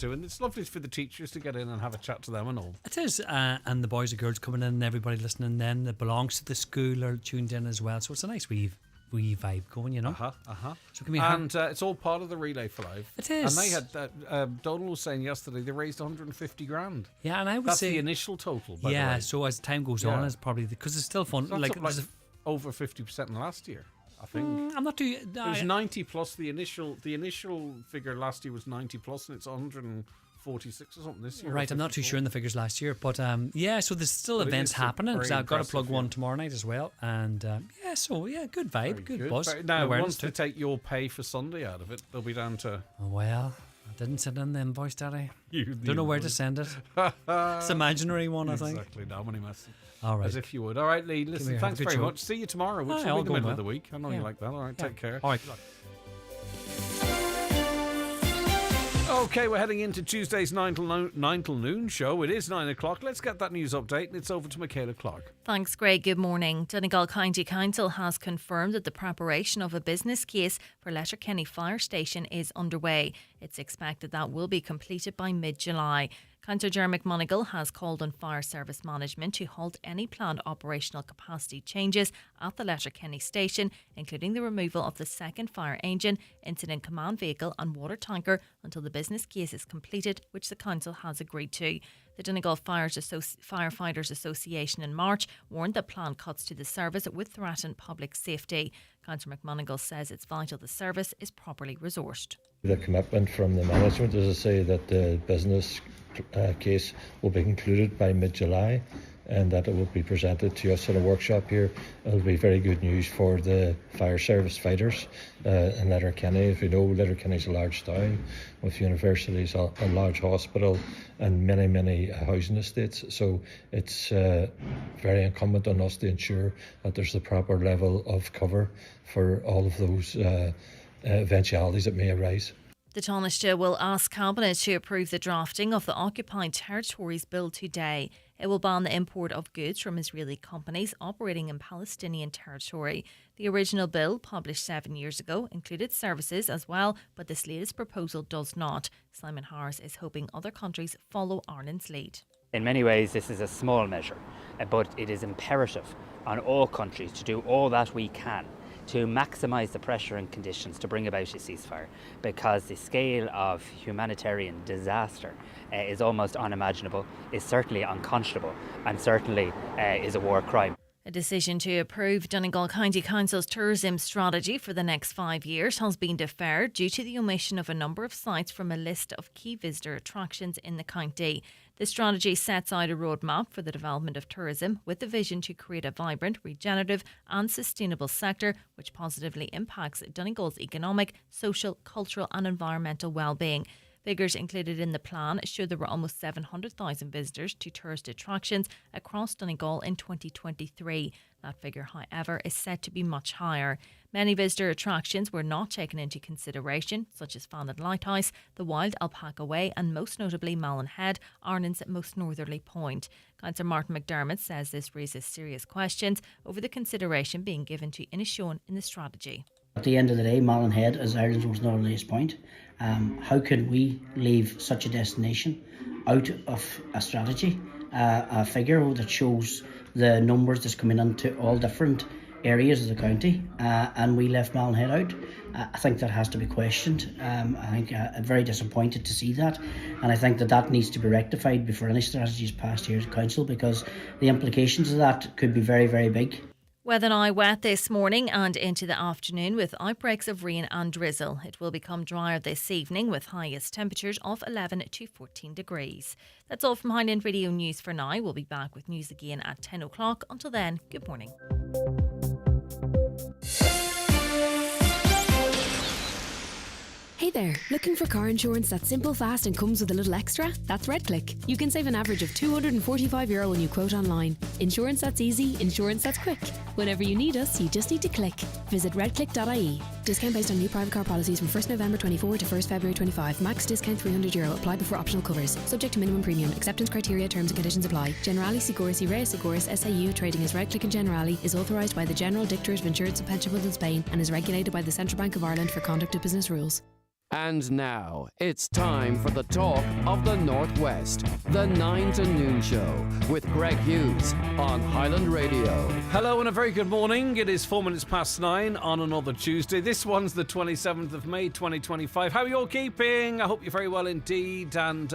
And it's lovely for the teachers to get in and have a chat to them and all. It is, and the boys and girls coming in and everybody listening then that belongs to the school are tuned in as well. So it's a nice wee vibe going, you know. So it can be it's all part of the Relay for Life. It is. And they had, Donald was saying yesterday, they raised 150 grand. Yeah, and I would That's say the initial total, by the way. Yeah, so as time goes on, it's probably, because it's still fun. So like over 50% in last year, I think. I'm not too... It was 90 plus the initial figure last year was 90 plus, and it's 146 or something this year. Right, I'm not too sure in the figures last year, but so there's still events happening, because I've got to plug one tomorrow night as well, and good vibe, good buzz. Now, once they take your pay for Sunday out of it, they'll be down to... Oh, well, I didn't send in the invoice, did I? Don't know where to send it. It's imaginary one, I think. Exactly, no money message. All right. As if you would. All right, Lee, listen, thanks very much. See you tomorrow, which will be the middle of the week. I know you like that. All right, take care. All right. Okay, we're heading into Tuesday's 9 till noon show. It is 9 o'clock. Let's get that news update, and it's over to Michaela Clark. Thanks, Greg. Good morning. Donegal County Council has confirmed that the preparation of a business case for Letterkenny Fire Station is underway. It's expected that will be completed by mid-July. Councillor Jeremy McMonigal has called on fire service management to halt any planned operational capacity changes at the Letterkenny station, including the removal of the second fire engine, incident command vehicle and water tanker until the business case is completed, which the council has agreed to. The Donegal Firefighters Association in March warned that planned cuts to the service would threaten public safety. Councillor McMonigal says it's vital the service is properly resourced. The commitment from the management is to say that the business case will be concluded by mid-July and that it will be presented to us at a workshop here. It will be very good news for the fire service fighters in Letterkenny. As we know, Letterkenny is a large town with universities, a large hospital and many housing estates. So it's very incumbent on us to ensure that there's the proper level of cover for all of those eventualities that may arise. The Taoiseach will ask Cabinet to approve the drafting of the Occupied Territories Bill today. It will ban the import of goods from Israeli companies operating in Palestinian territory. The original bill, published 7 years ago, included services as well, but this latest proposal does not. Simon Harris is hoping other countries follow Ireland's lead. In many ways, this is a small measure, but it is imperative on all countries to do all that we can to maximise the pressure and conditions to bring about a ceasefire, because the scale of humanitarian disaster is almost unimaginable, is certainly unconscionable, and certainly is a war crime. A decision to approve Donegal County Council's tourism strategy for the next 5 years has been deferred due to the omission of a number of sites from a list of key visitor attractions in the county. The strategy sets out a roadmap for the development of tourism with the vision to create a vibrant, regenerative and sustainable sector which positively impacts Donegal's economic, social, cultural and environmental well-being. Figures included in the plan show there were almost 700,000 visitors to tourist attractions across Donegal in 2023. That figure, however, is set to be much higher. Many visitor attractions were not taken into consideration, such as Fannin Lighthouse, the Wild Alpaca Way and most notably Malin Head, Ireland's most northerly point. Councillor Martin McDermott says this raises serious questions over the consideration being given to Inishowen in the strategy. At the end of the day, Malin Head is Ireland's most northerliest point. How can we leave such a destination out of a strategy, a figure that shows the numbers that's coming into all different areas of the county, and we left Malin Head out? I think that has to be questioned. I think I'm very disappointed to see that, and I think that needs to be rectified before any strategy is passed here at Council, because the implications of that could be very, very big. Weather now wet this morning and into the afternoon with outbreaks of rain and drizzle. It will become drier this evening with highest temperatures of 11 to 14 degrees. That's all from Highland Radio News for now. We'll be back with news again at 10 o'clock. Until then, good morning. Hey there, looking for car insurance that's simple, fast and comes with a little extra? That's RedClick. You can save an average of €245 when you quote online. Insurance that's easy, insurance that's quick. Whenever you need us, you just need to click. Visit redclick.ie. Discount based on new private car policies from 1st November 24 to 1st February 25. Max discount €300. Apply before optional covers. Subject to minimum premium. Acceptance criteria, terms and conditions apply. Generali Seguros y Reyes Seguros SAU, trading as RedClick and Generali, is authorised by the General Dictators of Insurance and Pension Funds in Spain and is regulated by the Central Bank of Ireland for conduct of business rules. And now, it's time for the talk of the Northwest. The 9 to Noon Show with Greg Hughes on Highland Radio. Hello and a very good morning. It is 4 minutes past 9 on another Tuesday. This one's the 27th of May 2025. How are you all keeping? I hope you're very well indeed. And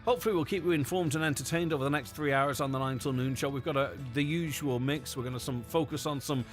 hopefully we'll keep you informed and entertained over the next 3 hours on the 9 till Noon Show. We've got the usual mix. We're going to focus on some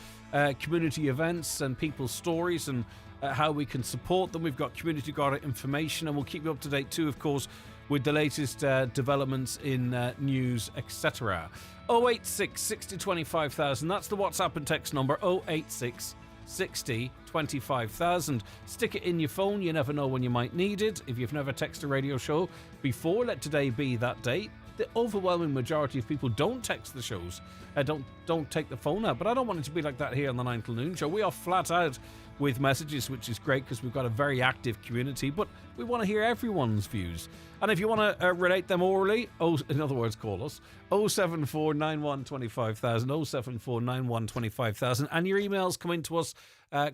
community events and people's stories and how we can support them. We've got community guard information, and we'll keep you up to date too, of course, with the latest developments in news, etc. 086 60 25,000. That's the WhatsApp and text number. 086 60 25,000. Stick it in your phone. You never know when you might need it. If you've never texted a radio show before, let today be that day. The overwhelming majority of people don't text the shows. Don't take the phone out. But I don't want it to be like that here on the 9 till Noon Show. We are flat out with messages, which is great because we've got a very active community, but we want to hear everyone's views. And if you want to relate them orally, in other words, call us 074 91 25,000, 074 91 25,000, and your emails come in to us,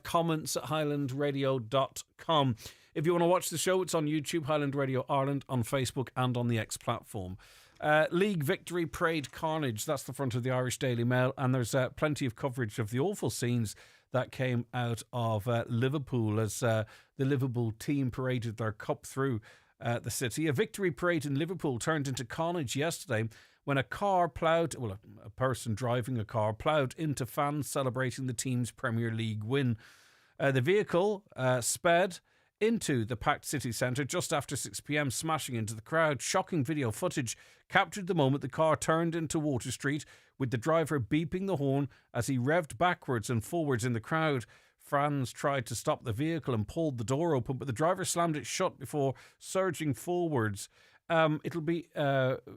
comments at highlandradio.com. If you want to watch the show, it's on YouTube, Highland Radio Ireland, on Facebook and on the X platform. League victory, parade carnage. That's the front of the Irish Daily Mail, and there's plenty of coverage of the awful scenes that came out of Liverpool as the Liverpool team paraded their cup through the city. A victory parade in Liverpool turned into carnage yesterday when a person driving a car ploughed into fans celebrating the team's Premier League win. The vehicle sped into the packed city centre just after 6 p.m, smashing into the crowd. Shocking video footage captured the moment the car turned into Water Street, with the driver beeping the horn as he revved backwards and forwards in the crowd. Fans tried to stop the vehicle and pulled the door open, but the driver slammed it shut before surging forwards. It'll be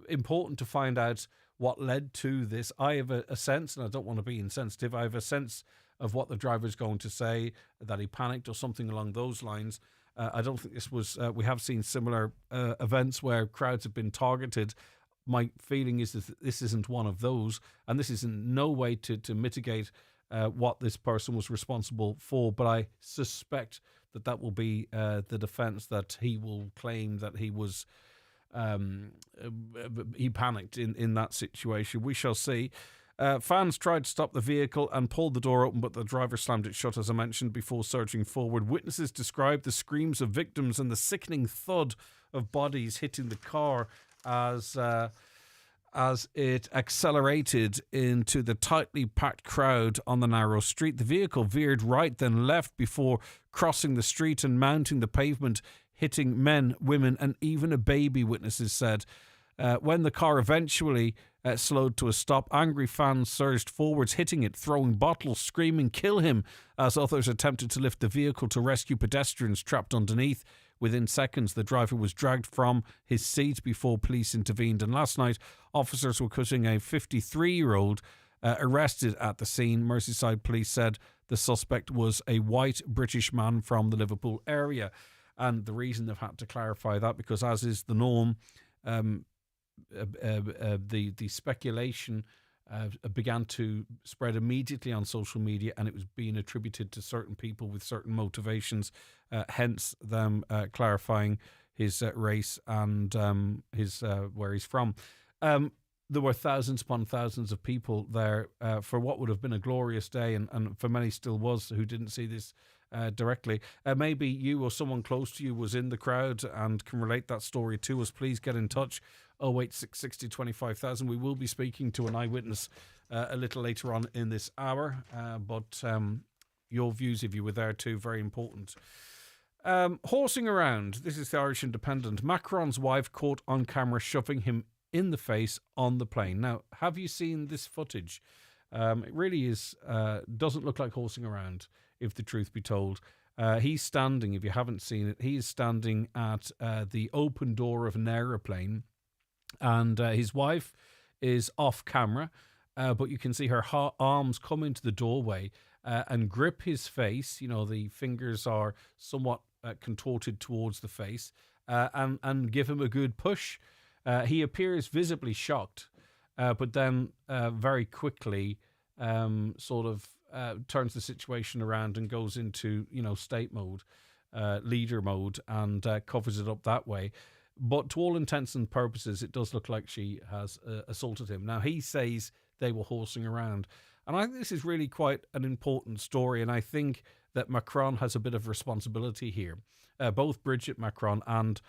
important to find out what led to this. I have a sense, and I don't want to be insensitive, I have a sense of what the driver's going to say, that he panicked or something along those lines. I don't think this was... we have seen similar events where crowds have been targeted. My feeling is that this isn't one of those, and this is in no way to mitigate what this person was responsible for, but I suspect that will be the defence, that he will claim that he was... he panicked in that situation. We shall see. Fans tried to stop the vehicle and pulled the door open, but the driver slammed it shut, as I mentioned, before surging forward. Witnesses described the screams of victims and the sickening thud of bodies hitting the car as it accelerated into the tightly packed crowd on the narrow street. The vehicle veered right, then left before crossing the street and mounting the pavement, hitting men, women, and even a baby, witnesses said. When the car eventually slowed to a stop, angry fans surged forwards, hitting it, throwing bottles, screaming, "Kill him," as others attempted to lift the vehicle to rescue pedestrians trapped underneath. Within seconds, the driver was dragged from his seat before police intervened. And last night, officers were cutting a 53-year-old arrested at the scene. Merseyside police said the suspect was a white British man from the Liverpool area. And the reason they've had to clarify that, because as is the norm, the speculation began to spread immediately on social media, and it was being attributed to certain people with certain motivations, hence them clarifying his race and his where he's from. There were thousands upon thousands of people there for what would have been a glorious day, and for many still was, who didn't see this directly. Maybe you or someone close to you was in the crowd and can relate that story to us. Please get in touch. 086 60 25,000. We will be speaking to an eyewitness a little later on in this hour, but your views, if you were there too, very important. Horsing around. This is the Irish Independent. Macron's wife caught on camera shoving him in the face on the plane. Now, have you seen this footage? It really is doesn't look like horsing around, if the truth be told. He's standing, if you haven't seen it, he is standing at the open door of an aeroplane, and his wife is off camera, but you can see her arms come into the doorway and grip his face. You know, the fingers are somewhat contorted towards the face, and give him a good push. He appears visibly shocked, but then very quickly turns the situation around and goes into, state mode. leader mode and covers it up that way. But to all intents and purposes, it does look like she has assaulted him. Now, he says they were horsing around. And I think this is really quite an important story. And I think that Macron has a bit of responsibility here. Both Brigitte Macron and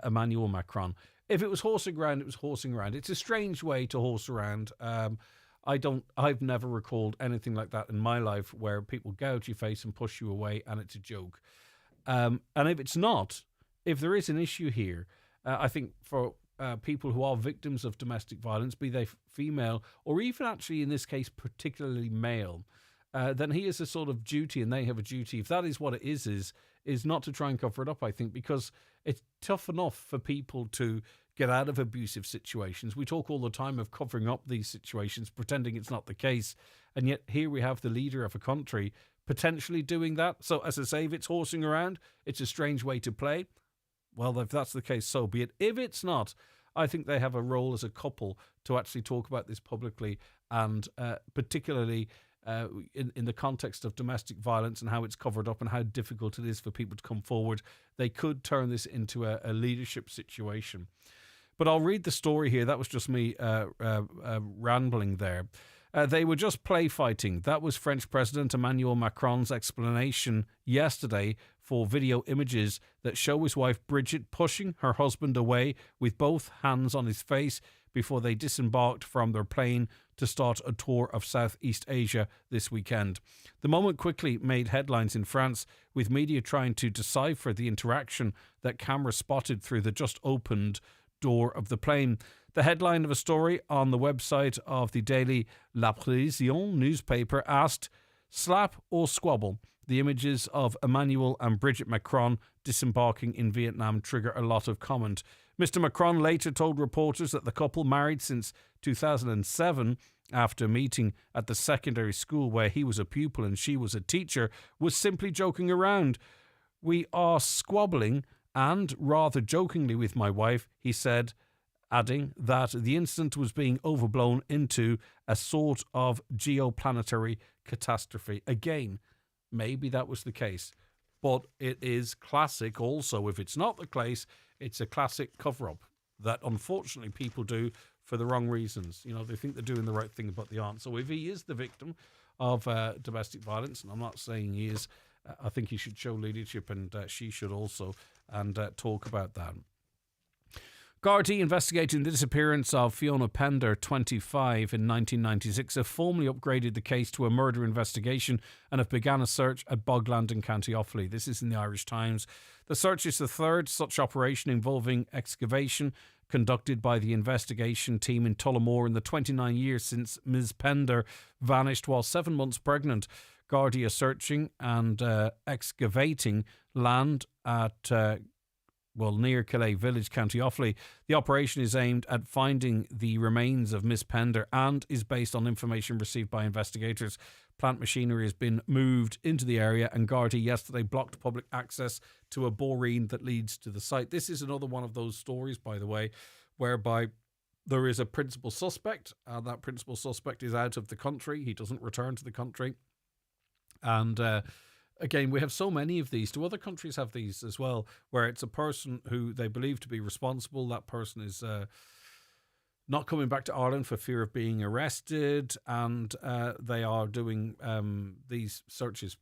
Emmanuel Macron. If it was horsing around, it was horsing around. It's a strange way to horse around. I've never recalled anything like that in my life where people gouge your face and push you away and it's a joke. And if it's not, if there is an issue here, I think for people who are victims of domestic violence, be they female or even actually in this case particularly male, then he has a sort of duty and they have a duty. If that is what it is not to try and cover it up, I think, because it's tough enough for people to get out of abusive situations. We talk all the time of covering up these situations, pretending it's not the case. And yet here we have the leader of a country potentially doing that. So as I say, if it's horsing around, it's a strange way to play. Well, if that's the case, so be it. If it's not, I think they have a role as a couple to actually talk about this publicly and particularly in the context of domestic violence and how it's covered up and how difficult it is for people to come forward. They could turn this into a leadership situation. But I'll read the story here. That was just me rambling there. They were just play fighting. That was French President Emmanuel Macron's explanation yesterday for video images that show his wife Brigitte pushing her husband away with both hands on his face before they disembarked from their plane to start a tour of Southeast Asia this weekend. The moment quickly made headlines in France, with media trying to decipher the interaction that cameras spotted through the just opened door of the plane. The headline of a story on the website of the daily La Parisien newspaper asked, "Slap or squabble?" The images of Emmanuel and Brigitte Macron disembarking in Vietnam trigger a lot of comment. Mr. Macron later told reporters that the couple, married since 2007, after meeting at the secondary school where he was a pupil and she was a teacher, was simply joking around. "We are squabbling and rather jokingly with my wife," he said, adding that the incident was being overblown into a sort of geoplanetary catastrophe. Again, maybe that was the case, but it is classic also. If it's not the case, it's a classic cover-up that unfortunately people do for the wrong reasons. You know, they think they're doing the right thing, but they aren't. So if he is the victim of domestic violence, and I'm not saying he is, I think he should show leadership, and she should also, and talk about that. Gardaí investigating the disappearance of Fiona Pender, 25, in 1996 have formally upgraded the case to a murder investigation and have begun a search at Bogland in County Offaly. This is in the Irish Times. The search is the third such operation involving excavation conducted by the investigation team in Tullamore in the 29 years since Ms. Pender vanished while 7 months pregnant. Gardaí are searching and excavating land at near Calais Village, County Offaly. The operation is aimed at finding the remains of Miss Pender and is based on information received by investigators. Plant machinery has been moved into the area, and Gardaí yesterday blocked public access to a boreen that leads to the site. This is another one of those stories, by the way, whereby there is a principal suspect, and that principal suspect is out of the country. He doesn't return to the country. And again, we have so many of these. Do other countries have these as well, where it's a person who they believe to be responsible? That person is not coming back to Ireland for fear of being arrested, and they are doing these searches.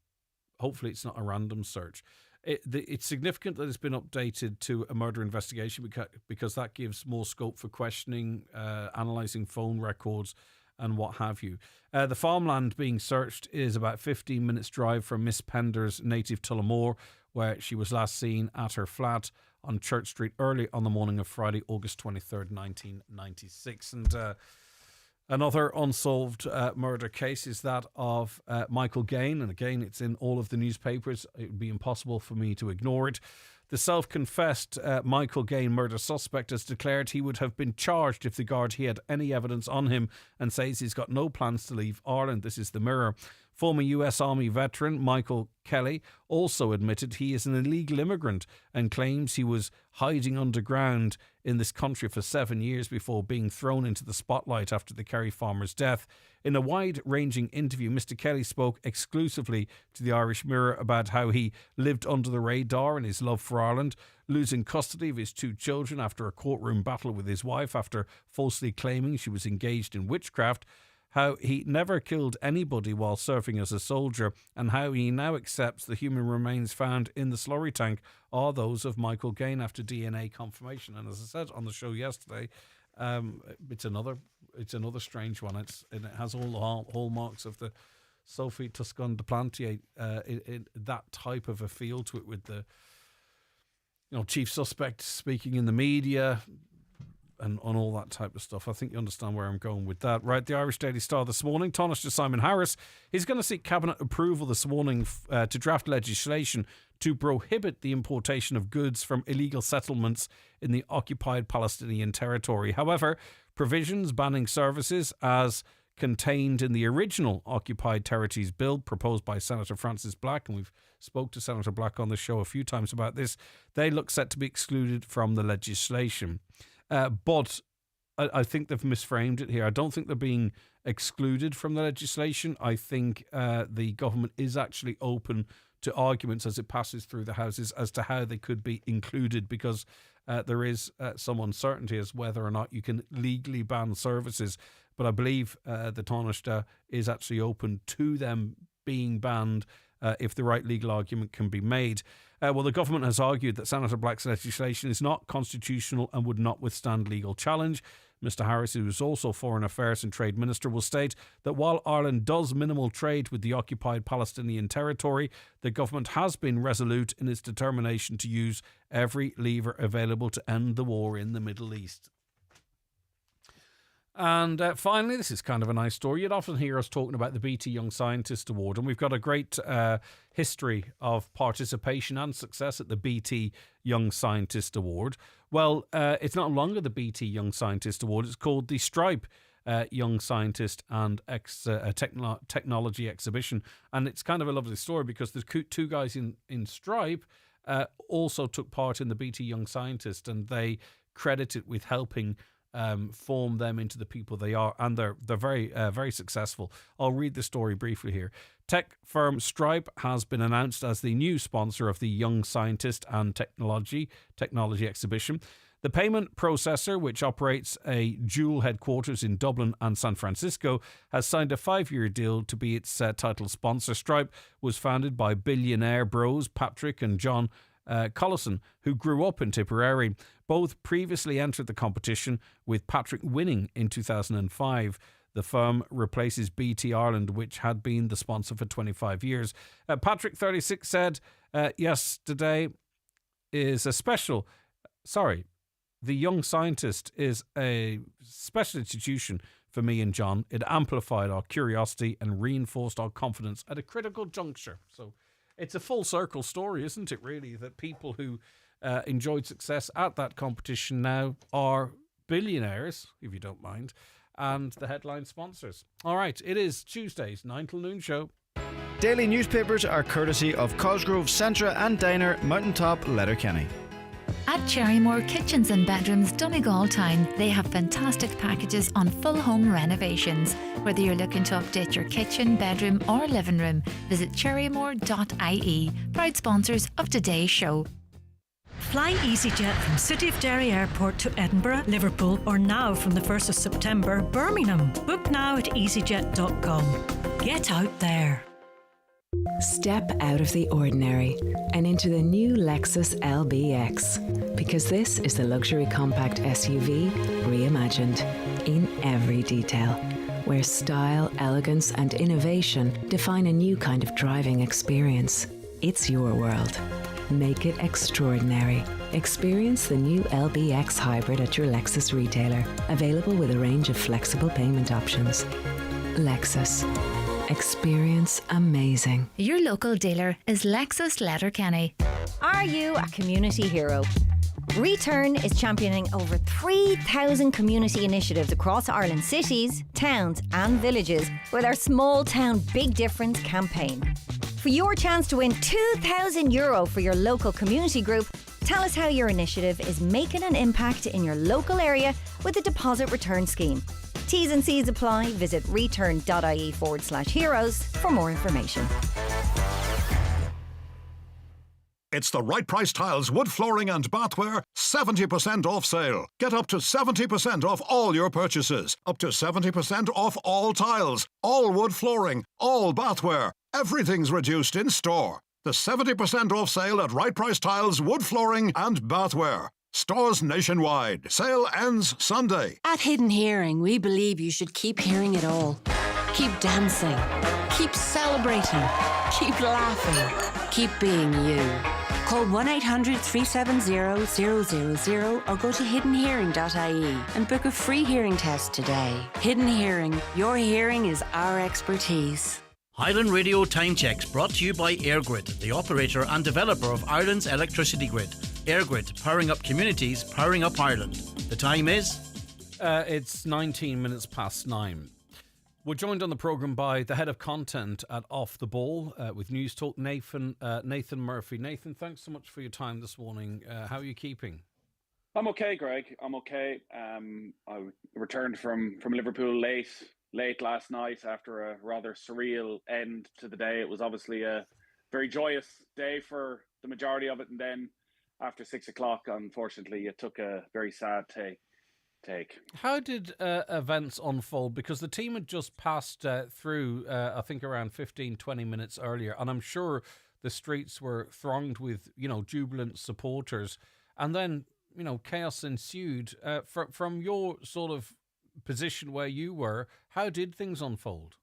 Hopefully it's not a random search. It's significant that it's been updated to a murder investigation because that gives more scope for questioning, analysing phone records and what have you. The farmland being searched is about 15 minutes drive from Miss Pender's native Tullamore, where she was last seen at her flat on Church Street early on the morning of Friday, August 23rd, 1996. And another unsolved murder case is that of Michael Gain. And again, it's in all of the newspapers. It would be impossible for me to ignore it. The self-confessed Michael Gain murder suspect has declared he would have been charged if the Gardaí had any evidence on him, and says he's got no plans to leave Ireland. This is the Mirror. Former US Army veteran Michael Kelly also admitted he is an illegal immigrant and claims he was hiding underground in this country for 7 years before being thrown into the spotlight after the Kerry farmer's death. In a wide-ranging interview, Mr. Kelly spoke exclusively to the Irish Mirror about how he lived under the radar and his love for Ireland, losing custody of his 2 children after a courtroom battle with his wife after falsely claiming she was engaged in witchcraft, how he never killed anybody while serving as a soldier, and how he now accepts the human remains found in the slurry tank are those of Michael Gain after DNA confirmation. And as I said on the show yesterday, it's another strange one. It has all the hallmarks of the Sophie Toscan de Plantier, that type of a feel to it, with the chief suspect speaking in the media and on all that type of stuff. I think you understand where I'm going with that. Right, the Irish Daily Star this morning, Taoiseach Simon Harris, he's going to seek Cabinet approval this morning to draft legislation to prohibit the importation of goods from illegal settlements in the occupied Palestinian territory. However, provisions banning services as contained in the original Occupied Territories Bill proposed by Senator Francis Black, and we've spoke to Senator Black on the show a few times about this, they look set to be excluded from the legislation. But I think they've misframed it here. I don't think they're being excluded from the legislation. I think the government is actually open to arguments as it passes through the houses as to how they could be included, because there is some uncertainty as whether or not you can legally ban services. But I believe the Taoiseach is actually open to them being banned if the right legal argument can be made. Well, the government has argued that Senator Black's legislation is not constitutional and would not withstand legal challenge. Mr. Harris, who is also Foreign Affairs and Trade Minister, will state that while Ireland does minimal trade with the occupied Palestinian territory, the government has been resolute in its determination to use every lever available to end the war in the Middle East. And finally, this is kind of a nice story. You'd often hear us talking about the BT Young Scientist Award, and we've got a great history of participation and success at the BT Young Scientist Award. Well, it's not longer the BT Young Scientist Award. It's called the Stripe Young Scientist and Technology Exhibition. And it's kind of a lovely story because the 2 guys in Stripe also took part in the BT Young Scientist, and they credit it with helping form them into the people they are, and they're very very successful. I'll read the story briefly here. Tech firm Stripe has been announced as the new sponsor of the Young Scientist and Technology Exhibition. The payment processor, which operates a dual headquarters in Dublin and San Francisco, has signed a 5-year deal to be its title sponsor. Stripe was founded by billionaire bros Patrick and John Collison, who grew up in Tipperary. Both previously entered the competition, with Patrick winning in 2005. The firm replaces BT Ireland, which had been the sponsor for 25 years. Patrick, 36, said yesterday is a special... Sorry, the Young Scientist is a special institution for me and John. It amplified our curiosity and reinforced our confidence at a critical juncture. So it's a full circle story, isn't it, really, that people who enjoyed success at that competition now are billionaires, if you don't mind, and the headline sponsors. All right, it is Tuesday's 9 till noon show. Daily newspapers are courtesy of Cosgrove, Centra and Diner, Mountaintop, Letterkenny. At Cherrymore Kitchens and Bedrooms, Donegal Town, they have fantastic packages on full home renovations. Whether you're looking to update your kitchen, bedroom or living room, visit cherrymore.ie, proud sponsors of today's show. Fly EasyJet from City of Derry Airport to Edinburgh, Liverpool, or now from the 1st of September, Birmingham. Book now at easyjet.com. Get out there. Step out of the ordinary and into the new Lexus LBX, because this is the luxury compact SUV reimagined in every detail, where style, elegance and innovation define a new kind of driving experience. It's your world. Make it extraordinary. Experience the new LBX Hybrid at your Lexus retailer, available with a range of flexible payment options. Lexus. Experience amazing. Your local dealer is Lexus Letterkenny. Are you a community hero? Return is championing over 3,000 community initiatives across Ireland's cities, towns and villages with our Small Town Big Difference campaign. For your chance to win €2,000 for your local community group, tell us how your initiative is making an impact in your local area with the deposit return scheme. T's and C's apply. Visit return.ie/heroes for more information. It's the Right Price Tiles wood flooring and bathware 70% off sale. Get up to 70% off all your purchases. Up to 70% off all tiles, all wood flooring, all bathware. Everything's reduced in store. The 70% off sale at Right Price Tiles wood flooring and bathware. Stores nationwide. Sale ends Sunday. At Hidden Hearing, we believe you should keep hearing it all. Keep dancing. Keep celebrating. Keep laughing. Keep being you. Call 1-800-370-000 or go to hiddenhearing.ie and book a free hearing test today. Hidden Hearing. Your hearing is our expertise. Highland Radio Time Checks brought to you by EirGrid, the operator and developer of Ireland's electricity grid. EirGrid, powering up communities, powering up Ireland. The time is? It's 19 minutes past 9. We're joined on the programme by the head of content at Off the Ball with News Talk, Nathan Murphy. Nathan, thanks so much for your time this morning. How are you keeping? I'm okay, Greg. I'm okay. I returned from Liverpool late last night after a rather surreal end to the day. It was obviously a very joyous day for the majority of it, and then after 6 o'clock, unfortunately, it took a very sad take. How did events unfold? Because the team had just passed through, I think, around 15, 20 minutes earlier, and I'm sure the streets were thronged with, jubilant supporters. And then, chaos ensued. From your sort of position where you were, how did things unfold?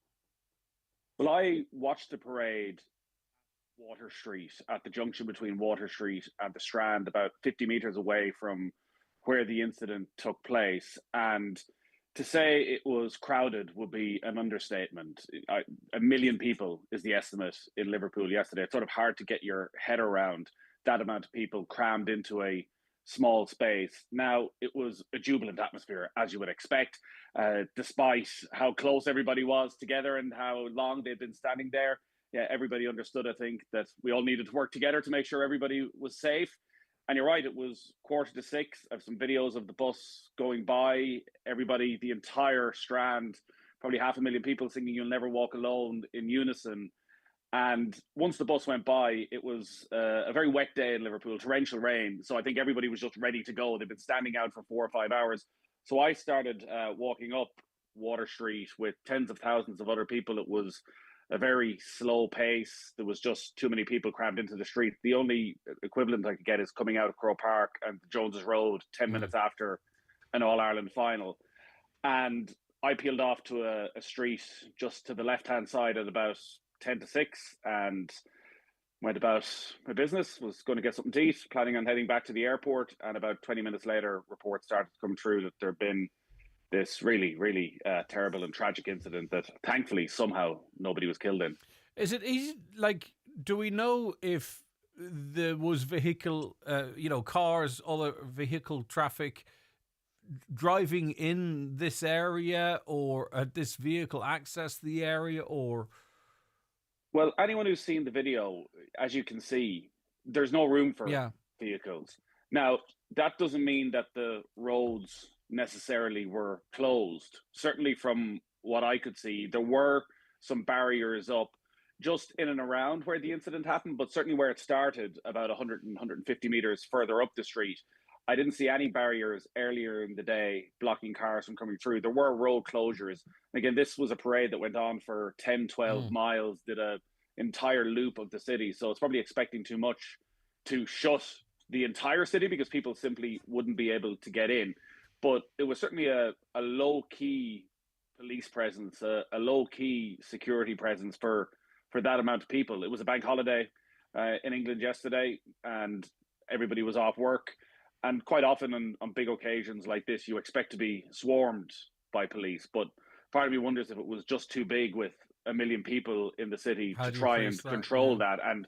Well, I watched the parade Water Street, at the junction between Water Street and the Strand, about 50 metres away from where the incident took place, and to say it was crowded would be an understatement. 1 million people is the estimate in Liverpool yesterday. It's sort of hard to get your head around that amount of people crammed into a small space. Now, it was a jubilant atmosphere, as you would expect, despite how close everybody was together and how long they'd been standing there. Yeah, everybody understood, I think, that we all needed to work together to make sure everybody was safe. And you're right, it was 6:15. I have some videos of the bus going by. Everybody, the entire Strand, probably 500,000 people singing "You'll Never Walk Alone" in unison. And once the bus went by, it was a very wet day in Liverpool, torrential rain. So I think everybody was just ready to go. They'd been standing out for 4 or 5 hours. So I started walking up Water Street with tens of thousands of other people. It was a very slow pace. There was just too many people crammed into the street. The only equivalent I could get is coming out of Croke Park and Jones's Road 10 minutes after an All-Ireland final. And I peeled off to a street just to the left-hand side at about 10 to 6 and went about my business, was going to get something to eat, planning on heading back to the airport. And about 20 minutes later, reports started to come through that there had been this really, really terrible and tragic incident that thankfully somehow nobody was killed in. Is it easy, do we know if there was vehicle, cars, other vehicle traffic driving in this area, or had this vehicle access the area, or? Well, anyone who's seen the video, as you can see, there's no room for vehicles. Now, that doesn't mean that the roads necessarily were closed. Certainly from what I could see, there were some barriers up just in and around where the incident happened, but certainly where it started, about 100 and 150 metres further up the street, I didn't see any barriers earlier in the day blocking cars from coming through. There were road closures. Again, this was a parade that went on for 10, 12 miles, did an entire loop of the city. So it's probably expecting too much to shut the entire city because people simply wouldn't be able to get in. But it was certainly a low-key police presence, a low-key security presence for that amount of people. It was a bank holiday in England yesterday, and everybody was off work. And quite often on big occasions like this, you expect to be swarmed by police. But part of me wonders if it was just too big with 1 million people in the city to try and control that and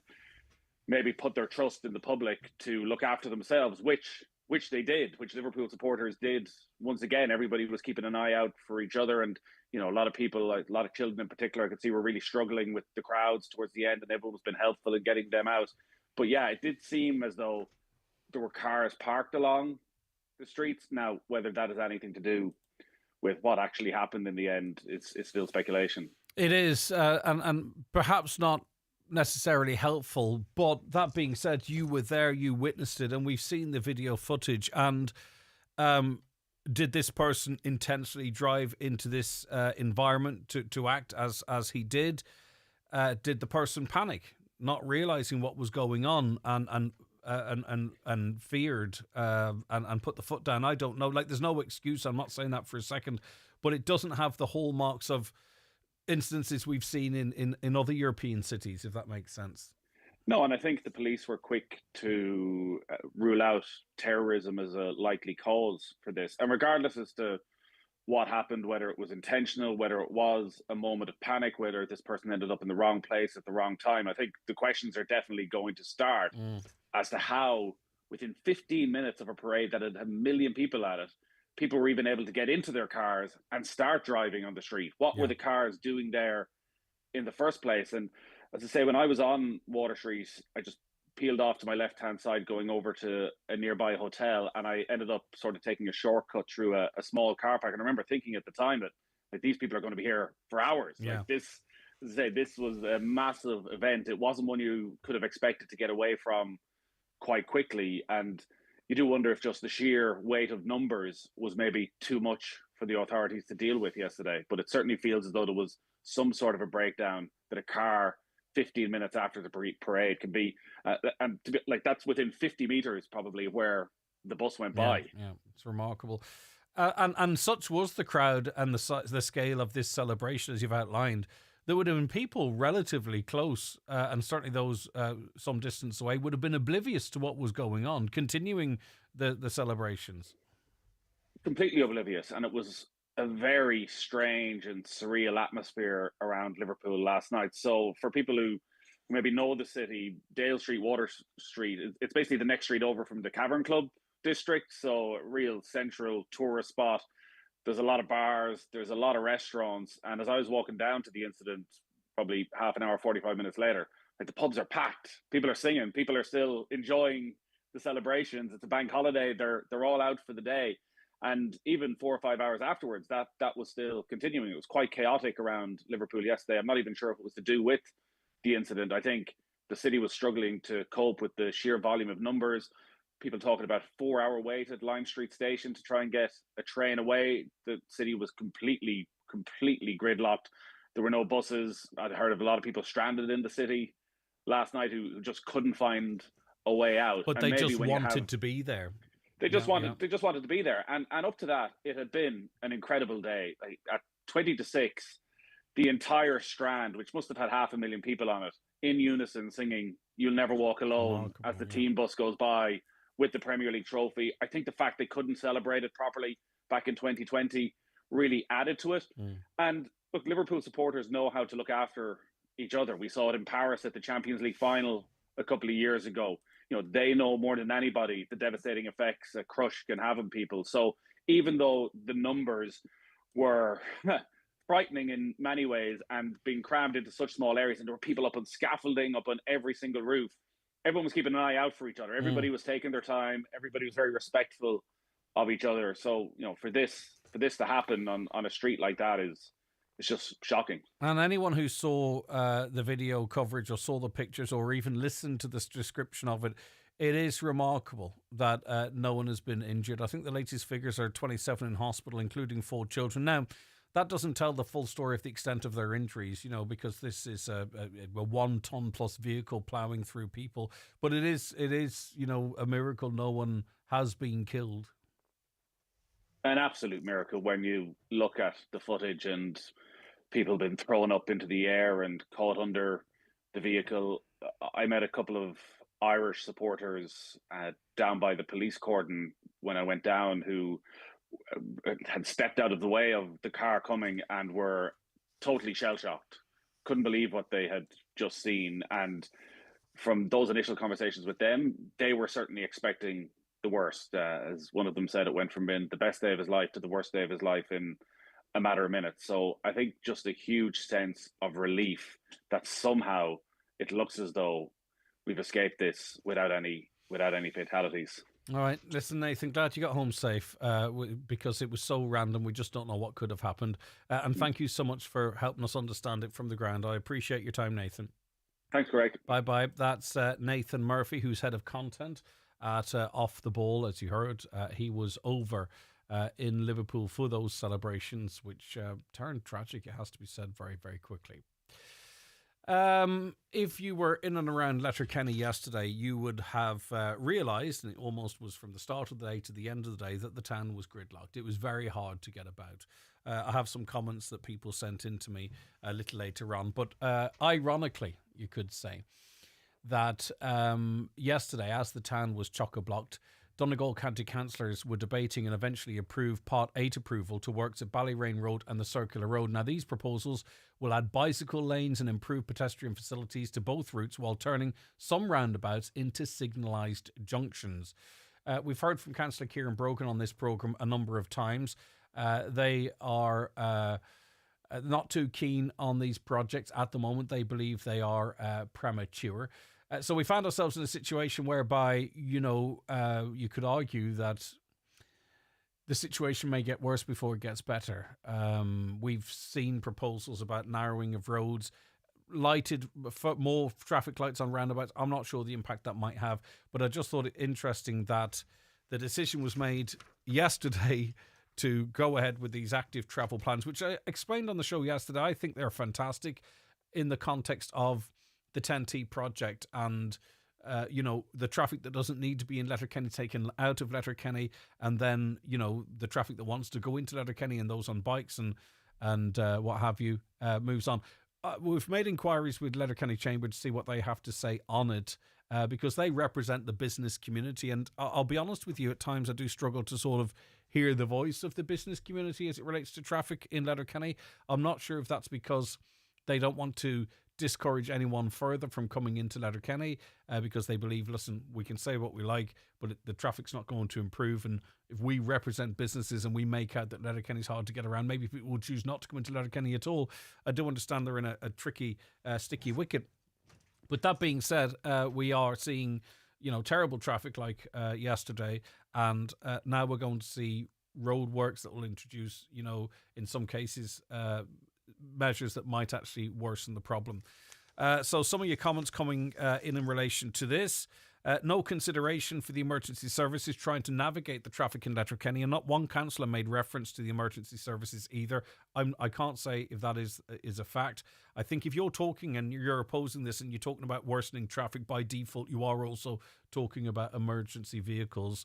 maybe put their trust in the public to look after themselves, which which they did, which Liverpool supporters did. Once again, everybody was keeping an eye out for each other. And, you know, a lot of people, a lot of children in particular, I could see were really struggling with the crowds towards the end, and everyone was been helpful in getting them out. But yeah, it did seem as though there were cars parked along the streets. Now, whether that has anything to do with what actually happened in the end, it's still speculation. It is, and perhaps not necessarily helpful. But that being said, you were there, you witnessed it, and we've seen the video footage. And did this person intentionally drive into this environment to act as he did? Did the person panic, not realizing what was going on, and feared and put the foot down? I don't know. Like, there's no excuse. I'm not saying that for a second, but it doesn't have the hallmarks of instances we've seen in other European cities, if that makes sense. No, and I think the police were quick to rule out terrorism as a likely cause for this. And regardless as to what happened, whether it was intentional, whether it was a moment of panic, whether this person ended up in the wrong place at the wrong time, I think the questions are definitely going to start as to how, within 15 minutes of a parade that had a million people at it, people were even able to get into their cars and start driving on the street. What were the cars doing there in the first place? And as I say, when I was on Water Street, I just peeled off to my left-hand side going over to a nearby hotel, and I ended up sort of taking a shortcut through a small car park. And I remember thinking at the time that, like, these people are going to be here for hours. Yeah. Like, this, as I say, this was a massive event. It wasn't one you could have expected to get away from quite quickly. And you do wonder if just the sheer weight of numbers was maybe too much for the authorities to deal with yesterday. But it certainly feels as though there was some sort of a breakdown that a car 15 minutes after the parade can be, and to be, like, that's within 50 meters probably of where the bus went by. Yeah, it's remarkable. And such was the crowd and the scale of this celebration, as you've outlined. There would have been people relatively close, and certainly those some distance away would have been oblivious to what was going on, continuing the celebrations. Completely oblivious. And it was a very strange and surreal atmosphere around Liverpool last night. So for people who maybe know the city, Dale Street, Water Street, it's basically the next street over from the Cavern Club district. So a real central tourist spot. There's a lot of bars, there's a lot of restaurants. And as I was walking down to the incident, probably half an hour, 45 minutes later, like, the pubs are packed. People are singing. People are still enjoying the celebrations. It's a bank holiday. They're all out for the day. And even 4 or 5 hours afterwards, that was still continuing. It was quite chaotic around Liverpool yesterday. I'm not even sure if it was to do with the incident. I think the city was struggling to cope with the sheer volume of numbers. People talking about a 4-hour wait at Lime Street Station to try and get a train away. The city was completely gridlocked. There were no buses. I'd heard of a lot of people stranded in the city last night who just couldn't find a way out. But they just wanted to be there. They just wanted to be there. And up to that, it had been an incredible day. Like, at 20 to 6, the entire Strand, which must have had 500,000 people on it, in unison singing "You'll Never Walk Alone" as the team bus goes by with the Premier League trophy. I think the fact they couldn't celebrate it properly back in 2020 really added to it. And look, Liverpool supporters know how to look after each other. We saw it in Paris at the Champions League final a couple of years ago. You know, they know more than anybody the devastating effects a crush can have on people. So even though the numbers were frightening in many ways and being crammed into such small areas, and there were people up on scaffolding, up on every single roof, everyone was keeping an eye out for each other. Everybody was taking their time. Everybody was very respectful of each other. So, you know, for this to happen on a street like that it's just shocking. And anyone who saw the video coverage or saw the pictures or even listened to this description of it, it is remarkable that no one has been injured. I think the latest figures are 27 in hospital, including 4 children. Now, that doesn't tell the full story of the extent of their injuries, you know, because this is a 1 ton plus vehicle plowing through people. But it is, you know, a miracle no one has been killed. An absolute miracle when you look at the footage and people been thrown up into the air and caught under the vehicle. I met a couple of Irish supporters down by the police cordon when I went down who had stepped out of the way of the car coming and were totally shell-shocked. Couldn't believe what they had just seen. And from those initial conversations with them, they were certainly expecting the worst. As one of them said, it went from being the best day of his life to the worst day of his life in a matter of minutes. So I think just a huge sense of relief that somehow it looks as though we've escaped this without any fatalities. All right, listen, Nathan, glad you got home safe because it was so random. We just don't know what could have happened. And thank you so much for helping us understand it from the ground. I appreciate your time, Nathan. Thanks, Greg. Bye-bye. That's Nathan Murphy, who's head of content at Off the Ball, as you heard. He was over in Liverpool for those celebrations, which turned tragic, it has to be said, very, very quickly. If you were in and around Letterkenny yesterday, you would have realised, and it almost was from the start of the day to the end of the day, that the town was gridlocked. It was very hard to get about. I have some comments that people sent in to me a little later on, but ironically, you could say, that yesterday, as the town was chock-a-blocked, Donegal County councillors were debating and eventually approved Part 8 approval to works at Ballyrain Road and the Circular Road. Now, these proposals will add bicycle lanes and improve pedestrian facilities to both routes while turning some roundabouts into signalised junctions. We've heard from Councillor Kieran Brogan on this programme a number of times. They are not too keen on these projects at the moment. They believe they are premature. So we found ourselves in a situation whereby, you could argue that the situation may get worse before it gets better. We've seen proposals about narrowing of roads, lighted, more traffic lights on roundabouts. I'm not sure the impact that might have, but I just thought it interesting that the decision was made yesterday to go ahead with these active travel plans, which I explained on the show yesterday. I think they're fantastic in the context of the 10T project and, the traffic that doesn't need to be in Letterkenny taken out of Letterkenny, and then, the traffic that wants to go into Letterkenny and those on bikes and what have you moves on. We've made inquiries with Letterkenny Chamber to see what they have to say on it because they represent the business community. And I'll be honest with you, at times I do struggle to sort of hear the voice of the business community as it relates to traffic in Letterkenny. I'm not sure if that's because they don't want to discourage anyone further from coming into Letterkenny because they believe, listen, we can say what we like, but the traffic's not going to improve. And if we represent businesses and we make out that Letterkenny's hard to get around, maybe people will choose not to come into Letterkenny at all. I do understand they're in a tricky, sticky wicket. But that being said, we are seeing, terrible traffic like yesterday. And now we're going to see road works that will introduce, in some cases, measures that might actually worsen the problem. So some of your comments coming in relation to this. No consideration for the emergency services trying to navigate the traffic in Letterkenny, and not one councillor made reference to the emergency services either. I can't say if that is a fact. I think if you're talking and you're opposing this and you're talking about worsening traffic, by default you are also talking about emergency vehicles.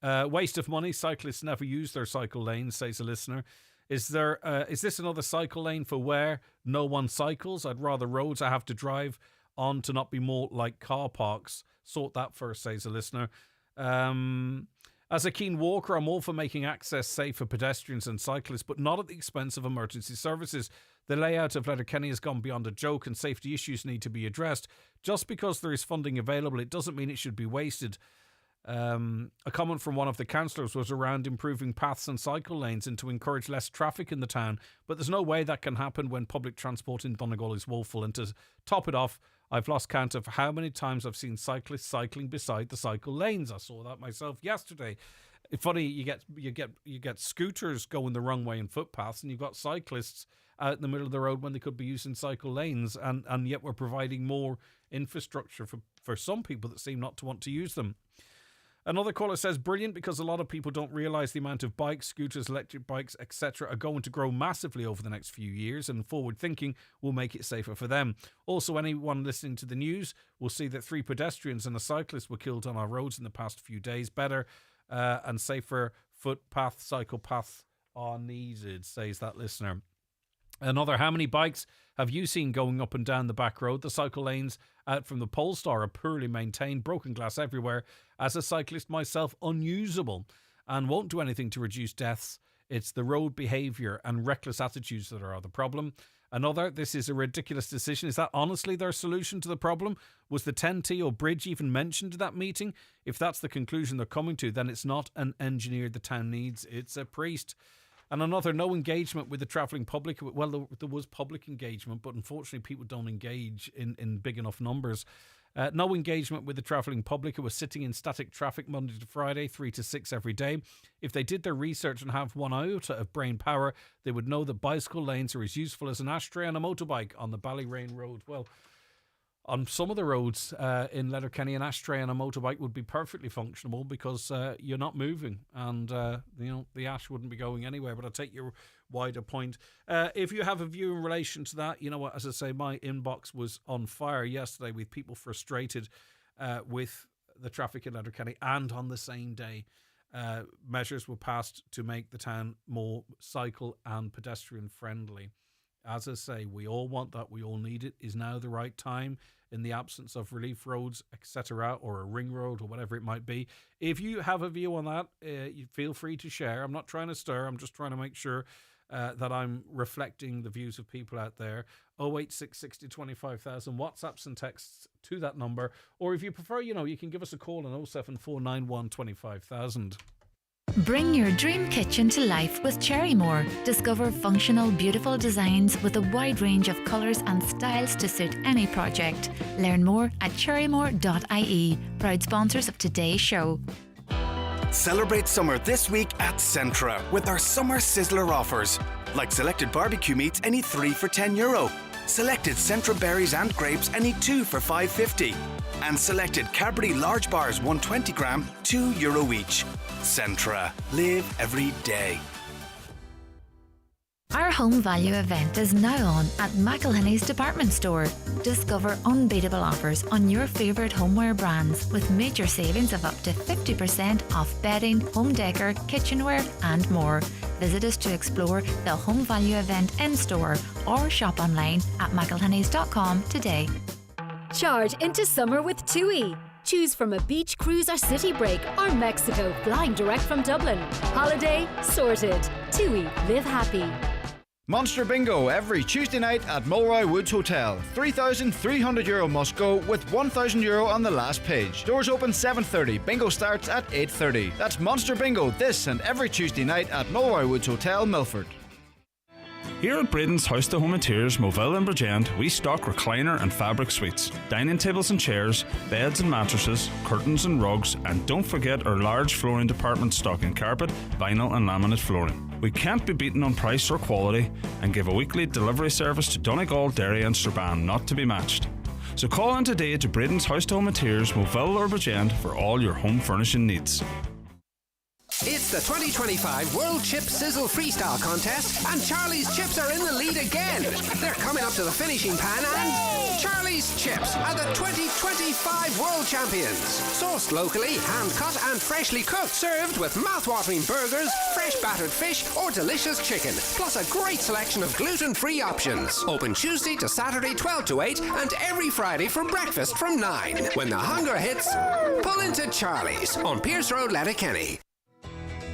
Waste of money. Cyclists never use their cycle lanes, says a listener. Is this another cycle lane for where no one cycles? I'd rather roads I have to drive on to not be more like car parks. Sort that first, says a listener. As a keen walker, I'm all for making access safe for pedestrians and cyclists, but not at the expense of emergency services. The layout of Letterkenny has gone beyond a joke and safety issues need to be addressed. Just because there is funding available, it doesn't mean it should be wasted. A comment from one of the councillors was around improving paths and cycle lanes and to encourage less traffic in the town, but there's no way that can happen when public transport in Donegal is woeful. And to top it off, I've lost count of how many times I've seen cyclists cycling beside the cycle lanes. I saw that myself yesterday. It's funny, you get scooters going the wrong way in footpaths, and you've got cyclists out in the middle of the road when they could be using cycle lanes, and yet we're providing more infrastructure for some people that seem not to want to use them. Another caller says, brilliant, because a lot of people don't realise the amount of bikes, scooters, electric bikes, etc. are going to grow massively over the next few years, and forward thinking will make it safer for them. Also, anyone listening to the news will see that 3 pedestrians and a cyclist were killed on our roads in the past few days. Better and safer footpath, cycle paths are needed, says that listener. Another, how many bikes have you seen going up and down the back road? The cycle lanes out from the Polestar are poorly maintained, broken glass everywhere. As a cyclist myself, unusable, and won't do anything to reduce deaths. It's the road behaviour and reckless attitudes that are the problem. Another, this is a ridiculous decision. Is that honestly their solution to the problem? Was the 10T or bridge even mentioned at that meeting? If that's the conclusion they're coming to, then it's not an engineer the town needs, it's a priest. And another, no engagement with the travelling public. Well, there was public engagement, but unfortunately people don't engage in big enough numbers. No engagement with the travelling public who were sitting in static traffic Monday to Friday, 3 to 6 every day. If they did their research and have one iota of brain power, they would know that bicycle lanes are as useful as an ashtray on a motorbike on the Ballyrain Road. Well, on some of the roads in Letterkenny, an ashtray and a motorbike would be perfectly functional because you're not moving and the ash wouldn't be going anywhere. But I take your wider point. If you have a view in relation to that, you know what, as I say, my inbox was on fire yesterday with people frustrated with the traffic in Letterkenny, and on the same day measures were passed to make the town more cycle and pedestrian friendly. As I say, we all want that. We all need it. Is now the right time in the absence of relief roads, etc., or a ring road or whatever it might be? If you have a view on that, you feel free to share. I'm not trying to stir. I'm just trying to make sure that I'm reflecting the views of people out there. 08660 25,000 WhatsApps and texts to that number. Or if you prefer, you can give us a call on 07491 25,000. Bring your dream kitchen to life with Cherrymore. Discover functional, beautiful designs with a wide range of colours and styles to suit any project. Learn more at cherrymore.ie, proud sponsors of today's show. Celebrate summer this week at Centra with our Summer Sizzler offers. Like selected barbecue meats, any 3 for €10. Selected Centra berries and grapes, any 2 for €5.50. And selected Cadbury large bars, 120 gram, €2 each. Centra. Live every day. Our home value event is now on at McElhinney's department store. Discover unbeatable offers on your favourite homeware brands with major savings of up to 50% off bedding, home decor, kitchenware and more. Visit us to explore the home value event in store or shop online at mcelhenneys.com today. Charge into summer with TUI. Choose from a beach cruise or city break or Mexico flying direct from Dublin. Holiday sorted. TUI, live happy. Monster Bingo every Tuesday night at Mulroy Woods Hotel. €3,300 must go with €1,000 on the last page. Doors open 7:30. Bingo starts at 8:30. That's Monster Bingo this and every Tuesday night at Mulroy Woods Hotel, Milford. Here at Braden's House to Home Interiors, Moville and Bridgend, we stock recliner and fabric suites, dining tables and chairs, beds and mattresses, curtains and rugs, and don't forget our large flooring department stocking carpet, vinyl and laminate flooring. We can't be beaten on price or quality and give a weekly delivery service to Donegal, Derry and Strabane, not to be matched. So call in today to Braden's House to Home Interiors, Moville or Bridgend for all your home furnishing needs. It's the 2025 World Chip Sizzle Freestyle Contest, and Charlie's Chips are in the lead again. They're coming up to the finishing pan, and Charlie's Chips are the 2025 World Champions. Sourced locally, hand-cut and freshly cooked, served with mouth-watering burgers, fresh battered fish, or delicious chicken, plus a great selection of gluten-free options. Open Tuesday to Saturday 12 to 8, and every Friday for breakfast from 9. When the hunger hits, pull into Charlie's on Pierce Road, Letterkenny.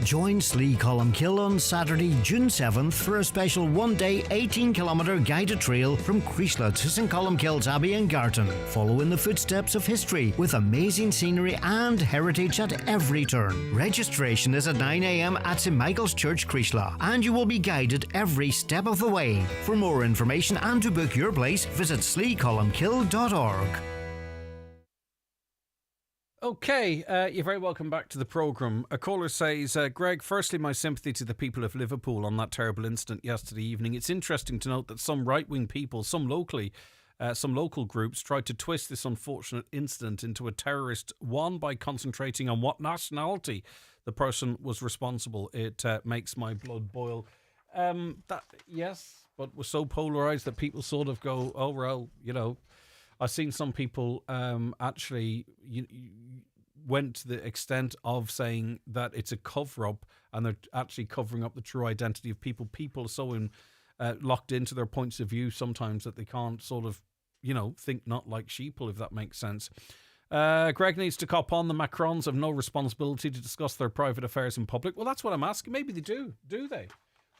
Join Slee Columkill on Saturday, June 7th for a special one-day 18-kilometre guided trail from Creeslough to St Columkill's Abbey and Garton. Follow in the footsteps of history with amazing scenery and heritage at every turn. Registration is at 9 a.m. at St Michael's Church, Creeslough, and you will be guided every step of the way. For more information and to book your place, visit sleecolumkill.org. Okay, you're very welcome back to the programme. A caller says, Greg, firstly, my sympathy to the people of Liverpool on that terrible incident yesterday evening. It's interesting to note that some right-wing people, some local groups, tried to twist this unfortunate incident into a terrorist one by concentrating on what nationality the person was responsible. It makes my blood boil. Yes, but we're so polarised that people sort of go, oh, well, I've seen some people actually went to the extent of saying that it's a cover-up and they're actually covering up the true identity of people. People are so locked into their points of view sometimes that they can't sort of, think not like sheeple, if that makes sense. Greg needs to cop on. The Macrons have no responsibility to discuss their private affairs in public. Well, that's what I'm asking. Maybe they do. Do they?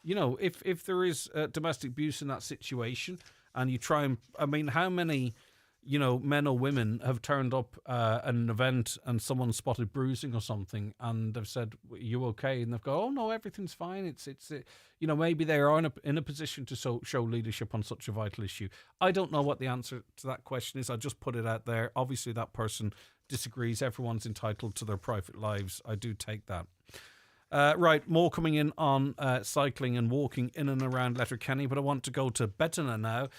if there is domestic abuse in that situation, and you try and, I mean, how many, men or women have turned up at an event and someone spotted bruising or something, and they've said, "Are you okay?" And they've gone, "Oh no, everything's fine." It's maybe they are in a position to show leadership on such a vital issue. I don't know what the answer to that question is. I just put it out there. Obviously, that person disagrees. Everyone's entitled to their private lives. I do take that. Right, more coming in on cycling and walking in and around Letterkenny, but I want to go to Bettina now,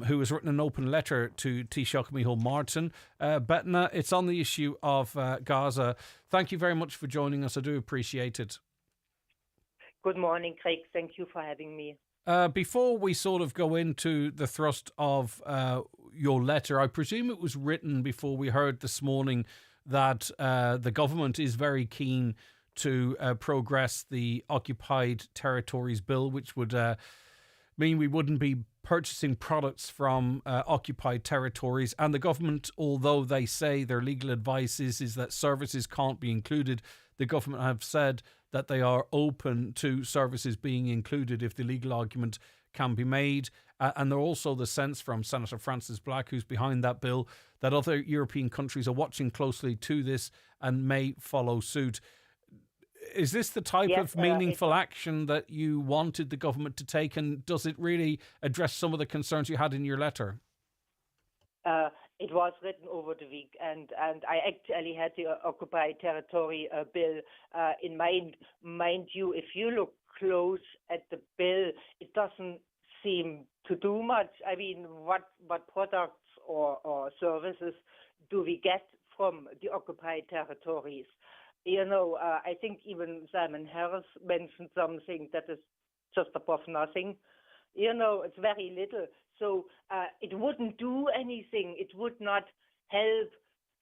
who has written an open letter to Taoiseach Micheál Martin. Bettina, it's on the issue of Gaza. Thank you very much for joining us. I do appreciate it. Good morning, Craig. Thank you for having me. Before we sort of go into the thrust of your letter, I presume it was written before we heard this morning that the government is very keen to progress the Occupied Territories Bill, which would mean we wouldn't be purchasing products from occupied territories. And the government, although they say their legal advice is that services can't be included, the government have said that they are open to services being included if the legal argument can be made. And there also the sense from Senator Francis Black, who's behind that bill, that other European countries are watching closely to this and may follow suit. Is this the type of meaningful action that you wanted the government to take, and does it really address some of the concerns you had in your letter? It was written over the week, and I actually had the Occupied Territory Bill in mind. Mind you, if you look close at the bill, it doesn't seem to do much. I mean, what products or services do we get from the occupied territories? I think even Simon Harris mentioned something that is just above nothing. It's very little. So it wouldn't do anything. It would not help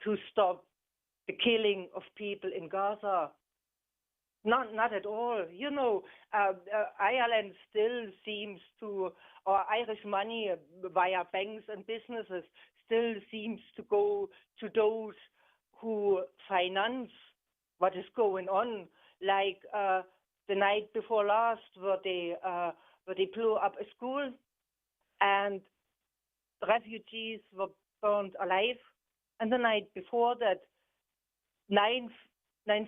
to stop the killing of people in Gaza. Not at all. Ireland still seems to, or Irish money via banks and businesses still seems to go to those who finance what is going on, like the night before last, where they blew up a school, and refugees were burned alive, and the night before that, nine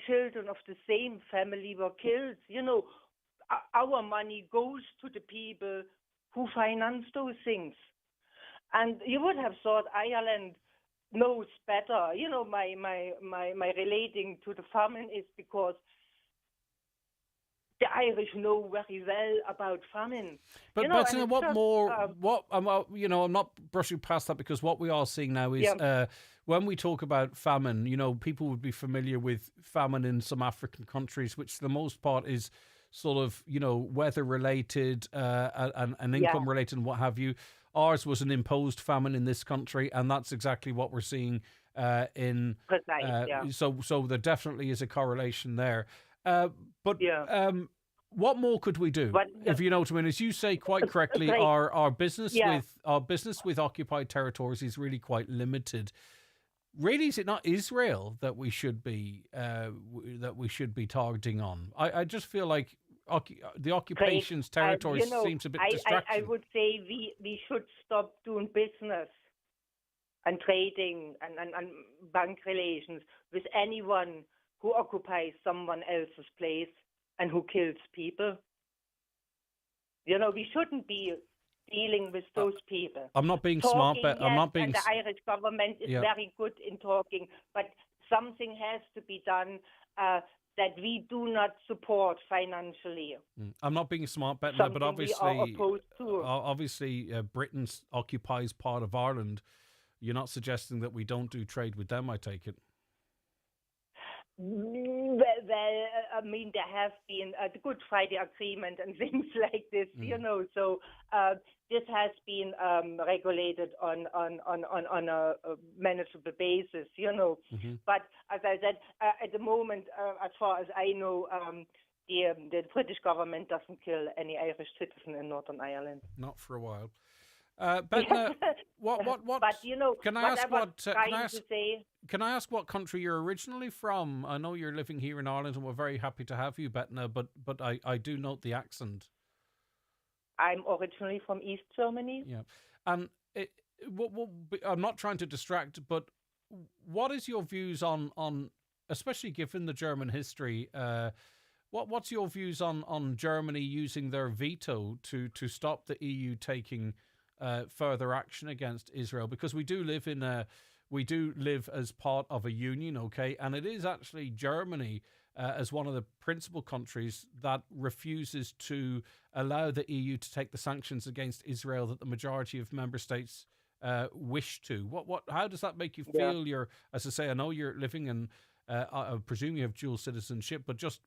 children of the same family were killed. Our money goes to the people who finance those things, and you would have thought Ireland knows better. My relating to the famine is because the Irish know very well about famine. But I'm not brushing past that, because what we are seeing now is when we talk about famine, people would be familiar with famine in some African countries, which for the most part is sort of, weather related and income related and what have you. Ours was an imposed famine in this country, and that's exactly what we're seeing So there definitely is a correlation there. What more could we do? If you know what I mean, as you say quite correctly, our business with occupied territories is really quite limited. Really, is it not Israel that we should be targeting on? I just feel like the occupation's territories seems a bit distracting. I would say we should stop doing business and trading and bank relations with anyone who occupies someone else's place and who kills people. We shouldn't be dealing with those people. I'm not being smart, but I'm not being. And the Irish government is very good in talking, but something has to be done that we do not support financially. I'm not being smart, but obviously, Britain occupies part of Ireland. You're not suggesting that we don't do trade with them, I take it. Well, I mean, there have been the Good Friday Agreement and things like this, So this has been regulated on a manageable basis, But as I said, at the moment, as far as I know, the British government doesn't kill any Irish citizen in Northern Ireland. Not for a while. Betna, what? But Can I what ask I was what? trying to say. Can I ask what country you're originally from? I know you're living here in Ireland, and we're very happy to have you, Betna. But I do note the accent. I'm originally from East Germany. Yeah, and I'm not trying to distract, but what is your views on especially given the German history? What's your views on Germany using their veto to stop the EU taking further action against Israel? Because we do live as part of a union, okay, and it is actually Germany as one of the principal countries that refuses to allow the EU to take the sanctions against Israel that the majority of member states wish to. How does that make you feel? You're, as I say, I know you're living in. I presume you have dual citizenship, but just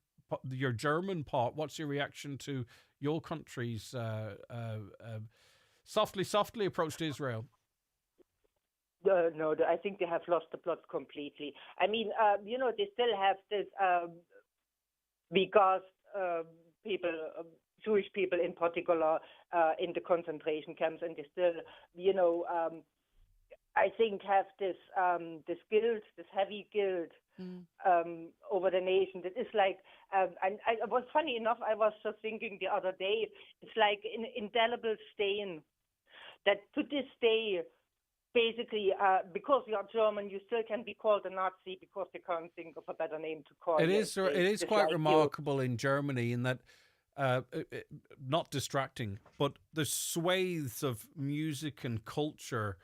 your German part. What's your reaction to your country's softly approach to Israel? No, I think they have lost the plot completely. I mean, they still have this because people, Jewish people in particular, in the concentration camps, and they still, I think have this guilt, this heavy guilt over the nation. That is like, and I was funny enough. I was just thinking the other day. It's like an indelible stain that to this day. Basically, because you are German, you still can be called a Nazi because they can't think of a better name to call you. It is quite remarkable in Germany in that, not distracting, but the swathes of music and culture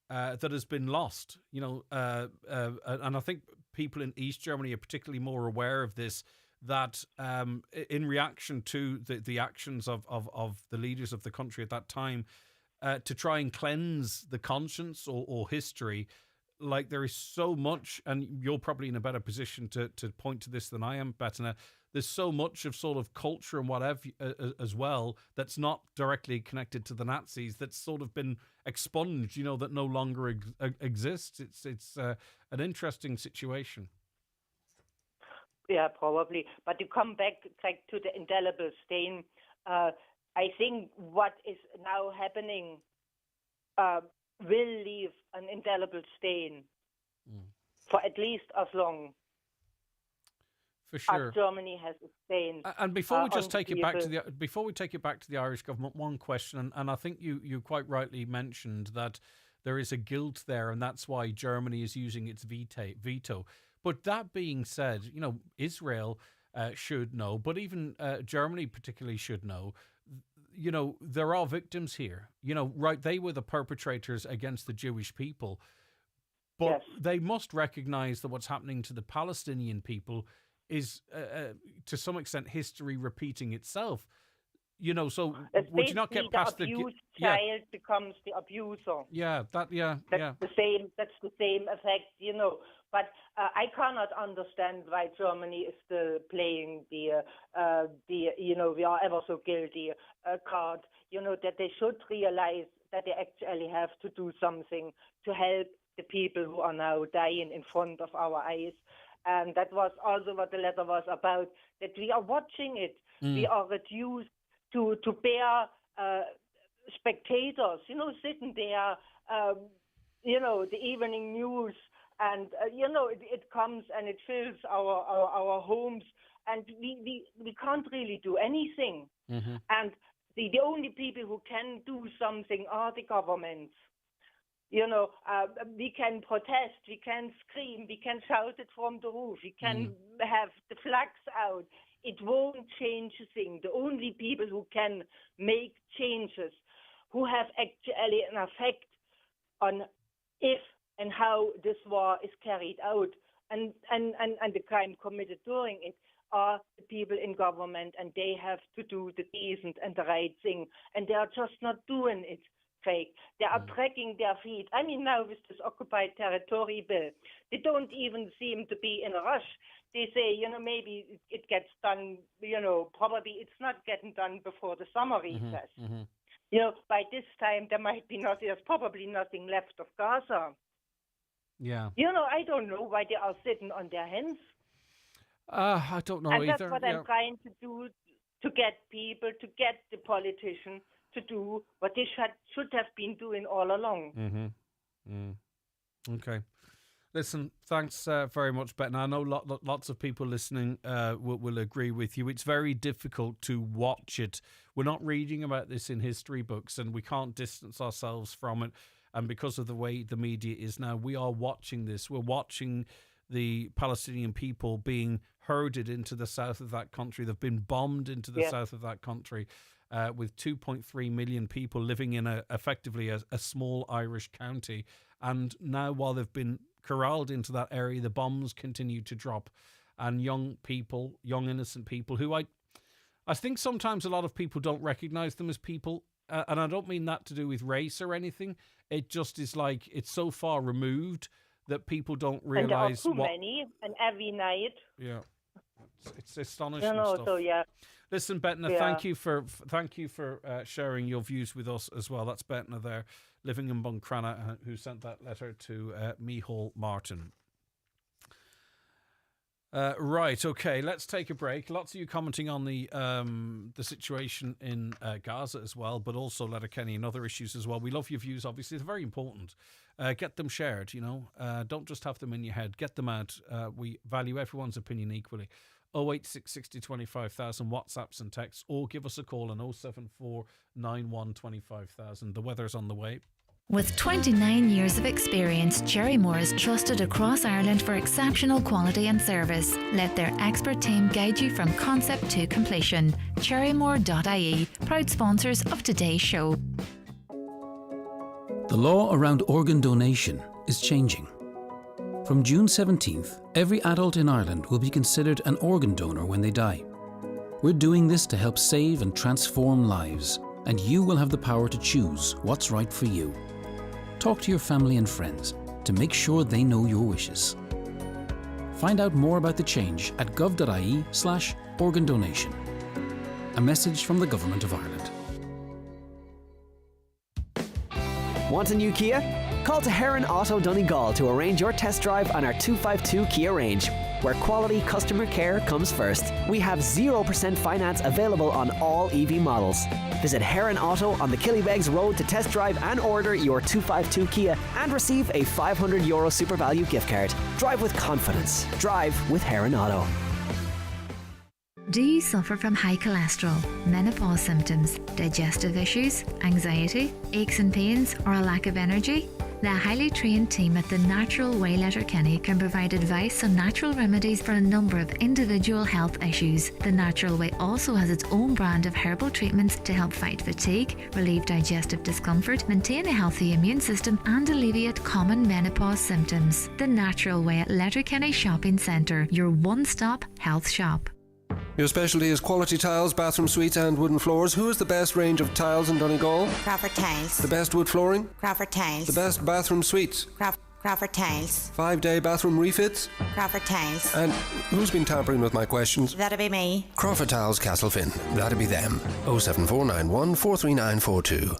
that has been lost. And I think people in East Germany are particularly more aware of this. That in reaction to the actions of the leaders of the country at that time. To try and cleanse the conscience or history, like there is so much, and you're probably in a better position to point to this than I am, Bettina. There's so much of sort of culture and whatever as well that's not directly connected to the Nazis that's sort of been expunged, that no longer exists. It's an interesting situation. Yeah, probably. But to come back to the indelible stain, I think what is now happening will leave an indelible stain for at least as long for sure as Germany has a stain. And before we just take it back to before we take it back to the Irish government, one question, and I think you quite rightly mentioned that there is a guilt there, and that's why Germany is using its veto. But that being said, Israel should know, but even Germany particularly should know. There are victims here. Right? They were the perpetrators against the Jewish people. But they must recognize that what's happening to the Palestinian people is, to some extent, history repeating itself. So would you not get past the abused child becomes the abuser? That's the same. That's the same effect, But I cannot understand why Germany is still playing the we are ever so guilty card. That they should realize that they actually have to do something to help the people who are now dying in front of our eyes. And that was also what the letter was about. That we are watching it. We are reduced to bare spectators. Sitting there. The evening news. And it comes and it fills our homes, and we can't really do anything. Mm-hmm. And the only people who can do something are the governments. We can protest, we can scream, we can shout it from the roof, we can have the flags out. It won't change a thing. The only people who can make changes, who have actually an effect on if and how this war is carried out, and the crime committed during it, are the people in government, and they have to do the decent and the right thing, and they are just not doing it, Craig. They are dragging their feet. I mean, now with this occupied territory bill, they don't even seem to be in a rush. They say, maybe it gets done, probably it's not getting done before the summer recess. Mm-hmm. By this time, there's probably nothing left of Gaza. Yeah. I don't know why they are sitting on their hands. I don't know and either. That's what I'm trying to do, to get people, to get the politicians to do what they should have been doing all along. Okay. Listen, thanks very much, Bet. Now, I know lots of people listening will agree with you. It's very difficult to watch it. We're not reading about this in history books, and we can't distance ourselves from it. And because of the way the media is now, we are watching this. We're watching the Palestinian people being herded into the south of that country. They've been bombed into the south of that country, with 2.3 million people living in effectively a small Irish county. And now, while they've been corralled into that area, the bombs continue to drop, and young innocent people who I think sometimes a lot of people don't recognize them as people, and I don't mean that to do with race or anything. It just is like it's so far removed that people don't realize. And there are too many, and every night. Yeah, it's astonishing stuff. So yeah. Listen, Betna, thank you for sharing your views with us as well. That's Betna there, living in Buncrana, who sent that letter to Micheál Martin. Right, okay, let's take a break. Lots of you commenting on the situation in Gaza as well, but also Letterkenny and other issues as well. We love your views, obviously. They're very important. Get them shared, Don't just have them in your head. Get them out. We value everyone's opinion equally. 086 60 25,000 WhatsApps and texts, or give us a call on 074 91 25,000. The weather's on the way. With 29 years of experience, Cherrymore is trusted across Ireland for exceptional quality and service. Let their expert team guide you from concept to completion. Cherrymore.ie, proud sponsors of today's show. The law around organ donation is changing. From June 17th, every adult in Ireland will be considered an organ donor when they die. We're doing this to help save and transform lives, and you will have the power to choose what's right for you. Talk to your family and friends to make sure they know your wishes. Find out more about the change at gov.ie/organ donation. A message from the Government of Ireland. Want a new Kia? Call to Heron Auto Donegal to arrange your test drive on our 252 Kia range, where quality customer care comes first. We have 0% finance available on all EV models. Visit Heron Auto on the Killybegs Road to test drive and order your 252 Kia and receive a €500 Super Value gift card. Drive with confidence. Drive with Heron Auto. Do you suffer from high cholesterol, menopause symptoms, digestive issues, anxiety, aches and pains, or a lack of energy? The highly trained team at The Natural Way Letterkenny can provide advice on natural remedies for a number of individual health issues. The Natural Way also has its own brand of herbal treatments to help fight fatigue, relieve digestive discomfort, maintain a healthy immune system, and alleviate common menopause symptoms. The Natural Way at Letterkenny Shopping Centre, your one-stop health shop. Your specialty is quality tiles, bathroom suites and wooden floors. Who is the best range of tiles in Donegal? Crawford Tiles. The best wood flooring? Crawford Tiles. The best bathroom suites? Crawford Tiles. 5-day bathroom refits? Crawford Tiles. And who's been tampering with my questions? That'd be me. Crawford Tiles, Castlefin. That'd be them. 07491 43942.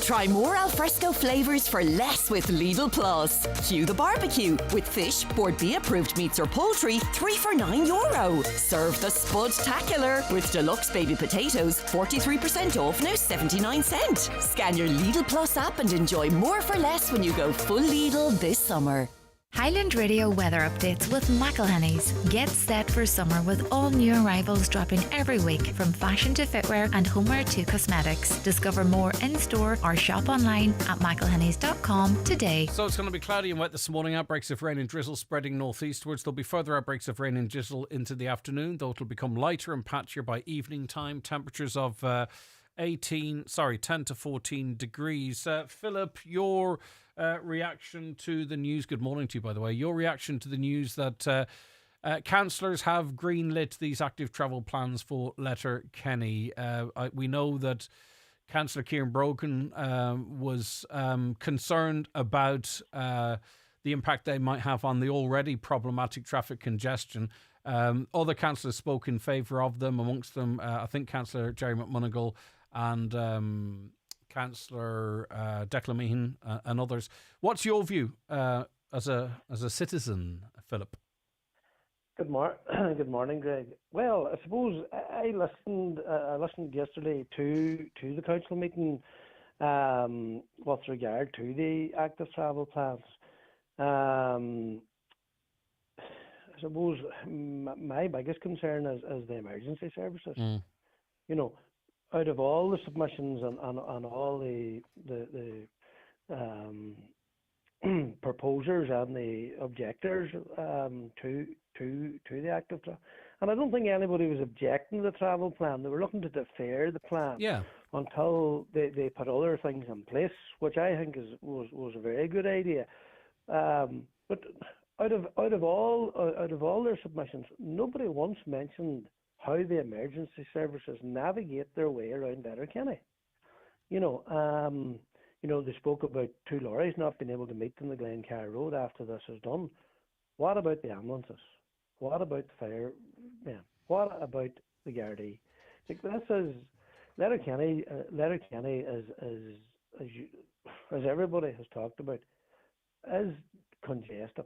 Try more alfresco flavours for less with Lidl Plus. Cue the barbecue with fish, Board B approved meats or poultry, 3 for €9. Serve the Spud-tacular with deluxe baby potatoes, 43% off now 79¢. Scan your Lidl Plus app and enjoy more for less when you go full Lidl this summer. Highland Radio weather updates with McElhenny's. Get set for summer with all new arrivals dropping every week, from fashion to footwear and homeware to cosmetics. Discover more in-store or shop online at mcelhennys.com today. So it's going to be cloudy and wet this morning. Outbreaks of rain and drizzle spreading northeastwards. There'll be further outbreaks of rain and drizzle into the afternoon, though it'll become lighter and patchier by evening time. Temperatures of 10 to 14 degrees. Philip, your reaction to the news. Good morning to you, by the way. Your reaction to the news that councillors have greenlit these active travel plans for Letterkenny. We know that Councillor Kieran Brogan was concerned about the impact they might have on the already problematic traffic congestion. Other councillors spoke in favour of them, amongst them I think Councillor Jerry McMonigal and Councillor Declan Meehan and others. What's your view as a citizen, Philip? Good morning, Greg. Well, I suppose I listened yesterday to the council meeting with regard to the active travel plans. I suppose my biggest concern is the emergency services. You know, out of all the submissions and all the proposers and the objectors to the active travel, and I don't think anybody was objecting to the travel plan. They were looking to defer the plan until they put other things in place, which I think was a very good idea. But out of all their submissions, nobody once mentioned how the emergency services navigate their way around Letterkenny. You know, they spoke about 2 lorries not being able to meet on the Glencar Road after this is done. What about the ambulances? What about the firemen? What about the Gardaí? Like, this is Letterkenny. Letterkenny is as everybody has talked about, is congested.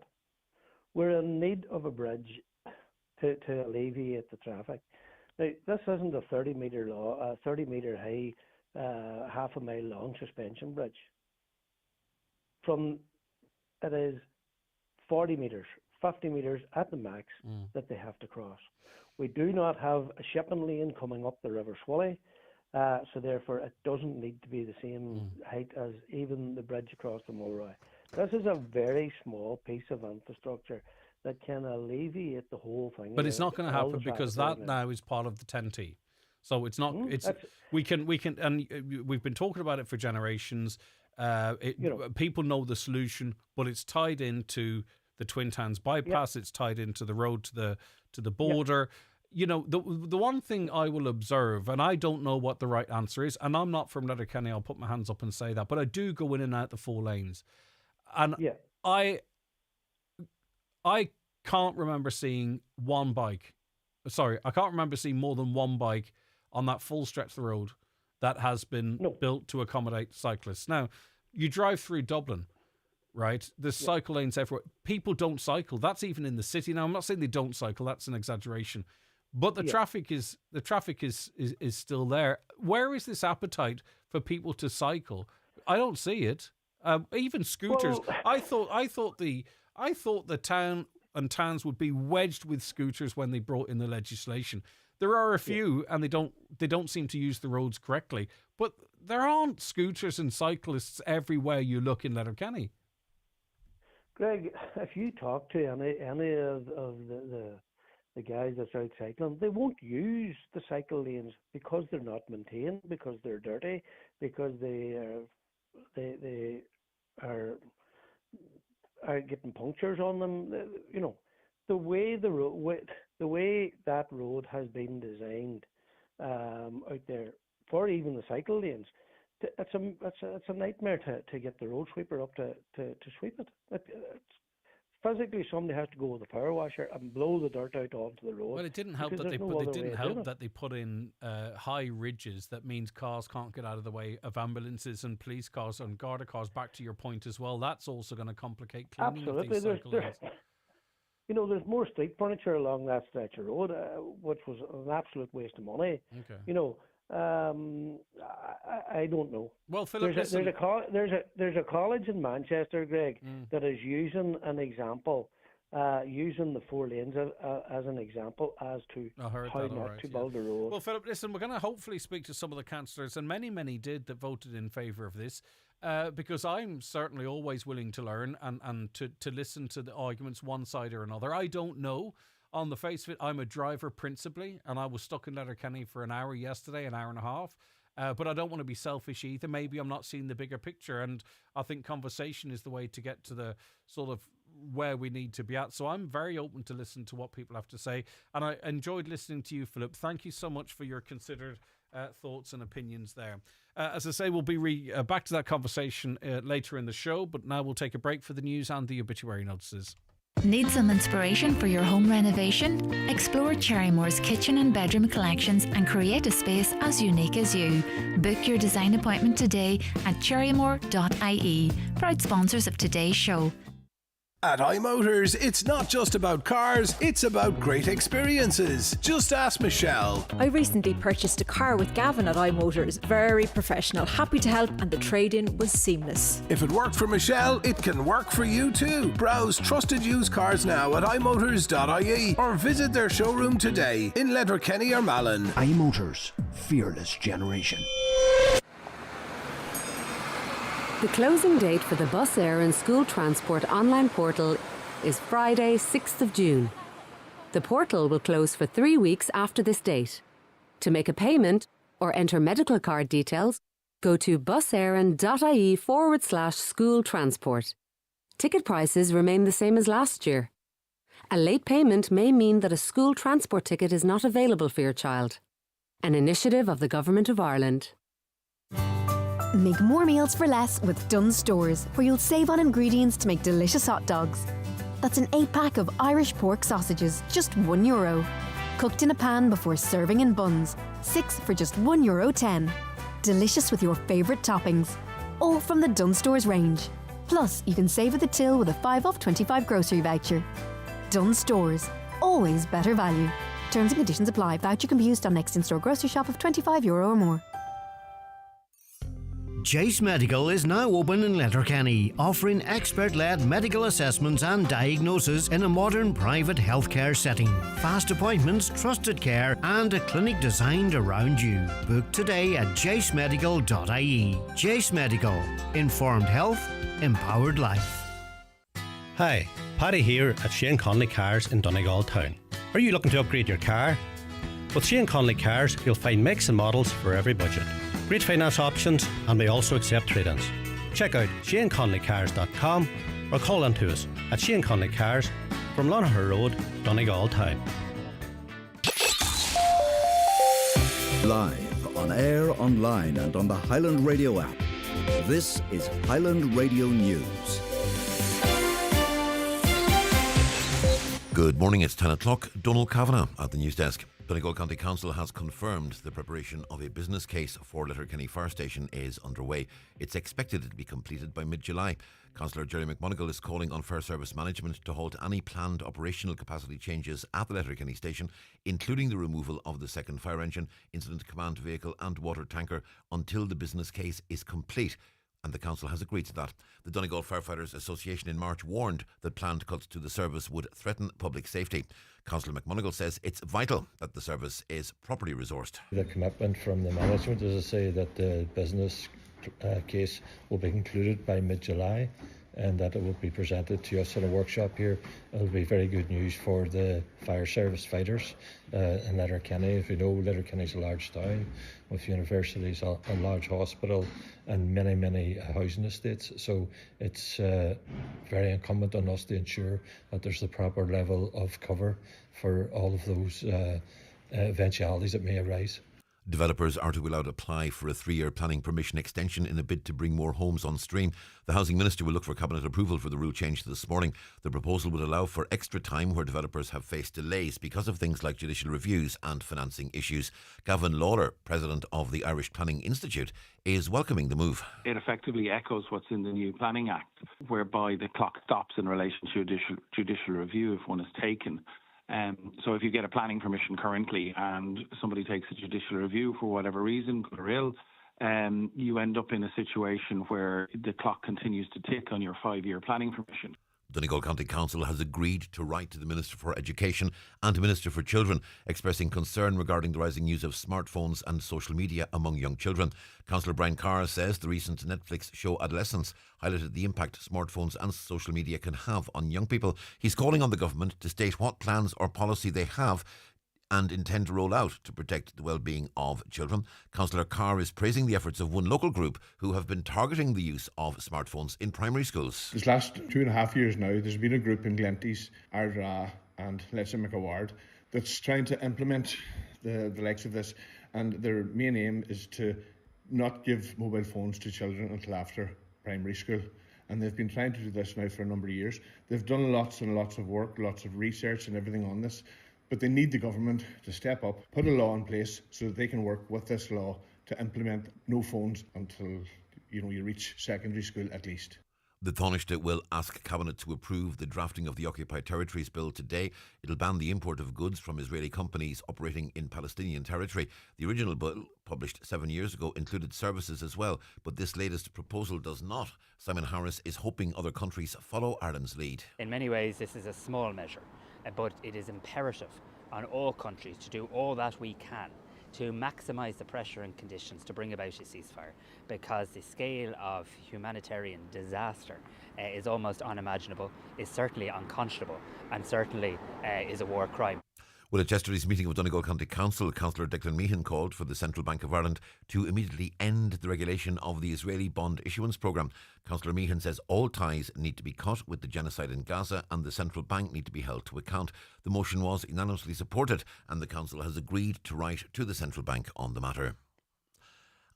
We're in need of a bridge to alleviate the traffic. Now, this isn't a 30-metre high, half a mile long suspension bridge. It is 40 metres, 50 metres at the max that they have to cross. We do not have a shipping lane coming up the River Swilly, so therefore it doesn't need to be the same height as even the bridge across the Mulroy. This is a very small piece of infrastructure that can alleviate the whole thing. But it's not going to happen because that now is part of the 10T. So it's not. We can, and we've been talking about it for generations. People know the solution, but it's tied into the Twin Towns bypass. It's tied into the road to the border. You know, the one thing I will observe, and I don't know what the right answer is, and I'm not from Letterkenny. I'll put my hands up and say that, but I do go in and out the 4 lanes, and I can't remember seeing one bike. Sorry, I can't remember seeing more than one bike on that full stretch of the road that has been built to accommodate cyclists. Now, you drive through Dublin, right? There's cycle lanes everywhere. People don't cycle. That's even in the city. Now, I'm not saying they don't cycle. That's an exaggeration. But the traffic is still there. Where is this appetite for people to cycle? I don't see it. Even scooters. Well, I thought the town and towns would be wedged with scooters when they brought in the legislation. There are a few, and they don't seem to use the roads correctly. But there aren't scooters and cyclists everywhere you look in Letterkenny. Greg, if you talk to any of the guys that's out cycling, they won't use the cycle lanes because they're not maintained, because they're dirty, because they are getting punctures on them. You know, the way that road has been designed out there for even the cycle lanes, it's a nightmare to get the road sweeper up to sweep it. It's physically, somebody has to go with a power washer and blow the dirt out onto the road. Well, it didn't help that they put in high ridges. That means cars can't get out of the way of ambulances and police cars and Garda cars. Back to your point as well, that's also going to complicate cleaning of these cycle lanes. You know, there's more street furniture along that stretch of road, which was an absolute waste of money. Okay. You know, I don't know. Well, Philip, there's a college in Manchester, Greg, that is using an example, using the 4 lanes as an example as to how not to build a road. Well, Philip, listen, we're going to hopefully speak to some of the councillors, and many did that voted in favour of this, because I'm certainly always willing to learn and to listen to the arguments one side or another. I don't know. On the face of it, I'm a driver principally, and I was stuck in Letterkenny for an hour yesterday, an hour and a half. But I don't want to be selfish either. Maybe I'm not seeing the bigger picture, and I think conversation is the way to get to the sort of where we need to be at. So I'm very open to listen to what people have to say, and I enjoyed listening to you, Philip. Thank you so much for your considered thoughts and opinions there. As I say, we'll be back to that conversation later in the show, but now we'll take a break for the news and the obituary notices. Need some inspiration for your home renovation? Explore Cherrymore's kitchen and bedroom collections and create a space as unique as you. Book your design appointment today at cherrymore.ie, proud sponsors of today's show. At iMotors, it's not just about cars, it's about great experiences. Just ask Michelle. I recently purchased a car with Gavin at iMotors. Very professional, happy to help, and the trade-in was seamless. If it worked for Michelle, it can work for you too. Browse trusted used cars now at imotors.ie or visit their showroom today in Letterkenny or Malin. iMotors, fearless generation. The closing date for the Bus Air and School Transport online portal is Friday, 6th of June. The portal will close for 3 weeks after this date. To make a payment or enter medical card details, go to busaaron.ie/school transport. Ticket prices remain the same as last year. A late payment may mean that a school transport ticket is not available for your child. An initiative of the Government of Ireland. Make more meals for less with Dunnes Stores, where you'll save on ingredients to make delicious hot dogs. That's an 8-pack of Irish pork sausages, just €1. Cooked in a pan before serving in buns, 6 for just €1.10. Delicious with your favourite toppings, all from the Dunnes Stores range. Plus, you can save at the till with a 5 off 25 grocery voucher. Dunnes Stores, always better value. Terms and conditions apply. Voucher can be used on next in-store grocery shop of €25 or more. Jace Medical is now open in Letterkenny, offering expert-led medical assessments and diagnosis in a modern private healthcare setting. Fast appointments, trusted care, and a clinic designed around you. Book today at jacemedical.ie. Jace Medical. Informed health, empowered life. Hi, Paddy here at Shane Conley Cars in Donegal Town. Are you looking to upgrade your car? With Shane Conley Cars, you'll find makes and models for every budget. Great finance options, and we also accept trade-ins. Check out ShaneConleyCars.com or call in to us at Shane Conley Cars from Lonaher Road, Donegal Town. Live, on air, online and on the Highland Radio app. This is Highland Radio News. Good morning, it's 10 o'clock. Donald Kavanagh at the news desk. Donegal County Council has confirmed the preparation of a business case for Letterkenny Fire Station is underway. It's expected to be completed by mid-July. Councillor Jerry McMonigal is calling on Fire Service Management to halt any planned operational capacity changes at the Letterkenny Station, including the removal of the second fire engine, incident command vehicle and water tanker until the business case is complete. And the council has agreed to that. The Donegal Firefighters Association in March warned that planned cuts to the service would threaten public safety. Councillor McMonigal says it's vital that the service is properly resourced. The commitment from the management is to say that the business case will be concluded by mid-July and that it will be presented to us in a workshop here. It will be very good news for the fire service fighters in Letterkenny. As we know, Letterkenny is a large town with universities, a large hospital and many housing estates. So it's very incumbent on us to ensure that there's the proper level of cover for all of those eventualities that may arise. Developers are to be allowed to apply for a 3-year planning permission extension in a bid to bring more homes on stream. The Housing Minister will look for Cabinet approval for the rule change this morning. The proposal would allow for extra time where developers have faced delays because of things like judicial reviews and financing issues. Gavin Lawler, President of the Irish Planning Institute, is welcoming the move. It effectively echoes what's in the new Planning Act, whereby the clock stops in relation to judicial review if one is taken. So if you get a planning permission currently and somebody takes a judicial review for whatever reason, good or ill, you end up in a situation where the clock continues to tick on your 5-year planning permission. Donegal County Council has agreed to write to the Minister for Education and Minister for Children, expressing concern regarding the rising use of smartphones and social media among young children. Councillor Brian Carr says the recent Netflix show Adolescence highlighted the impact smartphones and social media can have on young people. He's calling on the government to state what plans or policy they have and intend to roll out to protect the well-being of children. Councillor Carr is praising the efforts of one local group who have been targeting the use of smartphones in primary schools. This last 2.5 years now, there's been a group in Glenties, Ardra and Let's Ward that's trying to implement the likes of this, and their main aim is to not give mobile phones to children until after primary school. And they've been trying to do this now for a number of years. They've done lots and lots of work, lots of research and everything on this. But they need the government to step up, put a law in place so that they can work with this law to implement no phones until you reach secondary school at least. The Taoiseach will ask Cabinet to approve the drafting of the Occupied Territories Bill today. It'll ban the import of goods from Israeli companies operating in Palestinian territory. The original bill, published 7 years ago, included services as well, but this latest proposal does not. Simon Harris is hoping other countries follow Ireland's lead. In many ways, this is a small measure, but it is imperative on all countries to do all that we can to maximise the pressure and conditions to bring about a ceasefire, because the scale of humanitarian disaster is almost unimaginable, is certainly unconscionable, and certainly is a war crime. Well, at yesterday's meeting of Donegal County Council, Councillor Declan Meehan called for the Central Bank of Ireland to immediately end the regulation of the Israeli bond issuance programme. Councillor Meehan says all ties need to be cut with the genocide in Gaza and the Central Bank need to be held to account. The motion was unanimously supported and the Council has agreed to write to the Central Bank on the matter.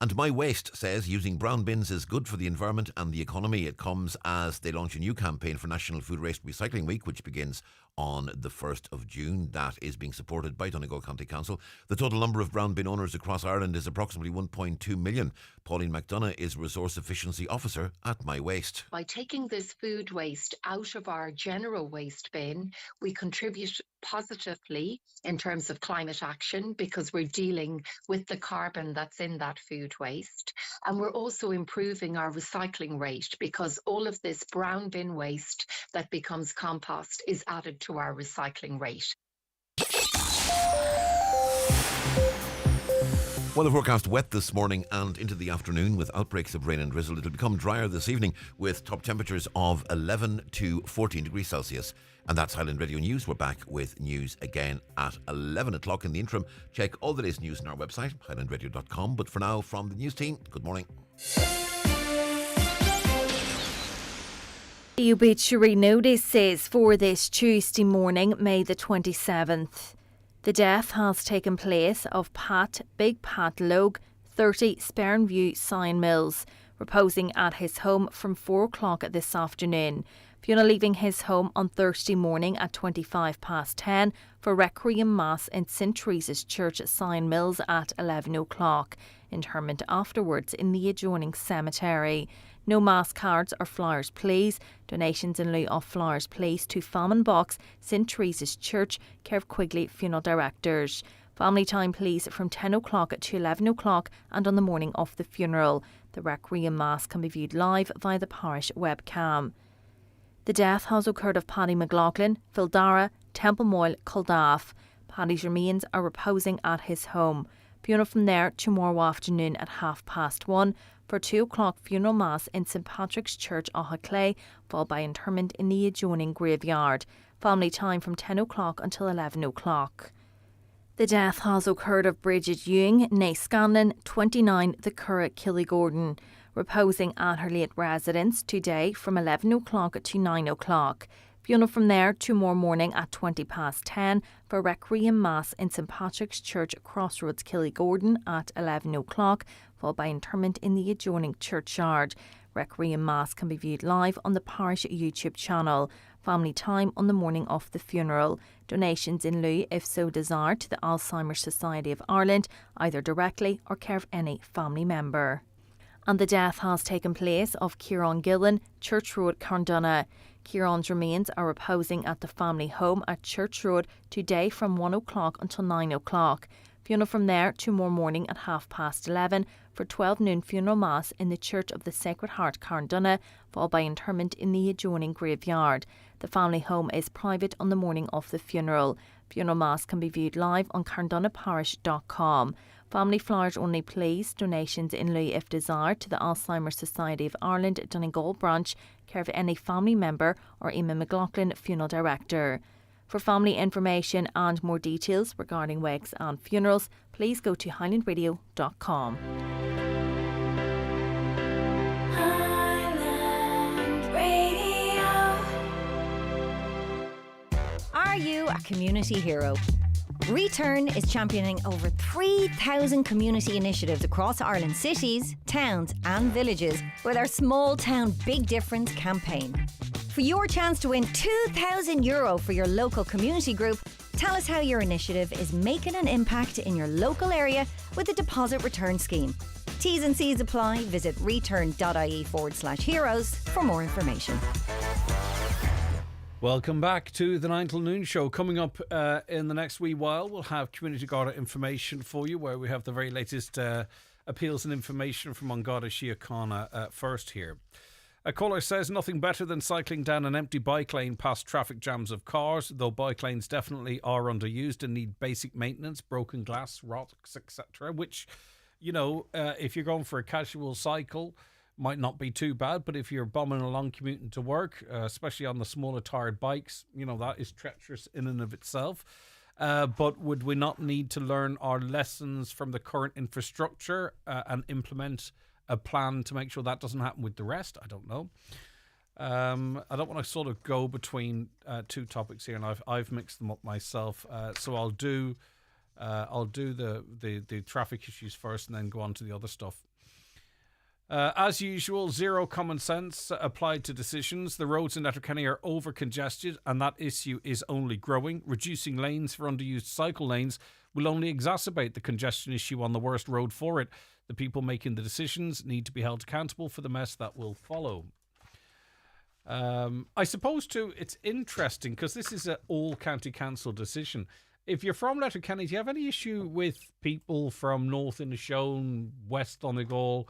And My Waste says using brown bins is good for the environment and the economy. It comes as they launch a new campaign for National Food Waste Recycling Week, which begins on the 1st of June. That is being supported by Donegal County Council. The total number of brown bin owners across Ireland is approximately 1.2 million. Pauline McDonough is Resource Efficiency Officer at My Waste. By taking this food waste out of our general waste bin, we contribute positively in terms of climate action because we're dealing with the carbon that's in that food waste. And we're also improving our recycling rate because all of this brown bin waste that becomes compost is added to our recycling rate. Well, the forecast wet this morning and into the afternoon with outbreaks of rain and drizzle. It'll become drier this evening with top temperatures of 11 to 14 degrees Celsius. And that's Highland Radio News. We're back with news again at 11 o'clock. In the interim, check all the latest news on our website, highlandradio.com. But for now, from the news team, good morning. The obituary notices for this Tuesday morning, May the 27th. The death has taken place of Big Pat Logue, 30, Sperrinview Sign Mills, reposing at his home from 4 o'clock this afternoon. Fiona leaving his home on Thursday morning at 10:25 for Requiem Mass in St Teresa's Church, Sign Mills at 11 o'clock. Interment afterwards in the adjoining cemetery. No mass cards or flowers please. Donations in lieu of flowers please to Famine Box, St Teresa's Church, Kev Quigley Funeral Directors. Family time please from 10 o'clock to 11 o'clock and on the morning of the funeral. The Requiem Mass can be viewed live via the parish webcam. The death has occurred of Paddy McLaughlin, Fildara, Templemoyle, Culdaff. Paddy's remains are reposing at his home. Funeral from there tomorrow afternoon at 1:30 for 2 o'clock funeral mass in St Patrick's Church, Clay, followed by interment in the adjoining graveyard. Family time from 10 o'clock until 11 o'clock. The death has occurred of Bridget Ewing, née Scanlon, 29, the Curragh, Killygordon, reposing at her late residence today from 11 o'clock to 9 o'clock. Funeral from there tomorrow morning at 10:20 for Requiem Mass in St Patrick's Church, Crossroads, Killygordon at 11 o'clock, followed by interment in the adjoining churchyard. Requiem Mass can be viewed live on the parish YouTube channel. Family time on the morning of the funeral. Donations in lieu, if so desired, to the Alzheimer's Society of Ireland, either directly or care of any family member. And the death has taken place of Kieran Gillen, Church Road, Carndonagh. Kieran's remains are reposing at the family home at Church Road today from 1 o'clock until 9 o'clock. Funeral from there tomorrow morning at 11:30 for 12 noon funeral mass in the Church of the Sacred Heart, Carndonagh, followed by interment in the adjoining graveyard. The family home is private on the morning of the funeral. Funeral mass can be viewed live on carndonaghparish.com. Family flowers only please. Donations in lieu if desired to the Alzheimer's Society of Ireland, Donegal branch, care of any family member or Emma McLaughlin, Funeral Director. For family information and more details regarding wakes and funerals, please go to highlandradio.com. Highland Radio. Are you a community hero? Return is championing over 3,000 community initiatives across Ireland's cities, towns and villages with our Small Town Big Difference campaign. For your chance to win €2,000 for your local community group, Tell us how your initiative is making an impact in your local area with the deposit return scheme. T's and C's apply. Visit return.ie/heroes for more information. Welcome back to the 9 till noon show. Coming up in the next wee while, we'll have Community Garda information for you, where we have the very latest appeals and information from An Garda Síochána first here. A caller says nothing better than cycling down an empty bike lane past traffic jams of cars, though bike lanes definitely are underused and need basic maintenance, broken glass, rocks, etc., which, you know, if you're going for a casual cycle, might not be too bad, but if you're bombing along commuting to work, especially on the smaller tired bikes, you know, that is treacherous in and of itself. But would we not need to learn our lessons from the current infrastructure and implement a plan to make sure that doesn't happen with the rest? I don't know. I don't want to sort of go between two topics here, and I've mixed them up myself. So I'll do the traffic issues first, and then go on to the other stuff. As usual, zero common sense applied to decisions. The roads in Letterkenny are over-congested, and that issue is only growing. Reducing lanes for underused cycle lanes will only exacerbate the congestion issue on the worst road for it. The people making the decisions need to be held accountable for the mess that will follow. I suppose, too, it's interesting because this is an all-county council decision. If you're from Letterkenny, do you have any issue with people from North Inishowen, West Donegal,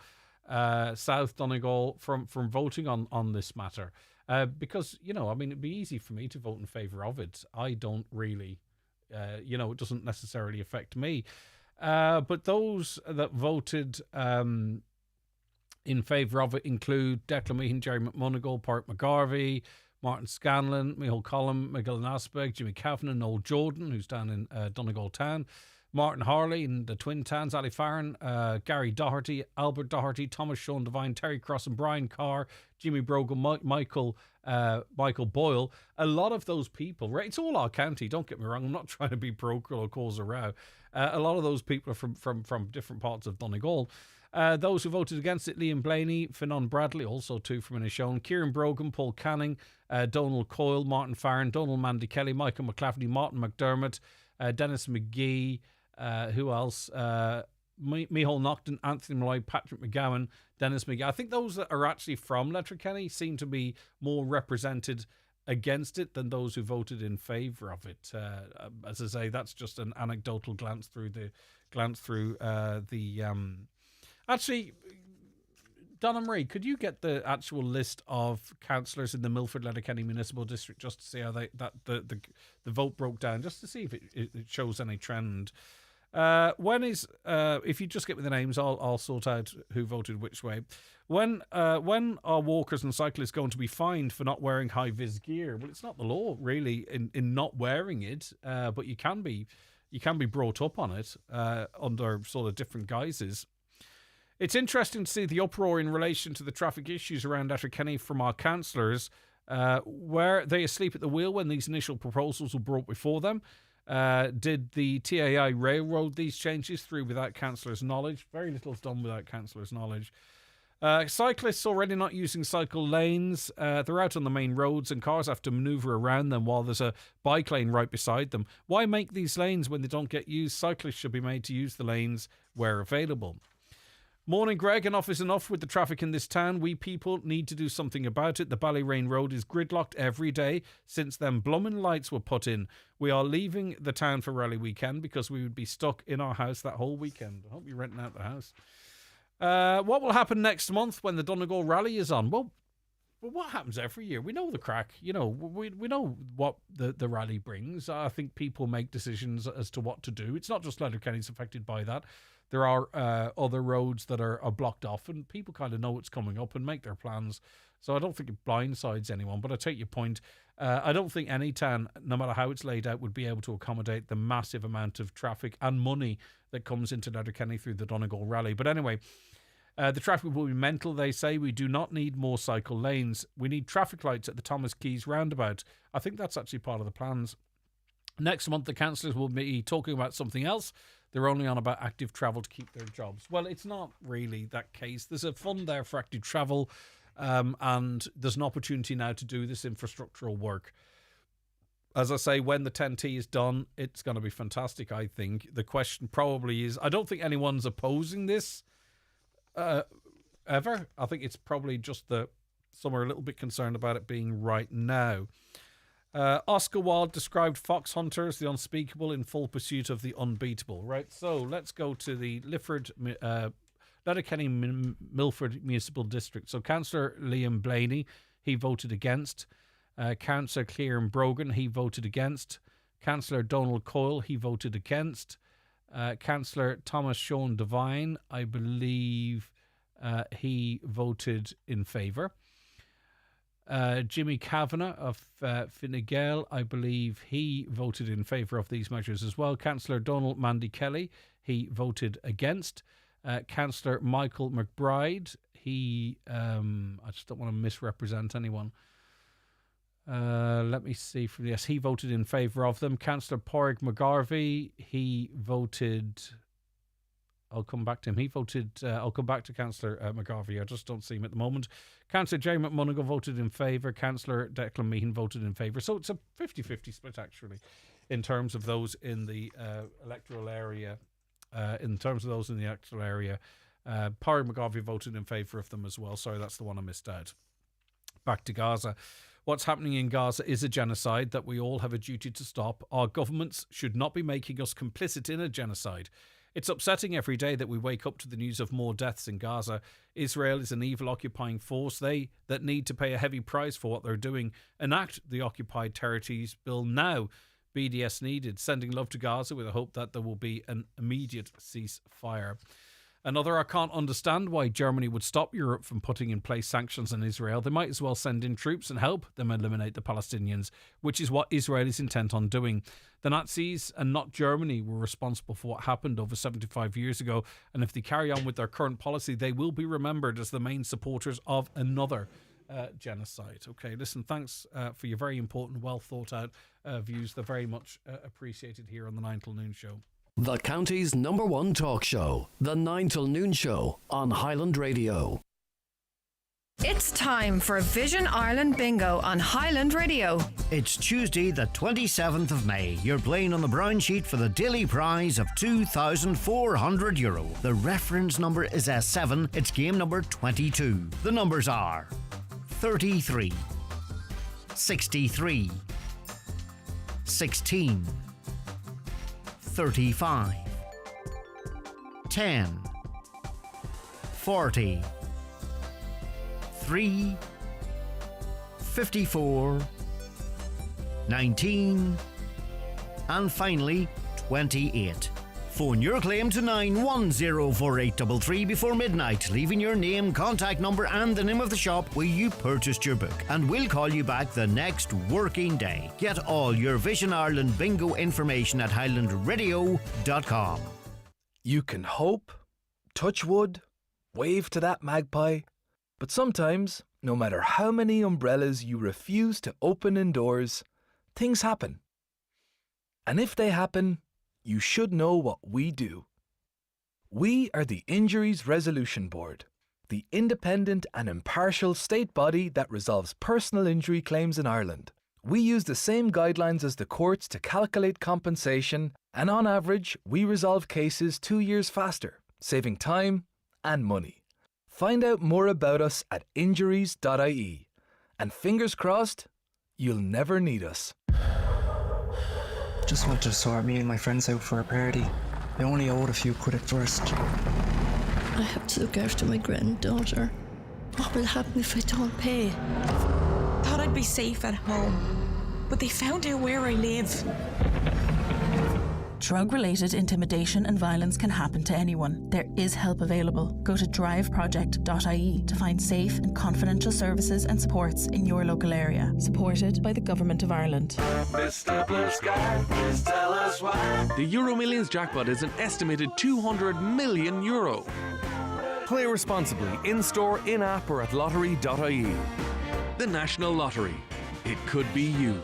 South Donegal from voting on this matter? Because, you know, I mean, it'd be easy for me to vote in favour of it. I don't really, you know, it doesn't necessarily affect me. But those that voted in favour of it include Declan Meehan, Jerry McMonagle, Park McGarvey, Martin Scanlon, Michael Collum, McGill Asbeg, Jimmy Kavanagh, Noel Jordan, who's down in Donegal Town, Martin Harley in the Twin Towns, Ali Farron, Gary Doherty, Albert Doherty, Thomas Sean Devine, Terry Cross and Brian Carr, Jimmy Brogan, Michael Boyle. A lot of those people, right? It's all our county, don't get me wrong. I'm not trying to be parochial or cause a row. A lot of those people are from different parts of Donegal. Those who voted against it: Liam Blaney, Finan Bradley, also two from Inishowen, Kieran Brogan, Paul Canning, Donald Coyle, Martin Farron, Donald Mandy Kelly, Michael McClafferty, Martin McDermott, Dennis McGee, who else? Micheál Nocton, Anthony Malloy, Patrick McGowan, Dennis McGee. I think those that are actually from Letterkenny seem to be more represented against it than those who voted in favour of it. As I say, that's just an anecdotal glance through the. Actually, Donna Marie, could you get the actual list of councillors in the Milford Letterkenny Municipal District just to see how the vote broke down, just to see if it shows any trend? If you just get me the names, I'll sort out who voted which way. When are walkers and cyclists going to be fined for not wearing high vis gear? Well, it's not the law really in not wearing it, but you can be brought up on it under sort of different guises. It's interesting to see the uproar in relation to the traffic issues around Letterkenny from our councillors. Were they asleep at the wheel when these initial proposals were brought before them? Did the TAI railroad these changes through without councillors' knowledge? Very little is done without councillors' knowledge. Cyclists already not using cycle lanes. They're out on the main roads and cars have to manoeuvre around them while there's a bike lane right beside them. Why make these lanes when they don't get used? Cyclists should be made to use the lanes where available. Morning, Greg. Enough is enough with the traffic in this town. We people need to do something about it. The Ballyrain Road is gridlocked every day since them bloomin' lights were put in. We are leaving the town for rally weekend because we would be stuck in our house that whole weekend. I hope you're renting out the house. What will happen next month when the Donegal rally is on? Well, what happens every year? We know the crack. You know, we know what the rally brings. I think people make decisions as to what to do. It's not just Letterkenny's affected by that. There are other roads that are blocked off, and people kind of know what's coming up and make their plans. So I don't think it blindsides anyone, but I take your point. I don't think any town, no matter how it's laid out, would be able to accommodate the massive amount of traffic and money that comes into Letterkenny through the Donegal rally. But anyway, the traffic will be mental, they say. We do not need more cycle lanes. We need traffic lights at the Thomas Keys roundabout. I think that's actually part of the plans. Next month, the councillors will be talking about something else. They're only on about active travel to keep their jobs. Well, it's not really that case. There's a fund there for active travel, and there's an opportunity now to do this infrastructural work. as I say, when the 10T is done, it's going to be fantastic, I think. The question probably is, I don't think anyone's opposing this ever. I think it's probably just that some are a little bit concerned about it being right now. Oscar Wilde described fox hunters, the unspeakable in full pursuit of the unbeatable. Right, so let's go to the Letterkenny Milford Municipal District. So Councillor Liam Blaney, he voted against. Councillor Clearan Brogan, he voted against. Councillor Donald Coyle, he voted against. Councillor Thomas Sean Devine, I believe he voted in favour. Jimmy Kavanagh of Fine Gael, I believe he voted in favour of these measures as well. Councillor Donald Mandy Kelly, he voted against. Councillor Michael McBride, he, I just don't want to misrepresent anyone. Let me see. Yes, he voted in favour of them. Councillor Porrick McGarvey, he voted... I'll come back to him. He voted... I'll come back to Councillor McGarvey. I just don't see him at the moment. Councillor Jerry McMonigal voted in favour. Councillor Declan Meehan voted in favour. So it's a 50-50 split, actually, in terms of those in the electoral area. Porrick McGarvey voted in favour of them as well. Sorry, that's the one I missed out. Back to Gaza. What's happening in Gaza is a genocide that we all have a duty to stop. Our governments should not be making us complicit in a genocide. It's upsetting every day that we wake up to the news of more deaths in Gaza. Israel is an evil occupying force. They that need to pay a heavy price for what they're doing. Enact the Occupied Territories Bill now. BDS needed. Sending love to Gaza with a hope that there will be an immediate ceasefire. Another, I can't understand why Germany would stop Europe from putting in place sanctions on Israel. They might as well send in troops and help them eliminate the Palestinians, which is what Israel is intent on doing. The Nazis and not Germany were responsible for what happened over 75 years ago, and if they carry on with their current policy, they will be remembered as the main supporters of another genocide. Okay, listen, thanks for your very important, well thought out views. They're very much appreciated here on the 9 till noon show. The county's #1 talk show, The 9 till noon show on Highland Radio. It's time for Vision Ireland Bingo on Highland Radio. It's Tuesday the 27th of May. You're playing on the brown sheet for the daily prize of €2,400. The reference number is S7. It's game number 22. The numbers are 33, 63, 16, 35, 10, 40, 3, 54, 19, and finally 28. Phone your claim to 9104833 before midnight, leaving your name, contact number and the name of the shop where you purchased your book, and we'll call you back the next working day. Get all your Vision Ireland bingo information at highlandradio.com. You can hope, touch wood, wave to that magpie, but sometimes, no matter how many umbrellas you refuse to open indoors, things happen. And if they happen, you should know what we do. We are the Injuries Resolution Board, the independent and impartial state body that resolves personal injury claims in Ireland. We use the same guidelines as the courts to calculate compensation, and on average, we resolve cases 2 years faster, saving time and money. Find out more about us at injuries.ie, and fingers crossed, you'll never need us. Just wanted to sort me and my friends out for a party. I only owed a few quid at first. I have to look after my granddaughter. What will happen if I don't pay? Thought I'd be safe at home, but they found out where I live. Drug-related intimidation and violence can happen to anyone. There is help available. Go to driveproject.ie to find safe and confidential services and supports in your local area. Supported by the Government of Ireland. Mr. Blue Sky, please tell us why. The Euro Millions jackpot is an estimated €200 million. Play responsibly in-store, in-app or at lottery.ie. The National Lottery. It could be you.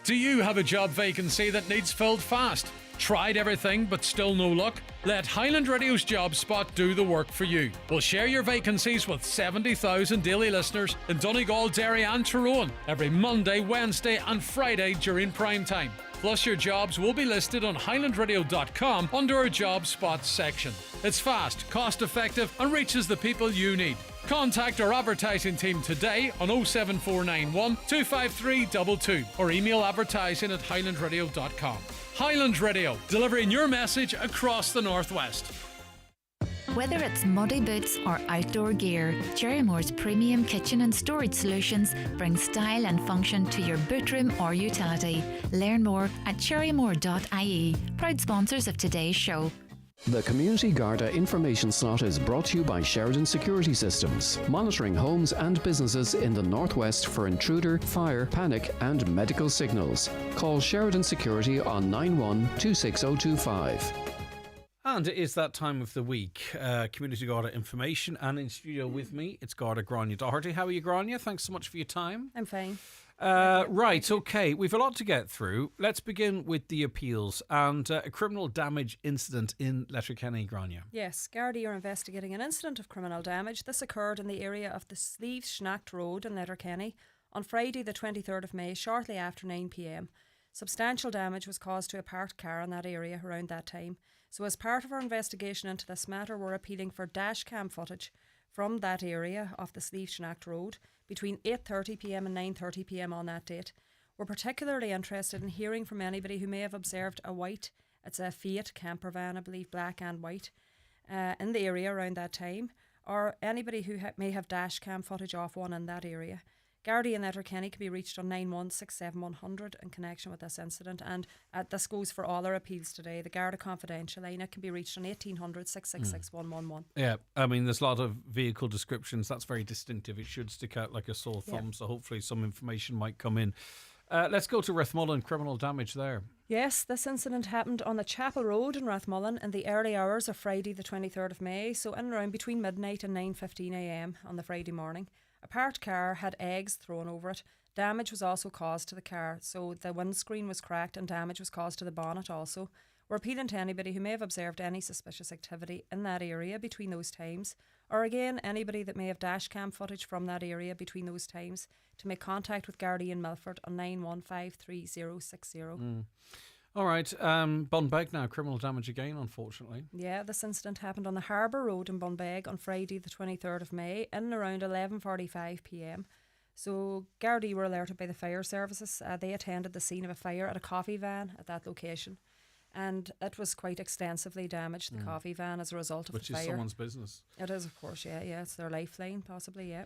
Do you have a job vacancy that needs filled fast? Tried everything but still no luck? Let Highland Radio's Job Spot do the work for you. We'll share your vacancies with 70,000 daily listeners in Donegal, Derry and Tyrone every Monday, Wednesday and Friday during prime time. Plus, your jobs will be listed on highlandradio.com under our Job Spot section. It's fast, cost effective and reaches the people you need. Contact our advertising team today on 07491 25322 or email advertising@highlandradio.com. Highland Radio, delivering your message across the Northwest. Whether it's muddy boots or outdoor gear, Jerrymore's premium kitchen and storage solutions bring style and function to your boot-room or utility. Learn more at cherrymore.ie, proud sponsors of today's show. The Community Garda information slot is brought to you by Sheridan Security Systems, monitoring homes and businesses in the Northwest for intruder, fire, panic and medical signals. Call Sheridan Security on 91 26025. And it is that time of the week, Community Garda information, and in studio with me, it's Garda Grania Doherty. How are you, Grania? Thanks so much for your time. I'm fine. Right, okay, we've a lot to get through. Let's begin with the appeals and a criminal damage incident in Letterkenny, Grania. Yes, Gardaí are investigating an incident of criminal damage. This occurred in the area of the Sleeves Schnacht Road in Letterkenny on Friday the 23rd of May, shortly after 9 p.m. Substantial damage was caused to a parked car in that area around that time. So as part of our investigation into this matter, we're appealing for dashcam footage from that area of the Sleeves Schnacht Road between 8:30pm and 9:30pm on that date. We're particularly interested in hearing from anybody who may have observed it's a Fiat camper van, I believe, black and white, in the area around that time, or anybody who may have dashcam footage off one in that area. Gardaí in Letterkenny can be reached on 9167100 in connection with this incident, and this goes for all our appeals today. The Garda Confidential line, it can be reached on 1800 666 111. Yeah, I mean, there's a lot of vehicle descriptions. That's very distinctive. It should stick out like a sore thumb, so hopefully some information might come in. Let's go to Rathmullen, criminal damage there. Yes, this incident happened on the Chapel Road in Rathmullen in the early hours of Friday the 23rd of May, so in and around between midnight and 9:15am on the Friday morning. A parked car had eggs thrown over it. Damage was also caused to the car, so the windscreen was cracked and damage was caused to the bonnet also. We're appealing to anybody who may have observed any suspicious activity in that area between those times, or again, anybody that may have dashcam footage from that area between those times, to make contact with Gardaí in Milford on 9153060. All right, Bunbeg now, criminal damage again, unfortunately. Yeah, this incident happened on the Harbour Road in Bunbeg on Friday the 23rd of May in and around 11:45pm. So Gardaí were alerted by the fire services. They attended the scene of a fire at a coffee van at that location, and it was quite extensively damaged, the coffee van, as a result of the fire. Which is someone's business. It is, of course, yeah, it's their lifeline possibly, yeah.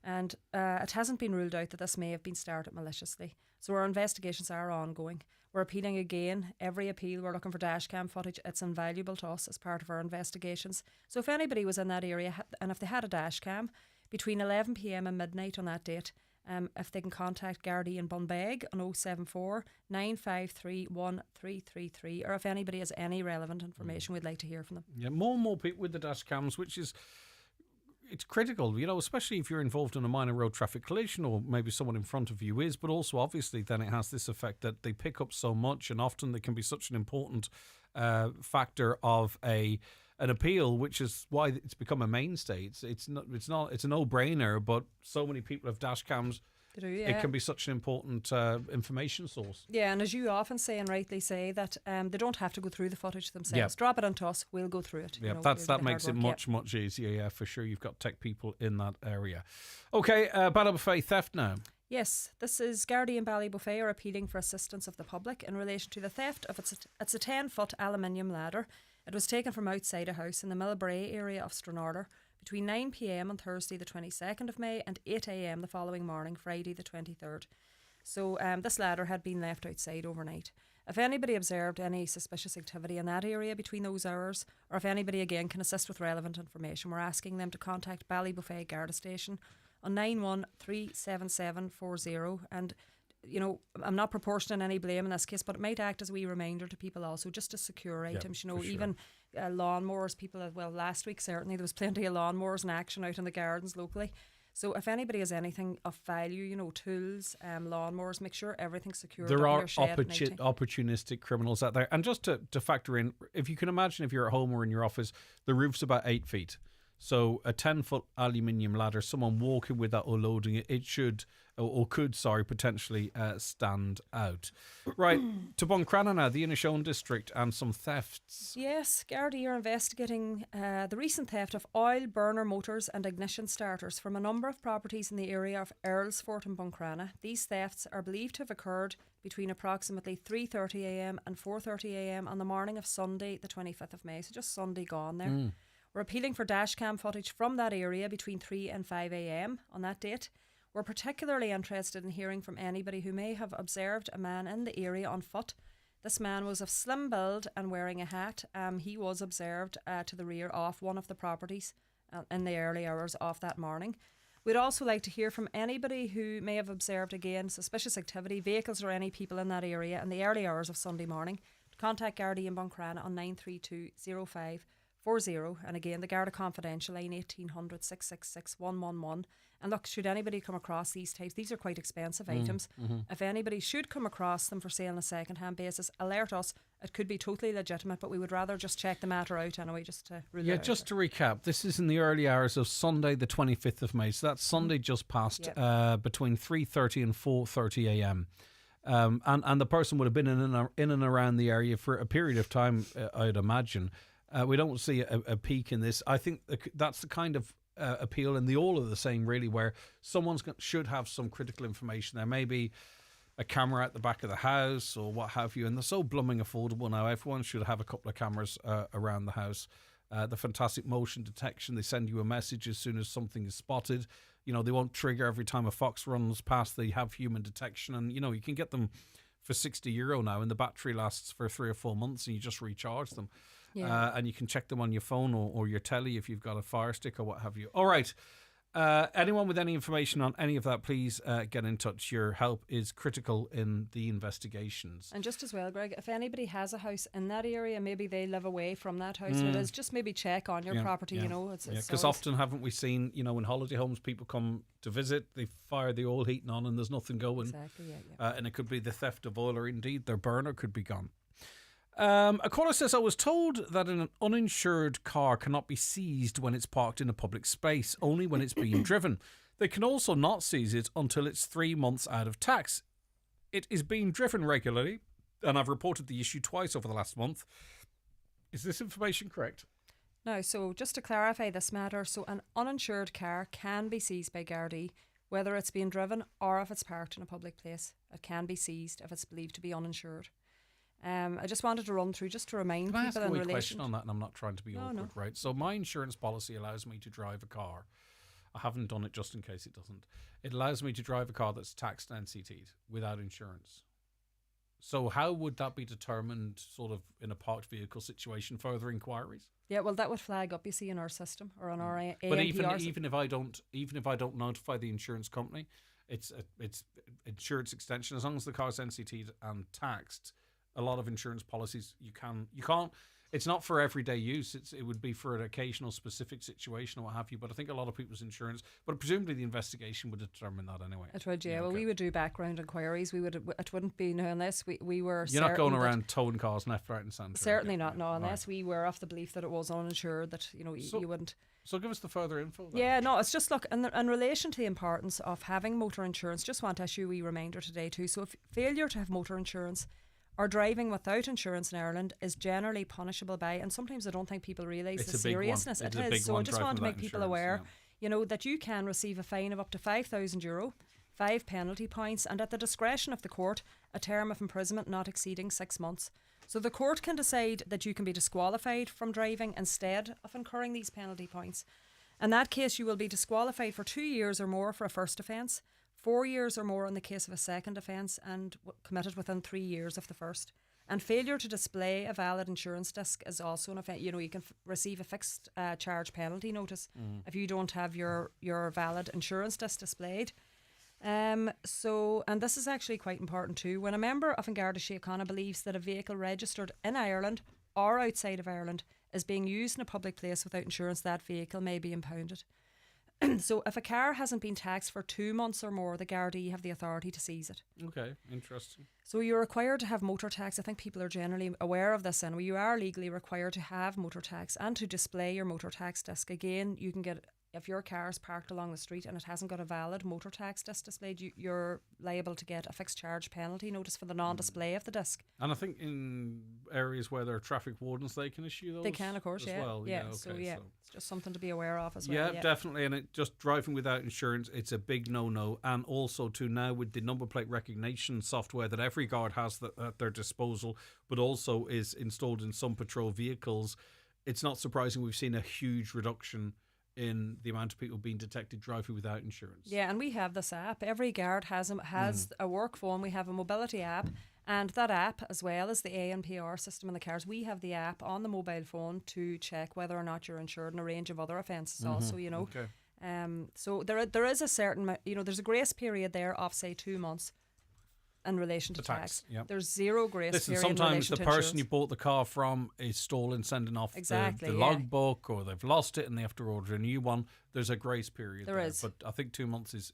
And it hasn't been ruled out that this may have been started maliciously. So our investigations are ongoing. We're appealing again. Every appeal, we're looking for dashcam footage. It's invaluable to us as part of our investigations. So if anybody was in that area and if they had a dashcam between 11pm and midnight on that date, if they can contact Gardaí in Bunbeg on 074 953 1333, or if anybody has any relevant information, we'd like to hear from them. Yeah, more and more people with the dash cams, which is, it's critical, you know, especially if you're involved in a minor road traffic collision, or maybe someone in front of you is, but also obviously then it has this effect that they pick up so much, and often they can be such an important factor of an appeal, which is why it's become a mainstay. It's a no-brainer, but so many people have dash cams. It can be such an important information source. Yeah, and as you often say and rightly say, that they don't have to go through the footage themselves. Yeah. Drop it onto us, we'll go through it. Yeah, that makes it much easier. Yeah, for sure. You've got tech people in that area. Okay, Ballybofey theft now. Yes, this is Gardaí in Ballybofey are appealing for assistance of the public in relation to the theft of it's a 10-foot aluminium ladder. It was taken from outside a house in the Millbrae area of Stranraer between 9pm on Thursday the 22nd of May and 8am the following morning, Friday the 23rd. So this ladder had been left outside overnight. If anybody observed any suspicious activity in that area between those hours, or if anybody again can assist with relevant information, we're asking them to contact Ballybofey Garda Station on 9137740. And you know, I'm not proportioning any blame in this case, but it might act as a wee reminder to people also, just to secure items. You know, even lawnmowers, last week certainly there was plenty of lawnmowers in action out in the gardens locally. So if anybody has anything of value, you know, tools, lawnmowers, make sure everything's secured. There up in are your shed at night time. opportunistic criminals out there. And just to factor in, if you can imagine, if you're at home or in your office, the roof's about 8 feet. So a 10-foot aluminium ladder, someone walking with that or loading it, it should or could, potentially stand out. Right, to Buncrana now, the Inishowen district, and some thefts. Yes, Gardaí are investigating the recent theft of oil burner motors and ignition starters from a number of properties in the area of Earlsfort and Buncrana. These thefts are believed to have occurred between approximately 3:30am and 4:30am on the morning of Sunday, the 25th of May. So just Sunday gone there. We're appealing for dashcam footage from that area between 3 and 5am on that date. We're particularly interested in hearing from anybody who may have observed a man in the area on foot. This man was of slim build and wearing a hat. He was observed to the rear of one of the properties in the early hours of that morning. We'd also like to hear from anybody who may have observed, again, suspicious activity, vehicles or any people in that area in the early hours of Sunday morning. Contact Gardaí in Buncrana on 932 0540, and again the Garda Confidential line 1800 666 111. And look, should anybody come across these types, these are quite expensive items. If anybody should come across them for sale on a second hand basis, alert us. It could be totally legitimate, but we would rather just check the matter out anyway, just to rule it out. Just to recap, this is in the early hours of Sunday the 25th of May, so that's Sunday just past, between 3:30 and 4:30am. And the person would have been in and around the area for a period of time, I'd imagine. We don't see a peak in this. I think that's the kind of appeal, and they all are the same really, where someone should have some critical information. There may be a camera at the back of the house or what have you, and they're so blooming affordable now. Everyone should have a couple of cameras around the house. The fantastic motion detection, they send you a message as soon as something is spotted. You know, they won't trigger every time a fox runs past. They have human detection, and you know, you can get them for €60 now, and the battery lasts for 3 or 4 months, and you just recharge them. And you can check them on your phone or your telly if you've got a Fire Stick or what have you. All right. Anyone with any information on any of that, please get in touch. Your help is critical in the investigations. And just as well, Greg, if anybody has a house in that area, maybe they live away from that house, and it is, just maybe check on your property, you know. Because often haven't we seen, you know, in holiday homes, people come to visit, they fire the oil heating on and there's nothing going. Exactly, and it could be the theft of oil, or indeed their burner could be gone. A caller says, I was told that an uninsured car cannot be seized when it's parked in a public space, only when it's being driven. They can also not seize it until it's 3 months out of tax. It is being driven regularly, and I've reported the issue twice over the last month. Is this information correct? No, so just to clarify this matter, so an uninsured car can be seized by Gardaí, whether it's being driven or if it's parked in a public place. It can be seized if it's believed to be uninsured. I just wanted to run through just to remind people in relation. Can I ask a question on that? And I'm not trying to be awkward, right? So my insurance policy allows me to drive a car. I haven't done it just in case it doesn't. It allows me to drive a car that's taxed and NCT'd without insurance. So how would that be determined, sort of in a parked vehicle situation? Further inquiries? Yeah, well, that would flag up, you see, in our system or on our ANPR. But even if I don't notify the insurance company, it's insurance extension. As long as the car's NCT'd and taxed, a lot of insurance policies you can't. It's not for everyday use. It would be for an occasional specific situation or what have you. But I think a lot of people's insurance. But presumably the investigation would determine that anyway. It would, yeah. Okay. Well, we would do background inquiries. It wouldn't be unless we were. You're not going around towing cars left, right, and centre. Certainly not. No, unless we were of the belief that it was uninsured. That you wouldn't. So give us the further info then. Yeah, no, it's just, look, in relation to the importance of having motor insurance, just want to issue a wee reminder today too. So if failure to have motor insurance or driving without insurance in Ireland is generally punishable by, and sometimes I don't think people realise the seriousness it is. So I just want to make people aware, you know, that you can receive a fine of up to €5,000, 5 penalty points, and at the discretion of the court, a term of imprisonment not exceeding 6 months. So the court can decide that you can be disqualified from driving instead of incurring these penalty points. In that case, you will be disqualified for 2 years or more for a first offence, 4 years or more in the case of a second offence, and committed within 3 years of the first. And failure to display a valid insurance disc is also an offence. You know, you can receive a fixed charge penalty notice if you don't have your valid insurance disc displayed. And this is actually quite important too. When a member of An Garda Síochána believes that a vehicle registered in Ireland or outside of Ireland is being used in a public place without insurance, that vehicle may be impounded. So if a car hasn't been taxed for 2 months or more, the Gardaí have the authority to seize it. Okay, interesting. So you're required to have motor tax. I think people are generally aware of this anyway. You are legally required to have motor tax and to display your motor tax disc. Again, you can get, if your car is parked along the street and it hasn't got a valid motor tax disc displayed, you're liable to get a fixed charge penalty notice for the non-display of the disc. And I think in areas where there are traffic wardens, they can issue those. They can, of course, as yeah. well. Yeah, Okay, so it's just something to be aware of as well. Yeah, definitely. And just driving without insurance, it's a big no-no. And also too, now with the number plate recognition software that every guard has at their disposal, but also is installed in some patrol vehicles, it's not surprising we've seen a huge reduction in the amount of people being detected driving without insurance. Yeah, and we have this app. Every guard has a work phone. We have a mobility app, and that app, as well as the ANPR system in the cars, we have the app on the mobile phone to check whether or not you're insured, and a range of other offences also, you know. Okay. So there is a certain, there's a grace period there of, say, 2 months in relation to tax. Yep. There's zero grace Listen, period in sometimes relation the to person insurance. you bought the car from is stolen, sending off Exactly, the logbook, or they've lost it and they have to order a new one. There's a grace period There is. But I think 2 months is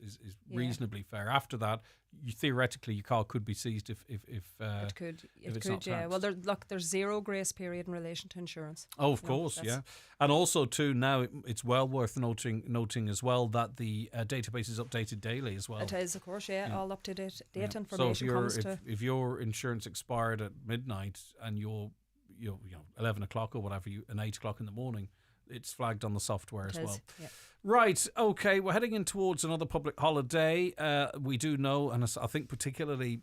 reasonably fair. After that, theoretically, your car could be seized if It could, it's not yeah. taxed. Well, there's zero grace period in relation to insurance. Oh, of course, yeah. And also, too, now it's well worth noting as well that the database is updated daily as well. It is, of course, yeah. All up to date information so comes to. if your insurance expired at midnight and you're 11 o'clock or whatever, and 8 o'clock in the morning, it's flagged on the software as well. Yeah. Right, okay, we're heading in towards another public holiday. We do know, and I think particularly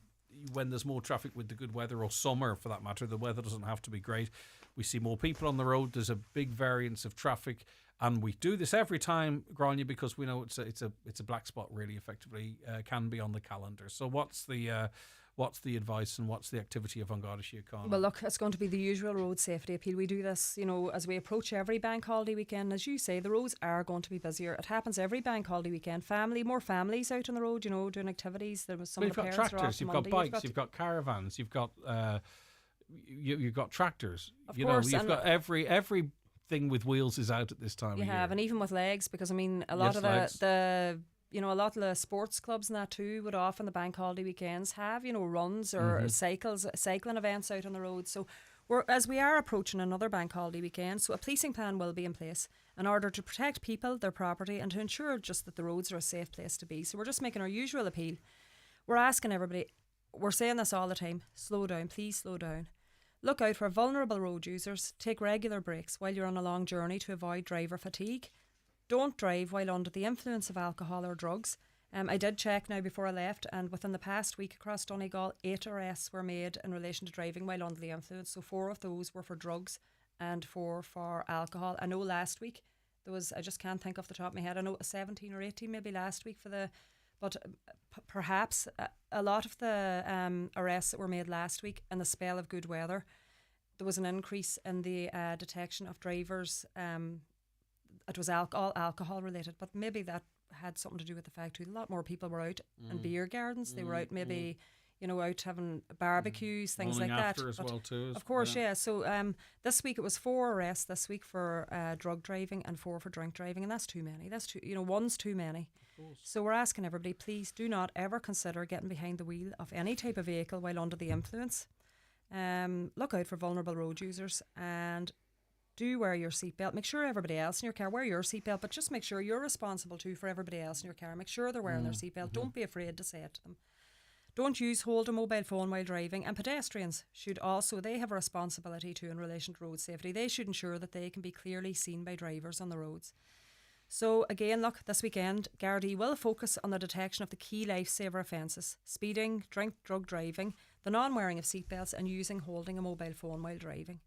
when there's more traffic with the good weather, or summer for that matter, the weather doesn't have to be great. We see more people on the road. There's a big variance of traffic, and we do this every time, Grania, because we know it's a black spot. Really, effectively, can be on the calendar. So what's the advice and what's the activity of An Garda Síochána? Well, look, it's going to be the usual road safety appeal. We do this, as we approach every bank holiday weekend. As you say, the roads are going to be busier. It happens every bank holiday weekend. More families out on the road, doing activities. There was some of the you've got parents tractors, you've got bikes, you've got caravans, you've got you've got tractors. Of course, you've got every thing with wheels is out at this time of year. You have, and even with legs, because a lot of a lot of the sports clubs and that too would often the bank holiday weekends have, runs or cycling events out on the road. So as we are approaching another bank holiday weekend, so a policing plan will be in place in order to protect people, their property, and to ensure just that the roads are a safe place to be. So we're just making our usual appeal. We're asking everybody, we're saying this all the time, slow down, please slow down. Look out for vulnerable road users. Take regular breaks while you're on a long journey to avoid driver fatigue. Don't drive while under the influence of alcohol or drugs. I did check now before I left, and within the past week across Donegal, 8 arrests were made in relation to driving while under the influence. So 4 of those were for drugs and 4 for alcohol. I know last week there was, I just can't think off the top of my head, I know it was 17 or 18 maybe last week but perhaps a lot of the arrests that were made last week in the spell of good weather, there was an increase in the detection of drivers. It was all alcohol related, but maybe that had something to do with the fact too a lot more people were out in beer gardens. They were out maybe out having barbecues, things Running like that. after as well too. Of course, yeah. So this week it was 4 arrests this week for drug driving and 4 for drink driving, and that's too many. That's too, one's too many. So we're asking everybody, please do not ever consider getting behind the wheel of any type of vehicle while under the influence. Look out for vulnerable road users and do wear your seatbelt. Make sure everybody else in your car wear your seatbelt, but just make sure you're responsible too for everybody else in your car. Make sure they're wearing their seatbelt. Don't be afraid to say it to them. Don't hold a mobile phone while driving. And pedestrians should also, they have a responsibility too in relation to road safety. They should ensure that they can be clearly seen by drivers on the roads. So again, look, this weekend, Gardaí will focus on the detection of the key lifesaver offences: speeding, drug driving, the non-wearing of seatbelts, and holding a mobile phone while driving.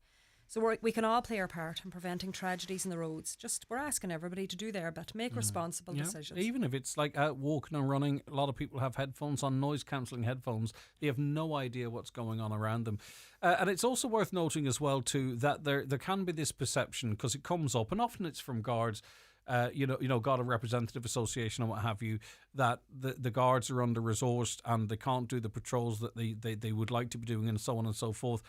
So we can all play our part in preventing tragedies on the roads. We're asking everybody to do their bit, make responsible decisions. Even if it's like out walking and running, a lot of people have headphones on, noise-cancelling headphones. They have no idea what's going on around them. And it's also worth noting as well, too, that there can be this perception, because it comes up, and often it's from guards, Garda Representative Association and what have you, that the guards are under-resourced and they can't do the patrols that they would like to be doing, and so on and so forth.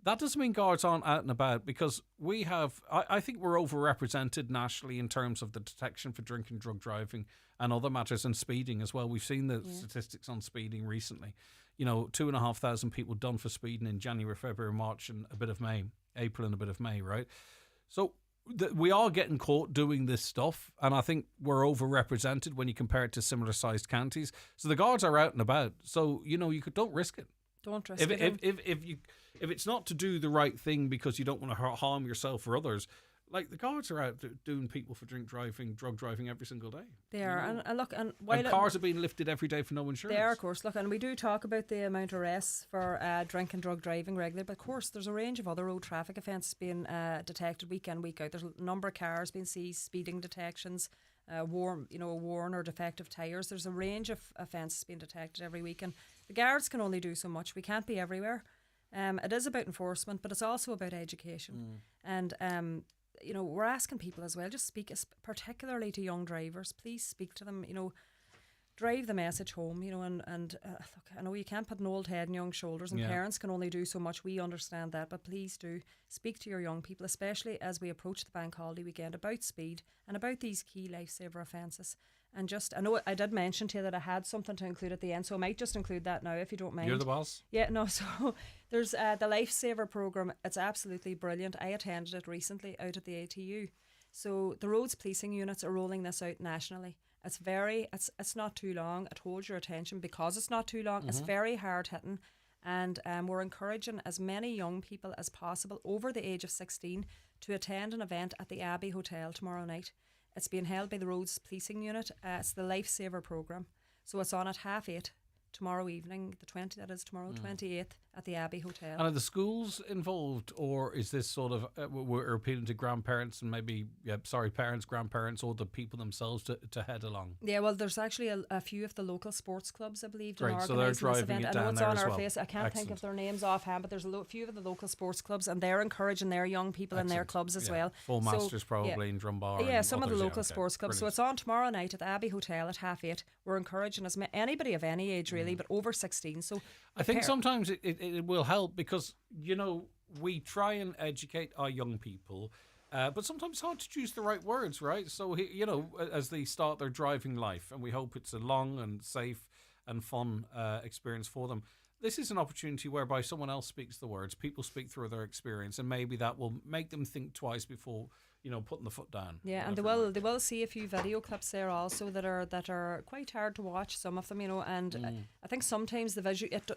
that doesn't mean guards aren't out and about, because we have, I think we're overrepresented nationally in terms of the detection for drink and drug driving and other matters, and speeding as well. We've seen the statistics on speeding recently. 2,500 people done for speeding in January, February, March, and a bit of May, April and a bit of May, right? So we are getting caught doing this stuff, and I think we're overrepresented when you compare it to similar sized counties. So the guards are out and about. So, don't risk it. Don't risk it. If it's not to do the right thing because you don't want to harm yourself or others, like the guards are out doing people for drug driving every single day. They are, and look, and cars are being lifted every day for no insurance. They are, of course. Look, and we do talk about the amount of arrests for drink and drug driving regularly, but of course there's a range of other road traffic offences being detected week in, week out. There's a number of cars being seized, speeding detections, worn or defective tyres. There's a range of offences being detected every week, and the guards can only do so much. We can't be everywhere. It is about enforcement, but it's also about education. And we're asking people as well, just speak, particularly to young drivers, please speak to them, drive the message home, and look, I know you can't put an old head on young shoulders, and parents can only do so much, we understand that, but please do speak to your young people, especially as we approach the bank holiday weekend, about speed and about these key lifesaver offences. And I know I did mention to you that I had something to include at the end, so I might just include that now if you don't mind. You're the boss. Yeah, no, so there's the Lifesaver programme. It's absolutely brilliant. I attended it recently out at the ATU. So the roads policing units are rolling this out nationally. It's not too long. It holds your attention because it's not too long. It's very hard hitting, and we're encouraging as many young people as possible over the age of 16 to attend an event at the Abbey Hotel tomorrow night. It's being held by the Roads Policing Unit. It's the Lifesaver programme. So it's on at 8:30 tomorrow evening, the 28th at the Abbey Hotel. And are the schools involved, or is this sort of we're appealing to grandparents and maybe parents, grandparents, or the people themselves to head along? Yeah, well, there's actually a few of the local sports clubs, I believe, Great, so they're driving this event. it I know down it's there on as our well. face. I can't think of their names offhand, but there's a few of the local sports clubs, and they're encouraging their young people in their clubs as well. Full Masters probably in Drumbar. Yeah, some of the local okay, sports clubs. brilliant. So it's on tomorrow night at the Abbey Hotel at 8:30. We're encouraging anybody of any age really, but over 16. So I think sometimes it will help because, we try and educate our young people, but sometimes it's hard to choose the right words, right? So, as they start their driving life, and we hope it's a long and safe and fun experience for them, this is an opportunity whereby someone else speaks the words, people speak through their experience, and maybe that will make them think twice before putting the foot down. Yeah, and they will see a few video clips there also that are quite hard to watch, some of them, and I think sometimes the visual, it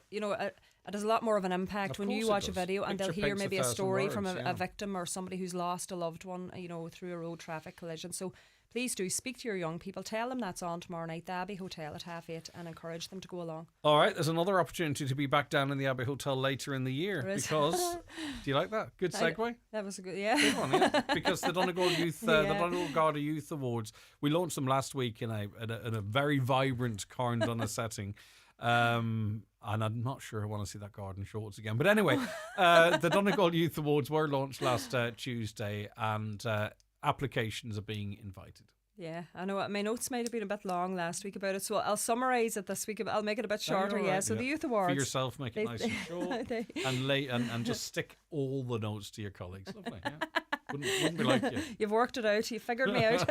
has a lot more of an impact when you watch a video and they'll hear maybe a story from a victim or somebody who's lost a loved one, through a road traffic collision. So please do speak to your young people. Tell them that's on tomorrow night, the Abbey Hotel at 8:30, and encourage them to go along. All right, there's another opportunity to be back down in the Abbey Hotel later in the year because do you like that? Good segue. That was a good, yeah. Good one, yeah. Because the Donegal Youth, the Donegal Garda Youth Awards, we launched them last week in a very vibrant Carndonna setting. And I'm not sure I want to see that garden shorts again. But anyway, the Donegal Youth Awards were launched last Tuesday, and applications are being invited. Yeah, I know. My notes might have been a bit long last week about it, so I'll summarise it this week. I'll make it a bit shorter. Right, So the Youth Awards. For yourself, make it nice and short, and just stick all the notes to your colleagues. Lovely. Yeah. Wouldn't be like you. You've worked it out. You figured me out.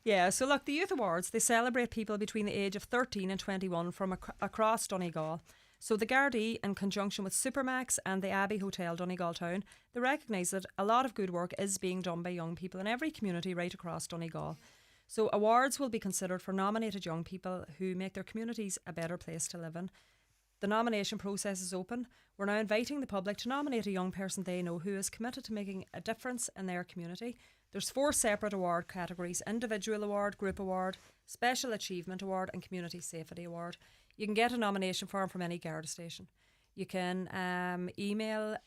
Yeah. So look, the Youth Awards, they celebrate people between the age of 13 and 21 from across Donegal. So the Gardaí, in conjunction with Supermax and the Abbey Hotel Donegal Town, they recognise that a lot of good work is being done by young people in every community right across Donegal. So awards will be considered for nominated young people who make their communities a better place to live in. The nomination process is open. We're now inviting the public to nominate a young person they know who is committed to making a difference in their community. There's 4 separate award categories: Individual Award, Group Award, Special Achievement Award and Community Safety Award. You can get a nomination form from any Garda station. You can email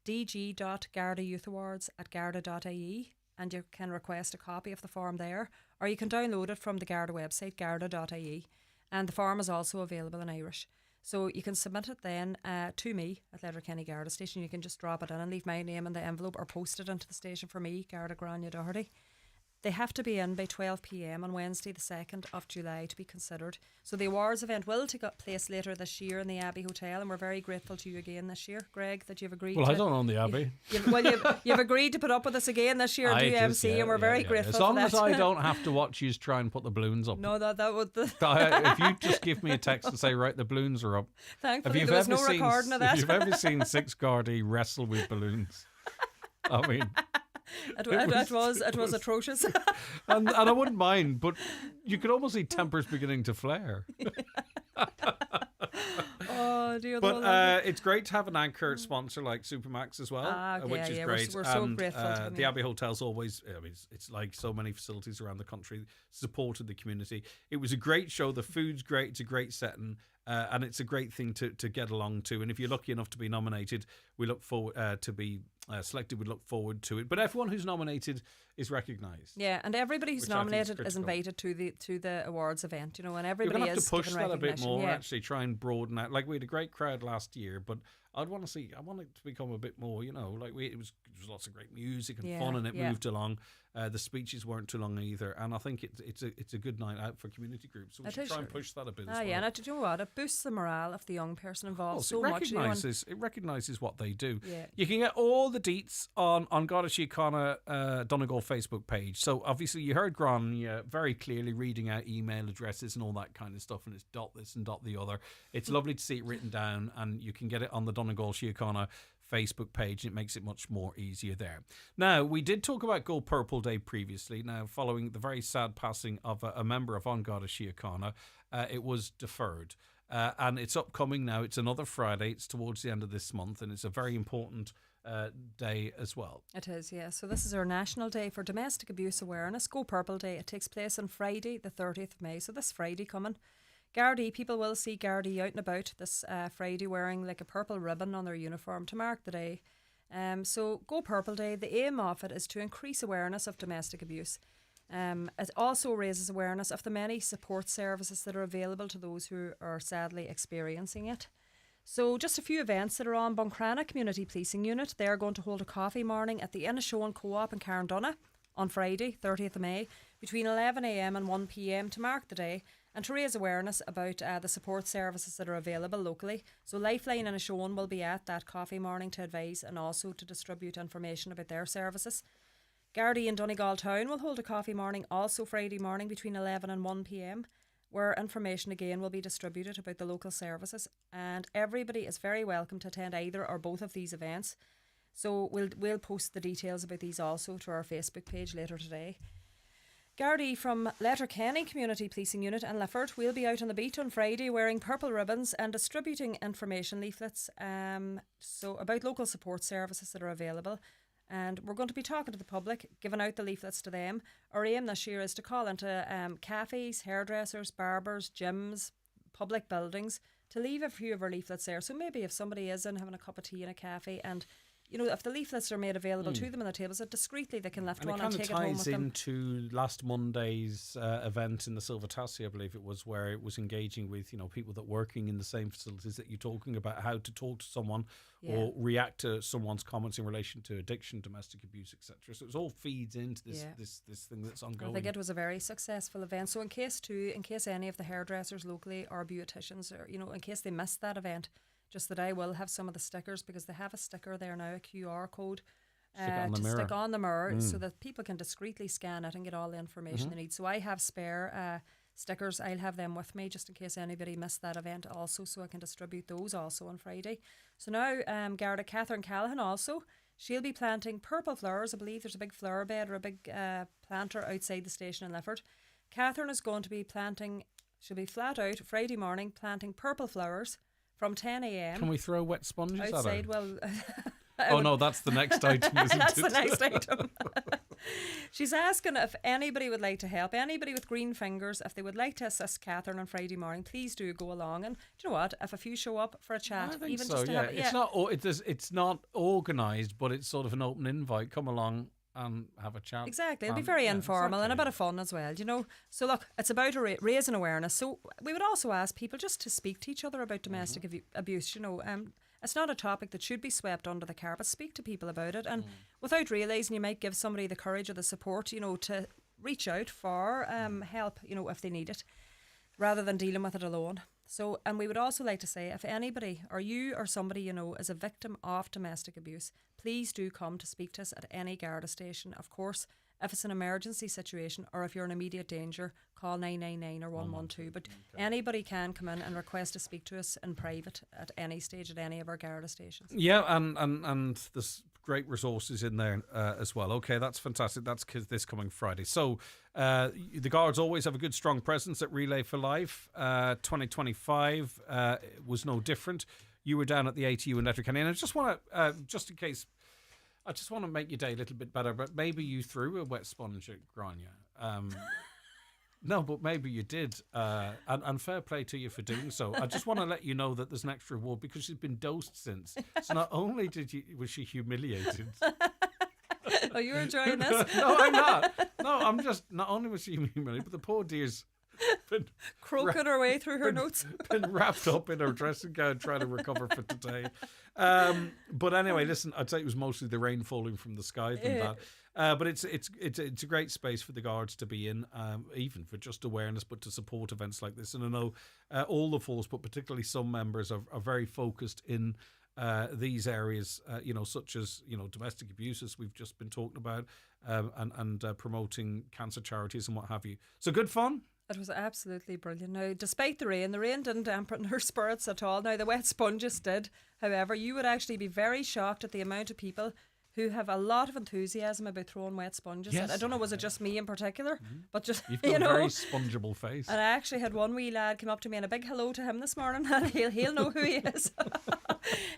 dg.gardayouth.awards@garda.ie and you can request a copy of the form there, or you can download it from the Garda website, garda.ie, and the form is also available in Irish. So you can submit it then to me at Letterkenny Garda Station. You can just drop it in and leave my name in the envelope or post it into the station for me, Garda Grania Doherty. They have to be in by 12 p.m. on Wednesday the 2nd of July to be considered. So the awards event will take place later this year in the Abbey Hotel, and we're very grateful to you again this year, Greg, that you've agreed Well, to... I don't own the Abbey. You've aged to put up with us again this year and do MC, and we're very grateful As long for that. as I don't have to watch you try and put the balloons up. No, that would... If you just give me a text and say, right, the balloons are up. Thankfully, there was no recording of that. If you've ever seen Six Gardaí wrestle with balloons, I mean... It was atrocious. and I wouldn't mind, but you could almost see tempers beginning to flare. Oh dear. But it's great to have an anchor sponsor like Supermax as well, which is great. We're so grateful to them. The Abbey Hotel's always, it's like so many facilities around the country, supported the community. It was a great show. The food's great. It's a great setting. And it's a great thing to get along to. And if you're lucky enough to be nominated, we look forward to be selected. We look forward to it. But everyone who's nominated is recognised. Yeah, and everybody who's nominated is invited to the awards event. You know, and everybody You're gonna is have to push given that a bit recognition. more. Yeah. Actually, try and broaden out. Like we had a great crowd last year, but I want it to become a bit more. You know, like it was lots of great music and fun, and it moved along. The speeches weren't too long either, and I think it's a good night out for community groups. So we should try and push that a bit as well. Yeah, and do you know what? It boosts the morale of the young person involved so much. It recognises what they do. Yeah. You can get all the deets on Garda Síochána Donegal Facebook page. So obviously you heard Grania very clearly reading out email addresses and all that kind of stuff, and it's dot this and dot the other. It's lovely to see it written down, and you can get it on the Donegal Síochána Facebook page. It makes it much more easier there. Now, we did talk about Go Purple Day previously. Now, following the very sad passing of a member of An Garda Síochána, it was deferred. And it's upcoming now. It's another Friday. It's towards the end of this month, and it's a very important day as well. It is, yeah. So this is our National Day for Domestic Abuse Awareness, Go Purple Day. It takes place on Friday, the 30th of May. So this Friday coming. Gardaí, people will see Gardaí out and about this Friday wearing like a purple ribbon on their uniform to mark the day. So Go Purple Day, the aim of it is to increase awareness of domestic abuse. It also raises awareness of the many support services that are available to those who are sadly experiencing it. So just a few events that are on. Buncrana Community Policing Unit, they're going to hold a coffee morning at the Inishowen Co-op in Carndonagh on Friday, 30th of May, between 11am and 1pm to mark the day and to raise awareness about the support services that are available locally. So Lifeline and Inishowen will be at that coffee morning to advise and also to distribute information about their services. Gardaí in Donegal Town will hold a coffee morning also Friday morning between 11 and 1pm, where information again will be distributed about the local services, and everybody is very welcome to attend either or both of these events. So we'll post the details about these also to our Facebook page later today. Gardaí from Letterkenny Community Policing Unit and Lifford will be out on the beat on Friday wearing purple ribbons and distributing information leaflets so about local support services that are available. And we're going to be talking to the public, giving out the leaflets to them. Our aim this year is to call into cafes, hairdressers, barbers, gyms, public buildings to leave a few of our leaflets there. So maybe if somebody is in having a cup of tea in a cafe, and you know, if the leaflets are made available to them on the tables, so discreetly they can lift one and take it home with them. And it kind of ties into last Monday's event in the Silva Tassi, I believe it was, where it was engaging with, you know, people that working in the same facilities that you're talking about, how to talk to someone or react to someone's comments in relation to addiction, domestic abuse, etc. So it all feeds into this this thing that's ongoing. I think it was a very successful event. So in case any of the hairdressers locally or beauticians, or you know, in case they missed that event, just that I will have some of the stickers, because they have a sticker there now, a QR code stick on the mirror so that people can discreetly scan it and get all the information they need. So I have spare stickers. I'll have them with me just in case anybody missed that event also, so I can distribute those also on Friday. So now Garda Catherine Callahan also, she'll be planting purple flowers. I believe there's a big flower bed or a big planter outside the station in Lifford. Catherine is going to be planting, she'll be flat out Friday morning planting purple flowers from 10am. Can we throw wet sponges outside? at her? Well, oh no, that's the next item, isn't that's it? the next item. She's asking if anybody would like to help, anybody with green fingers, if they would like to assist Catherine on Friday morning, please do go along. And do you know what? If a few show up for a chat, I think even so, just to have it, it's not organised, but it's sort of an open invite. Come along and have a chat. Exactly, it'll be very informal and a bit of fun as well, you know. So look, it's about raising awareness. So we would also ask people just to speak to each other about domestic abuse. You know, it's not a topic that should be swept under the carpet. Speak to people about it, and without realising, you might give somebody the courage or the support, you know, to reach out for help, if they need it, rather than dealing with it alone. So, and we would also like to say, if anybody, or you or somebody is a victim of domestic abuse, please do come to speak to us at any Garda station. Of course, if it's an emergency situation or if you're in immediate danger, call 999 or 112. But anybody can come in and request to speak to us in private at any stage at any of our Garda stations. Yeah, and there's great resources in there as well. Okay, that's fantastic. That's this coming Friday. So the Guards always have a good, strong presence at Relay for Life. 2025 was no different. You were down at the ATU in Letterkenny, and I just want to, just in case, I just want to make your day a little bit better, but maybe you threw a wet sponge at Grania. No, but maybe you did, and fair play to you for doing so. I just want to let you know that there's an extra reward because she's been dosed since. So not only was she humiliated. Are you enjoying this? No, I'm not. No, I'm just, not only was she humiliated, but the poor dear's been croaking her way through her notes. Been wrapped up in her dressing gown trying to recover for today. But anyway, listen, I'd say it was mostly the rain falling from the sky than that. But it's a great space for the Guards to be in, even for just awareness, but to support events like this. And I know all the force, but particularly some members are very focused in these areas, such as domestic abuse, as we've just been talking about, and promoting cancer charities and what have you. So good fun. It was absolutely brilliant. Now, despite the rain didn't dampen her spirits at all. Now, the wet sponges did. However, you would actually be very shocked at the amount of people who have a lot of enthusiasm about throwing wet sponges. Yes. I don't know, was it just me in particular? But just, You've got a very spongeable face. And I actually had one wee lad come up to me, and a big hello to him this morning, and he'll know who he is.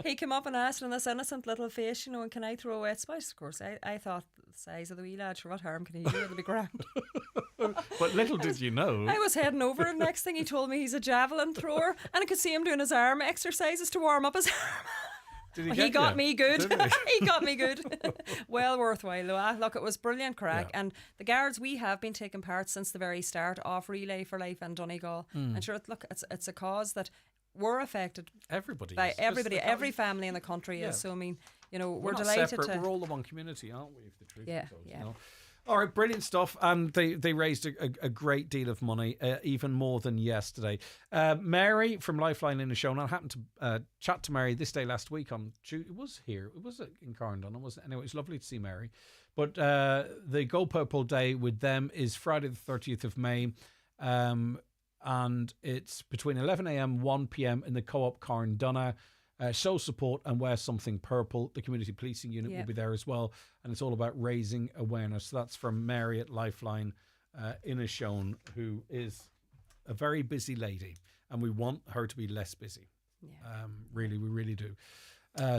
He came up and asked in this innocent little face, and can I throw a wet sponge? Of course, I thought the size of the wee lad, sure, what harm can he do? It'll be grand. But little did you know. I was heading over, and next thing he told me he's a javelin thrower, and I could see him doing his arm exercises to warm up his arm. Did he got me good. Did He got me good. Well worthwhile though. Look, it was brilliant crack, and the Guards, we have been taking part since the very start of Relay for Life in Donegal. And sure, look, it's a cause that we're affected. Everybody by is. everybody, every family in the country is. So I mean, we're not delighted separate. to. We're all the one community, aren't we? If the truth Yeah, is told, yeah. All right, brilliant stuff. And they raised a great deal of money, even more than yesterday. Mary from Lifeline in the show. And I happened to chat to Mary this day last week on Tuesday. It was here. It was in Carndon. Anyway, it was lovely to see Mary. But the Go Purple Day with them is Friday the 30th of May. And it's between 11 a.m. 1 p.m. in the Co-op Carndonna. Show support and wear something purple. The community policing unit will be there as well, and it's all about raising awareness. So that's from Mary at Lifeline Inishowen, who is a very busy lady, and we want her to be less busy. Really, we really do.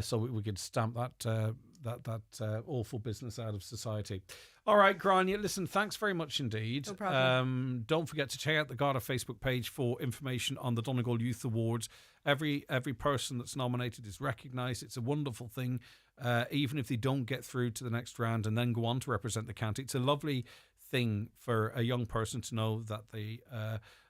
So we could stamp that awful business out of society. All right, Grania, listen, thanks very much indeed. No problem. Don't forget to check out the Garda Facebook page for information on the Donegal Youth Awards. Every person that's nominated is recognised. It's a wonderful thing, even if they don't get through to the next round and then go on to represent the county. It's a lovely thing for a young person to know that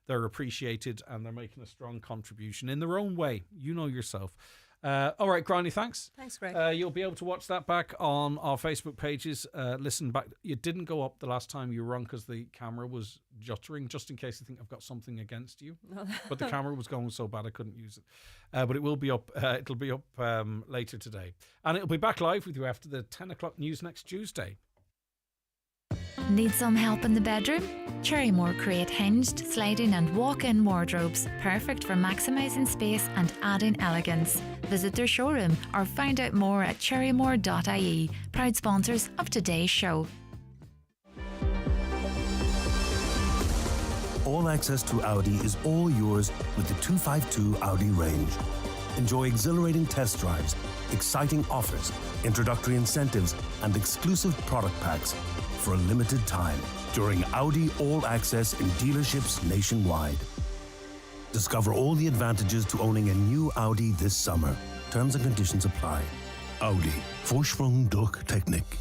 they're appreciated and they're making a strong contribution in their own way. You know yourself. All right, Granny, thanks. Thanks, Greg. You'll be able to watch that back on our Facebook pages. Listen back. It didn't go up the last time you were on because the camera was juttering, just in case I think I've got something against you. But the camera was going so bad I couldn't use it. But it will be up. It'll be up later today. And it'll be back live with you after the 10 o'clock news next Tuesday. Need some help in the bedroom? Cherrymore create hinged, sliding and walk-in wardrobes, perfect for maximising space and adding elegance. Visit their showroom or find out more at cherrymore.ie, proud sponsors of today's show. All access to Audi is all yours with the 252 Audi range. Enjoy exhilarating test drives, exciting offers, introductory incentives, and exclusive product packs for a limited time during Audi All Access in dealerships nationwide. Discover all the advantages to owning a new Audi this summer. Terms and conditions apply. Audi. Vorsprung durch Technik.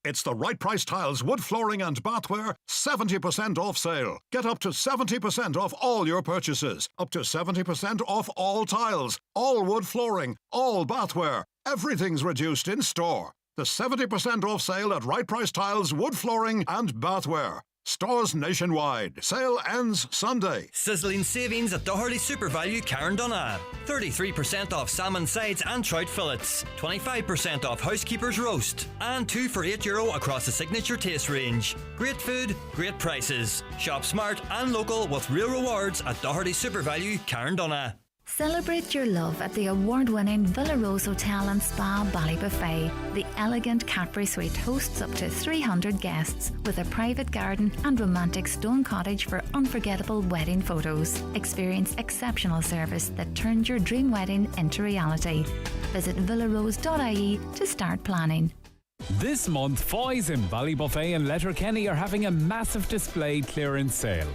It's the Right Price Tiles wood flooring and bathware 70% off sale. Get up to 70% off all your purchases. Up to 70% off all tiles, all wood flooring, all bathware. Everything's reduced in store. The 70% off sale at Right Price Tiles, wood flooring and bathware. Stores nationwide. Sale ends Sunday. Sizzling savings at Doherty Super Value Carndonagh. 33% off salmon sides and trout fillets. 25% off housekeeper's roast. And 2 for €8 across the signature taste range. Great food, great prices. Shop smart and local with real rewards at Doherty Super Value Carndonagh. Celebrate your love at the award-winning Villa Rose Hotel and Spa Ballybuffet. The elegant Capri Suite hosts up to 300 guests with a private garden and romantic stone cottage for unforgettable wedding photos. Experience exceptional service that turns your dream wedding into reality. Visit villarose.ie to start planning. This month, Foy's in Ballybuffet and Letterkenny are having a massive display clearance sale.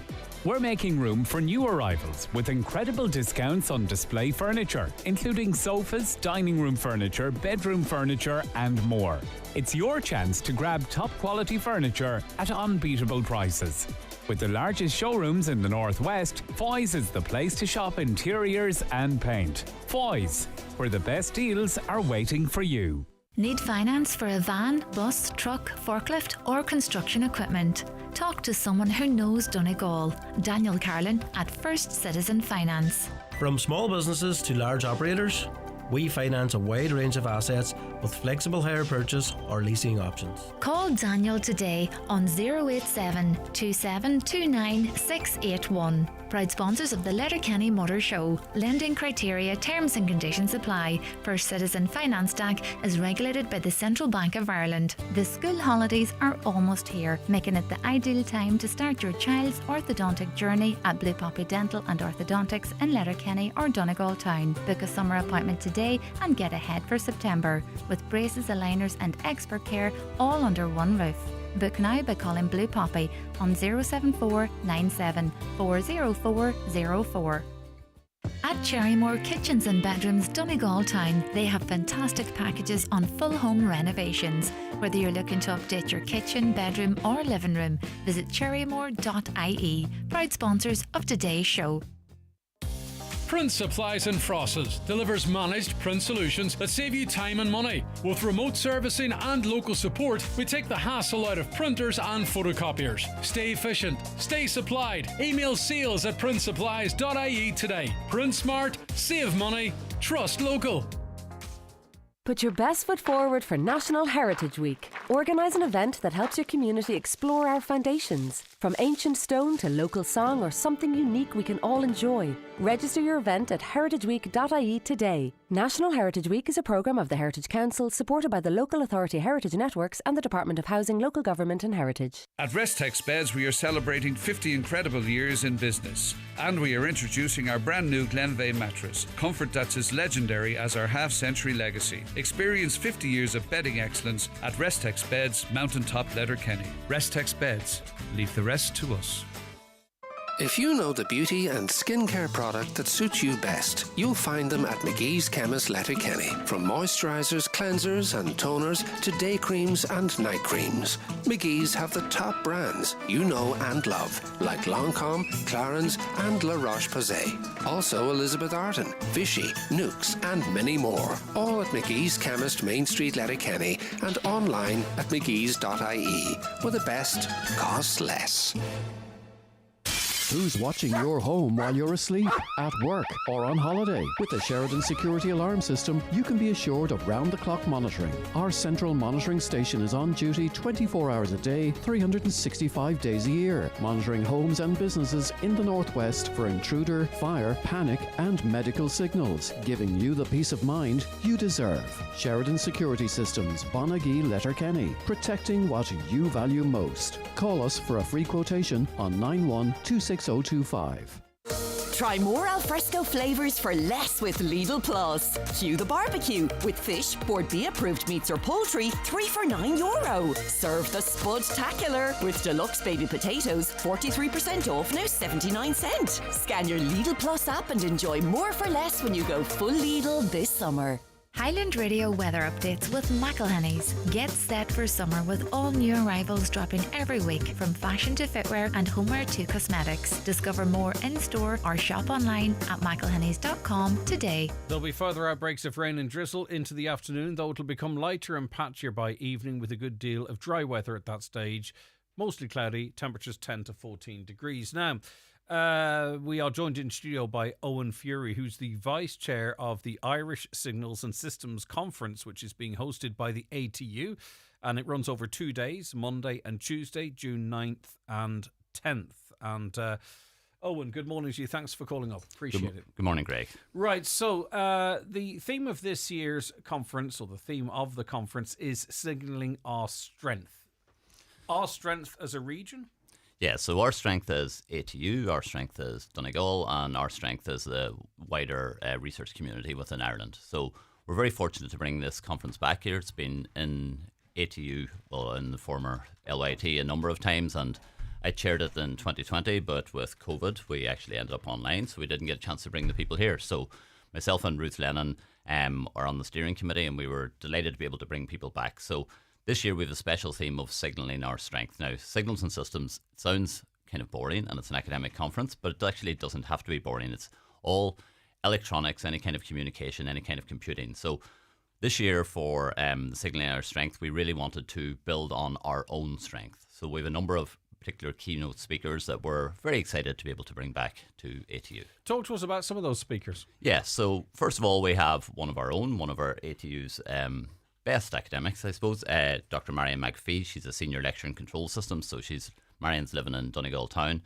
We're making room for new arrivals with incredible discounts on display furniture, including sofas, dining room furniture, bedroom furniture and more. It's your chance to grab top quality furniture at unbeatable prices. With the largest showrooms in the Northwest, Foy's is the place to shop interiors and paint. Foy's, where the best deals are waiting for you. Need finance for a van, bus, truck, forklift or construction equipment? Talk to someone who knows Donegal. Daniel Carlin at First Citizen Finance. From small businesses to large operators, we finance a wide range of assets with flexible hire purchase or leasing options. Call Daniel today on 087 2729 681. Proud sponsors of the Letterkenny Motor Show. Lending criteria, terms and conditions apply. First Citizen Finance DAC is regulated by the Central Bank of Ireland. The school holidays are almost here, making it the ideal time to start your child's orthodontic journey at Blue Poppy Dental and Orthodontics in Letterkenny or Donegal Town. Book a summer appointment today and get ahead for September with braces, aligners and expert care all under one roof. Book now by calling Blue Poppy on 074 97 40404. At Cherrymore Kitchens and Bedrooms, Donegal Town, they have fantastic packages on full home renovations. Whether you're looking to update your kitchen, bedroom or living room, visit cherrymore.ie. Proud sponsors of today's show. Print Supplies and Frosses delivers managed print solutions that save you time and money. With remote servicing and local support, we take the hassle out of printers and photocopiers. Stay efficient, stay supplied. Email sales@printsupplies.ie today. Print smart, save money, trust local. Put your best foot forward for National Heritage Week. Organise an event that helps your community explore our foundations. From ancient stone to local song or something unique we can all enjoy. Register your event at heritageweek.ie today. National Heritage Week is a programme of the Heritage Council supported by the Local Authority Heritage Networks and the Department of Housing, Local Government and Heritage. At Restex Beds, we are celebrating 50 incredible years in business. And we are introducing our brand new Glenveigh mattress. Comfort that's as legendary as our half-century legacy. Experience 50 years of bedding excellence at Restex Beds, Mountaintop Letterkenny. Restex Beds. Leave the rest to us. If you know the beauty and skincare product that suits you best, you'll find them at McGee's Chemist Letterkenny. From moisturisers, cleansers and toners to day creams and night creams. McGee's have the top brands you know and love, like Lancôme, Clarins and La Roche-Posay. Also Elizabeth Arden, Vichy, Nukes and many more. All at McGee's Chemist, Main Street, Letterkenny and online at mcgees.ie, where the best costs less. Who's watching your home while you're asleep, at work or on holiday? With the Sheridan Security Alarm System, you can be assured of round-the-clock monitoring. Our central monitoring station is on duty 24 hours a day, 365 days a year, monitoring homes and businesses in the Northwest for intruder, fire, panic and medical signals, giving you the peace of mind you deserve. Sheridan Security Systems, Bonagee, Letterkenny, protecting what you value most. Call us for a free quotation on 9126 6025. Try more alfresco flavours for less with Lidl Plus. Cue the barbecue with fish, Board B approved meats or poultry, 3 for €9. Serve the Spud-tacular with deluxe baby potatoes, 43% off, now 79 cents. Scan your Lidl Plus app and enjoy more for less when you go full Lidl this summer. Highland Radio weather updates with McElhenney's. Get set for summer with all new arrivals dropping every week, from fashion to footwear and homeware to cosmetics. Discover more in-store or shop online at mcelhenneys.com today. There'll be further outbreaks of rain and drizzle into the afternoon, though it'll become lighter and patchier by evening with a good deal of dry weather at that stage. Mostly cloudy, temperatures 10 to 14 degrees. Now, we are joined in studio by Owen Fury, who's the Vice Chair of the Irish Signals and Systems Conference, which is being hosted by the ATU, and it runs over 2 days, Monday and Tuesday, June 9th and 10th. And Owen, good morning to you. Thanks for calling up. Appreciate it. Good morning, Greg. Right, so the theme of this year's conference, or the theme of the conference, is signalling our strength. Our strength as a region? Yeah, so our strength as ATU, our strength as Donegal, and our strength as the wider research community within Ireland. So we're very fortunate to bring this conference back here. It's been in ATU, well, in the former LIT a number of times, and I chaired it in 2020, but with COVID, we actually ended up online, so we didn't get a chance to bring the people here. So myself and Ruth Lennon are on the steering committee, and we were delighted to be able to bring people back. So this year we have a special theme of signalling our strength. Now, signals and systems, it sounds kind of boring, and it's an academic conference, but it actually doesn't have to be boring. It's all electronics, any kind of communication, any kind of computing. So this year for the signalling our strength, we really wanted to build on our own strength. So we have a number of particular keynote speakers that we're very excited to be able to bring back to ATU. Talk to us about some of those speakers. Yeah, so first of all, we have one of our ATU's best academics, I suppose, Dr. Marion McAfee. She's a senior lecturer in control systems, so Marion's living in Donegal town,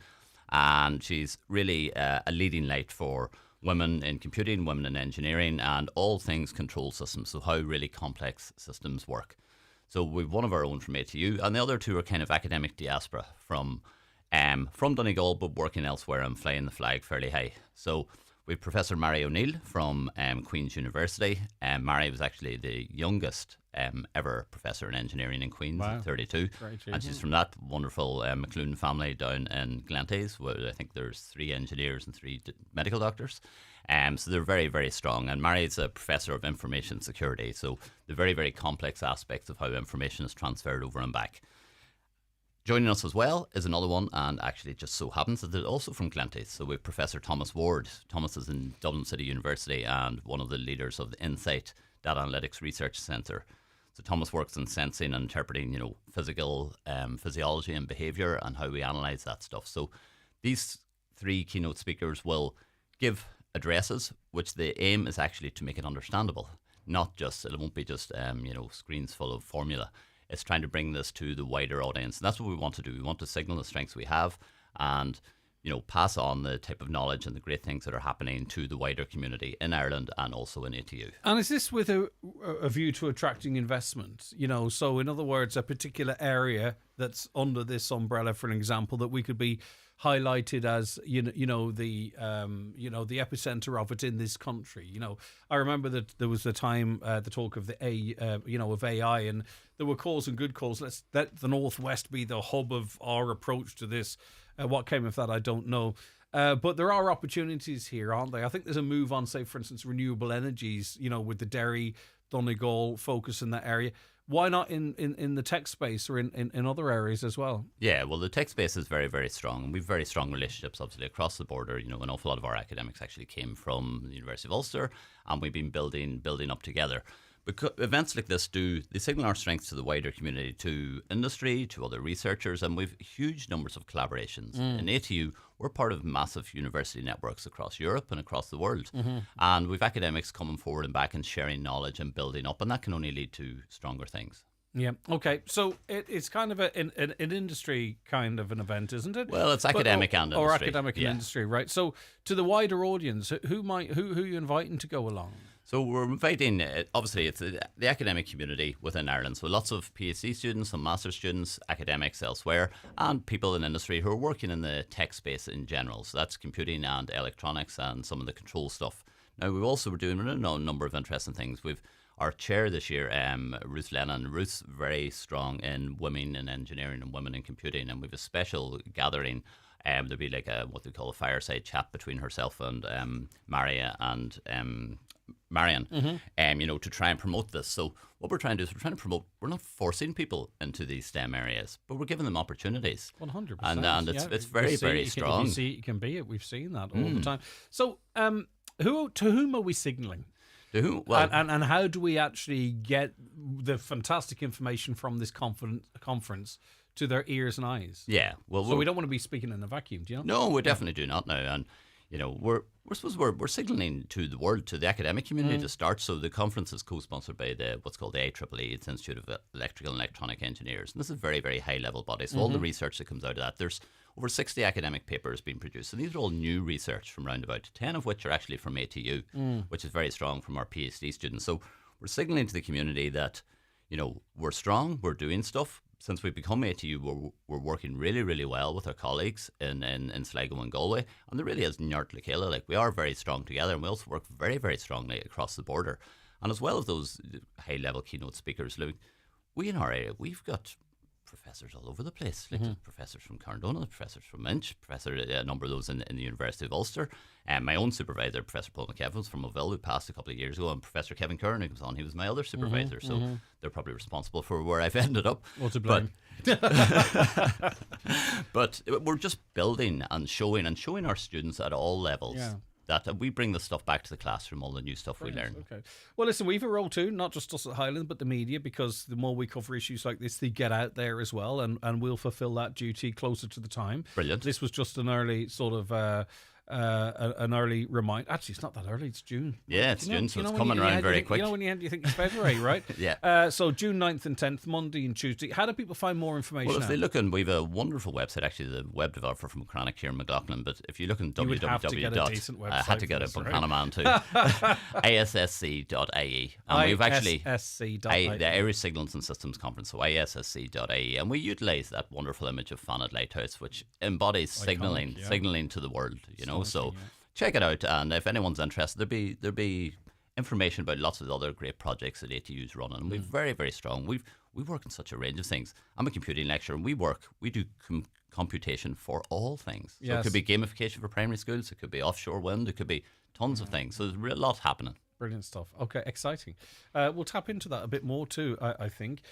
and she's really a leading light for women in computing, women in engineering, and all things control systems, so how really complex systems work. So we've one of our own from ATU, and the other two are kind of academic diaspora from Donegal, but working elsewhere and flying the flag fairly high. So we have Professor Mary O'Neill from Queen's University. Mary was actually the youngest ever professor in engineering in Queen's at 32. And she's from that wonderful McLuhan family down in Glantays, where I think there's 3 engineers and 3 medical doctors. So they're very, very strong. And Mary's a professor of information security, so the very, very complex aspects of how information is transferred over and back. Joining us as well is another one, and actually it just so happens that they're also from Glantays. So we have Professor Thomas Ward. Thomas is in Dublin City University and one of the leaders of the Insight Data Analytics Research Centre. So Thomas works in sensing and interpreting, physical physiology and behaviour and how we analyse that stuff. So these 3 keynote speakers will give addresses, which the aim is actually to make it understandable. It won't be just, screens full of formula. It's trying to bring this to the wider audience. And that's what we want to do. We want to signal the strengths we have and, pass on the type of knowledge and the great things that are happening to the wider community in Ireland and also in ATU. And is this with a view to attracting investment? So in other words, a particular area that's under this umbrella, for an example, that we could be highlighted as the epicenter of it in this country. I remember that there was the time the talk of of AI, and there were calls and good calls. Let's let the Northwest be the hub of our approach to this. What came of that, I don't know. But there are opportunities here, aren't there? I think there's a move on, say, for instance, renewable energies. With the Derry, Donegal focus in that area. Why not in the tech space or in other areas as well? Yeah, well, the tech space is very, very strong. And we've very strong relationships, obviously, across the border. An awful lot of our academics actually came from the University of Ulster, and we've been building up together. Because events like this they signal our strengths to the wider community, to industry, to other researchers, and we've huge numbers of collaborations. In ATU, we're part of massive university networks across Europe and across the world. And we've academics coming forward and back and sharing knowledge and building up, and that can only lead to stronger things. Yeah. Okay. So it's kind of an industry kind of an event, isn't it? Well, it's academic and industry. Or academic and industry, right? So to the wider audience, who are you inviting to go along? So we're inviting, obviously, it's the academic community within Ireland. So lots of PhD students, some master's students, academics elsewhere, and people in industry who are working in the tech space in general. So that's computing and electronics and some of the control stuff. Now, we're doing a number of interesting things. our chair this year, Ruth Lennon. Ruth's very strong in women in engineering and women in computing, and we have a special gathering. There'll be like what they call a fireside chat between herself and Maria and Marion, to try and promote this. So what we're trying to do is we're trying to promote. We're not forcing people into these STEM areas, but we're giving them opportunities. 100%. And it's very, very strong. If you see it, you can be it. We've seen that all the time. So to whom are we signalling? To whom? Well, and how do we actually get the fantastic information from this conference to their ears and eyes? Yeah. Well, so we don't want to be speaking in a vacuum, do you know? No, we definitely do not now. And we're signalling to the world, to the academic community to start. So the conference is co-sponsored by what's called the IEEE, it's Institute of Electrical and Electronic Engineers. And this is a very, very high level body. So all the research that comes out of that, there's over 60 academic papers being produced. And these are all new research from round about 10 of which are actually from ATU, which is very strong from our PhD students. So we're signalling to the community that, we're strong, we're doing stuff. Since we've become ATU, we're working really, really well with our colleagues in Sligo and Galway. And there really is Neart Lakela. Like, we are very strong together, and we also work very, very strongly across the border. And as well as those high-level keynote speakers, we in our area, we've got professors all over the place. Like professors from Carndona, professors from Minch, a number of those in the University of Ulster. And my own supervisor, Professor Paul McKevin from O'Ville, who passed a couple of years ago, and Professor Kevin Kern, who was on, he was my other supervisor. So they're probably responsible for where I've ended up. Well, to blame. But we're just building and showing our students at all levels. Yeah. That we bring the stuff back to the classroom, all the new stuff we learn. Okay. Well, listen, we've a role too, not just us at Highland, but the media, because the more we cover issues like this, they get out there as well, and we'll fulfil that duty closer to the time. Brilliant. This was just an early sort of an early reminder. Actually, it's not that early. It's June. Yeah, it's June, so it's coming around very quick. You know when you think it's February, right? Yeah. So June 9th and 10th, Monday and Tuesday. How do people find more information? Well, if they look in, we have a wonderful website, actually, the web developer from Cranach here in McLaughlin, but if you look in www. I had to get a Buchanan man too. ISSC.ie. And we've actually the Irish Signals and Systems Conference, so ISSC.ie, and we utilise that wonderful image of Fanet Lighthouse, which embodies signaling to the world, So check it out, and if anyone's interested, there'll be information about lots of the other great projects that ATU's running. And we're very, very strong. We work in such a range of things. I'm a computing lecturer, and we do computation for all things. So it could be gamification for primary schools, it could be offshore wind, it could be tons of things. So there's a lot happening. Brilliant stuff. Okay, exciting. We'll tap into that a bit more too, I think,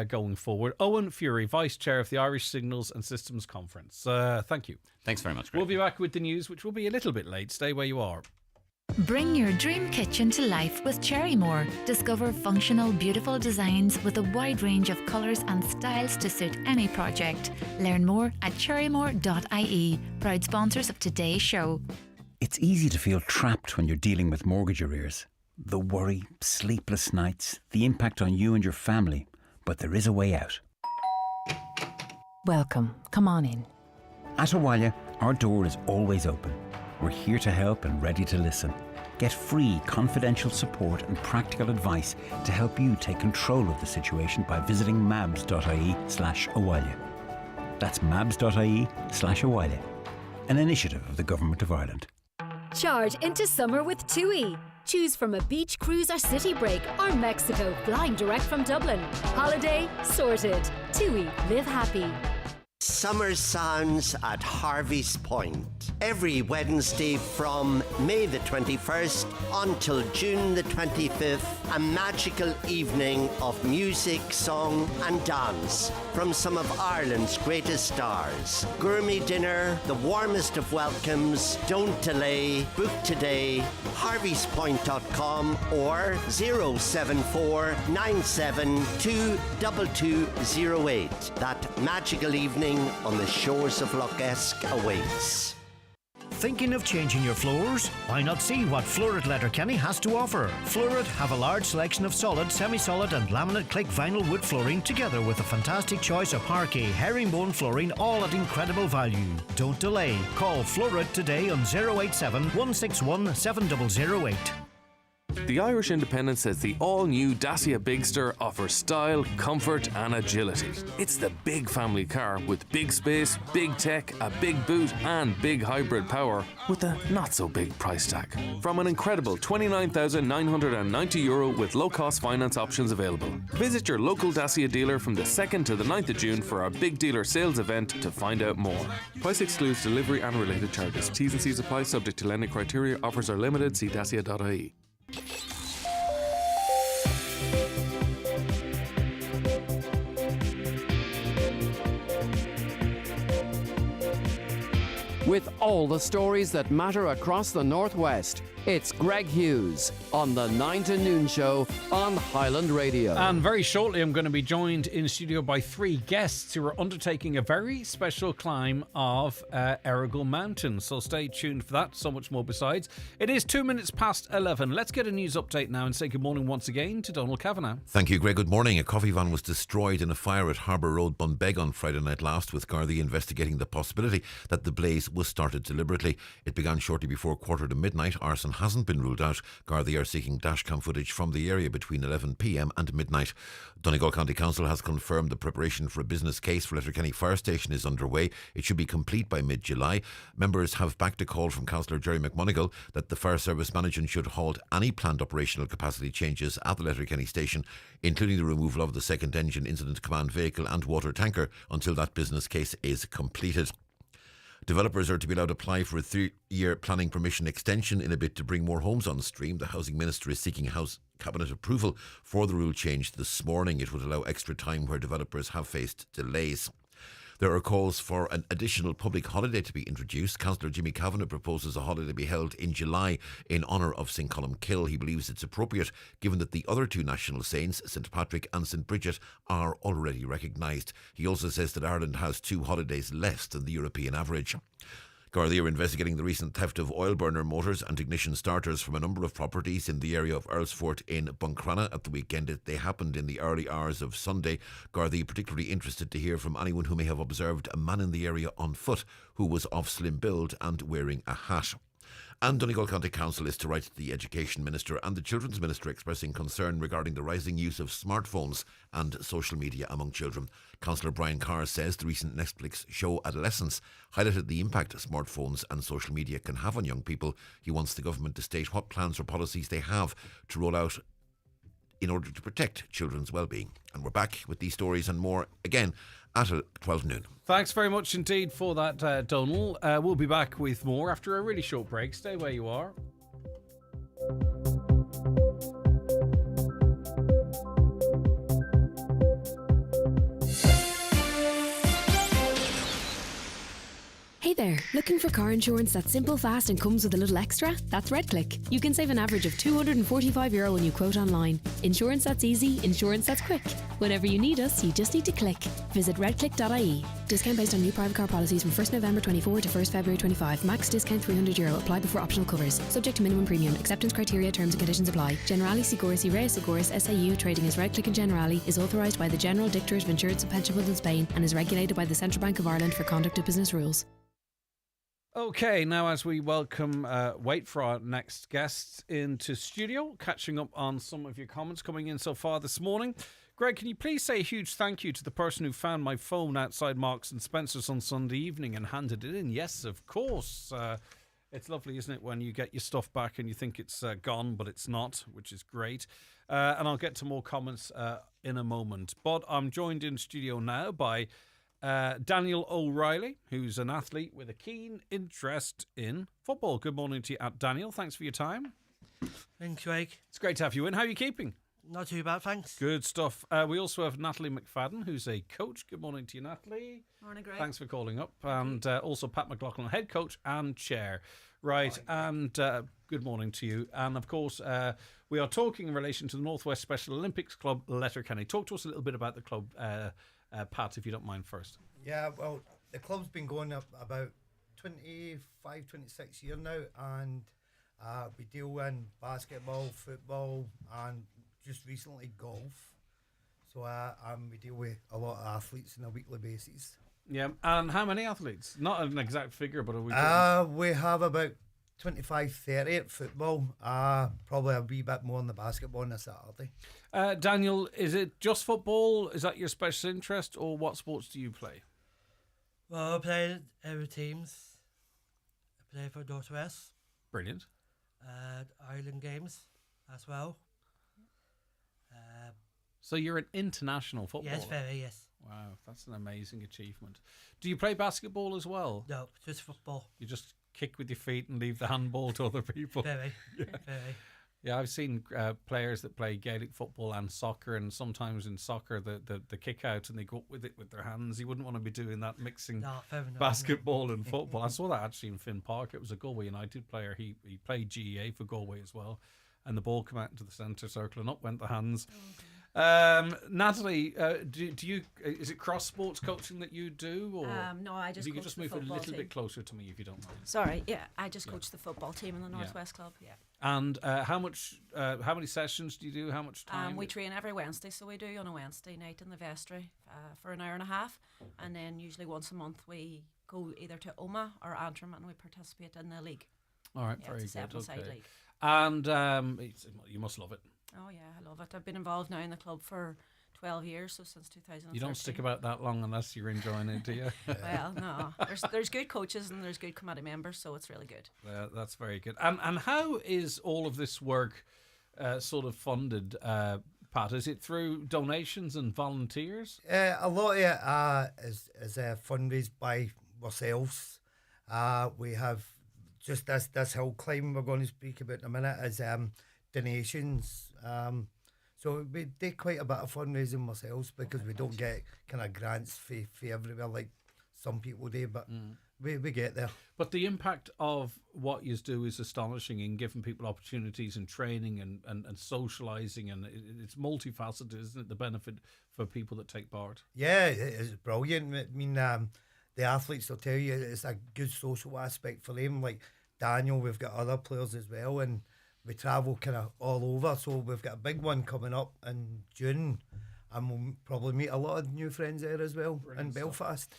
going forward. Owen Fury, Vice Chair of the Irish Signals and Systems Conference. Thank you. Thanks very much, Greg. We'll be back with the news, which will be a little bit late. Stay where you are. Bring your dream kitchen to life with Cherrymore. Discover functional, beautiful designs with a wide range of colours and styles to suit any project. Learn more at cherrymore.ie, proud sponsors of today's show. It's easy to feel trapped when you're dealing with mortgage arrears. The worry, sleepless nights, the impact on you and your family. But there is a way out. Welcome. Come on in. At Awalia, our door is always open. We're here to help and ready to listen. Get free, confidential support and practical advice to help you take control of the situation by visiting mabs.ie/Awalia. That's mabs.ie/Awalia, an initiative of the Government of Ireland. Charge into summer with TUI. Choose from a beach cruise or city break or Mexico flying direct from Dublin. Holiday sorted. TUI, live happy. Summer Sounds at Harvey's Point. Every Wednesday from May the 21st until June the 25th, a magical evening of music, song and dance from some of Ireland's greatest stars. Gourmet dinner, the warmest of welcomes. Don't delay. Book today. harveyspoint.com or 074 972 2208. That magical evening on the shores of Loch Esk awaits. Thinking of changing your floors? Why not see what Florid Letterkenny has to offer? Florid have a large selection of solid, semi-solid and laminate click vinyl wood flooring together with a fantastic choice of parquet, herringbone flooring, all at incredible value. Don't delay. Call Florid today on 087 161 7008. The Irish Independent says the all-new Dacia Bigster offers style, comfort and agility. It's the big family car with big space, big tech, a big boot and big hybrid power with a not-so-big price tag. From an incredible €29,990 with low-cost finance options available. Visit your local Dacia dealer from the 2nd to the 9th of June for our big dealer sales event to find out more. Price excludes delivery and related charges. T's and C's apply, subject to lending criteria. Offers are limited. See dacia.ie. With all the stories that matter across the Northwest, it's Greg Hughes on the 9 to Noon Show on Highland Radio. And very shortly I'm going to be joined in studio by 3 guests who are undertaking a very special climb of Errigal Mountain. So stay tuned for that, so much more besides. It is 2 minutes past 11. Let's get a news update now and say good morning once again to Donald Kavanagh. Thank you, Greg. Good morning. A coffee van was destroyed in a fire at Harbour Road, Bunbeg on Friday night last, with Gardaí investigating the possibility that the blaze was started deliberately. It began shortly before 1:45. Arson hasn't been ruled out. Gardaí are seeking dashcam footage from the area between 11 p.m. and midnight. Donegal County Council has confirmed the preparation for a business case for Letterkenny Fire Station is underway. It should be complete by mid-July. Members have backed a call from Councillor Jerry McMonigal that the Fire Service Management should halt any planned operational capacity changes at the Letterkenny Station, including the removal of the second engine, incident command vehicle and water tanker, until that business case is completed. Developers are to be allowed to apply for a 3-year planning permission extension in a bid to bring more homes on stream. The Housing Minister is seeking House Cabinet approval for the rule change this morning. It would allow extra time where developers have faced delays. There are calls for an additional public holiday to be introduced. Councillor Jimmy Kavanagh proposes a holiday be held in July in honour of St Columkill. He believes it's appropriate given that the other 2 national saints, St Patrick and St Bridget, are already recognised. He also says that Ireland has 2 holidays less than the European average. Gardaí are investigating the recent theft of oil burner motors and ignition starters from a number of properties in the area of Earlsfort in Buncrana at the weekend. They happened in the early hours of Sunday. Gardaí particularly interested to hear from anyone who may have observed a man in the area on foot who was of slim build and wearing a hat. And Donegal County Council is to write to the Education Minister and the Children's Minister expressing concern regarding the rising use of smartphones and social media among children. Councillor Brian Carr says the recent Netflix show Adolescence highlighted the impact smartphones and social media can have on young people. He wants the government to state what plans or policies they have to roll out in order to protect children's well-being. And we're back with these stories and more again at 12 noon. Thanks very much indeed for that, Donald. We'll be back with more after a really short break. Stay where you are. Hey there, looking for car insurance that's simple, fast and comes with a little extra? That's RedClick. You can save an average of €245 when you quote online. Insurance that's easy, insurance that's quick. Whenever you need us, you just need to click. Visit redclick.ie. Discount based on new private car policies from 1st November 24 to 1st February 25. Max discount €300. Apply before optional covers. Subject to minimum premium. Acceptance criteria, terms and conditions apply. Generali Seguros y Reyes Seguros SAU, trading as RedClick and Generali, is authorised by the General Dictators of Insurance and Pension Funds in Spain and is regulated by the Central Bank of Ireland for conduct of business rules. Okay, now as we wait for our next guests into studio, catching up on some of your comments coming in so far this morning. Greg, can you please say a huge thank you to the person who found my phone outside Marks and Spencer's on Sunday evening and handed it in? Yes, of course. It's lovely, isn't it, when you get your stuff back and you think it's gone, but it's not, which is great. And I'll get to more comments in a moment. But I'm joined in studio now by Daniel O'Reilly, who's an athlete with a keen interest in football. Good morning to you, Daniel. Thanks for your time. Thanks, Greg. It's great to have you in. How are you keeping? Not too bad, thanks. Good stuff. We also have Natalie McFadden, who's a coach. Good morning to you, Natalie. Morning, Greg. Thanks for calling up. And also Pat McLaughlin, head coach and chair. Right, and good morning to you. And of course, we are talking in relation to the Northwest Special Olympics Club, Letterkenny. Talk to us a little bit about the club, Pat, if you don't mind first. Yeah, well, the club's been going up about 25, 26 years now, and we deal in basketball, football, and just recently golf. So we deal with a lot of athletes on a weekly basis. Yeah, and how many athletes? Not an exact figure, but are we? We have about 25-30 at football. Probably a wee bit more on the basketball on a Saturday. Daniel, is it just football? Is that your special interest, or what sports do you play? Well, I play every teams. I play for Northwest. Brilliant. Ireland games as well. So you're an international footballer? Yes, very, yes. Wow, that's an amazing achievement. Do you play basketball as well? No, just football. You just kick with your feet and leave the handball to other people? Very, Yeah. very. Yeah, I've seen players that play Gaelic football and soccer, and sometimes in soccer the kick out and they go up with it with their hands. You wouldn't want to be doing that, mixing fair enough, basketball and football. I saw that actually in Finn Park. It was a Galway United player. He played GEA for Galway as well, and the ball came out into the centre circle and up went the hands. Natalie, do you is it cross sports coaching that you do, or no? I just if you could coach just the move a football little team. bit closer to me if you don't mind. Sorry, yeah, I just coach the football team in the Yeah. Northwest Club. Yeah. And how many sessions do you do? How much time? We train every Wednesday, so we do on a Wednesday night in the vestry for an hour and a half, and then usually once a month we go either to Oma or Antrim and we participate in the league. All right, Yeah, very it's a good. seven-side Okay. league. And you must love it. Oh yeah, I love it. I've been involved now in the club for 12 years, so since 2013. You don't stick about that long unless you're enjoying it, do you? Well, no. There's good coaches and there's good committee members, so it's really good. That's very good. And how is all of this work sort of funded, Pat? Is it through donations and volunteers? A lot of it is fundraised by ourselves. We have just this hill climb we're going to speak about in a minute is donations. So we do quite a bit of fundraising ourselves because we don't get kind of grants for everywhere like some people do, but we get there. But the impact of what you do is astonishing in giving people opportunities and training and socialising, and it's multifaceted, isn't it, the benefit for people that take part? Yeah, it is brilliant. I mean, the athletes will tell you it's a good social aspect for them. Like Daniel, we've got other players as well, and we travel kind of all over. So we've got a big one coming up in June, and we'll probably meet a lot of new friends there as well in Belfast.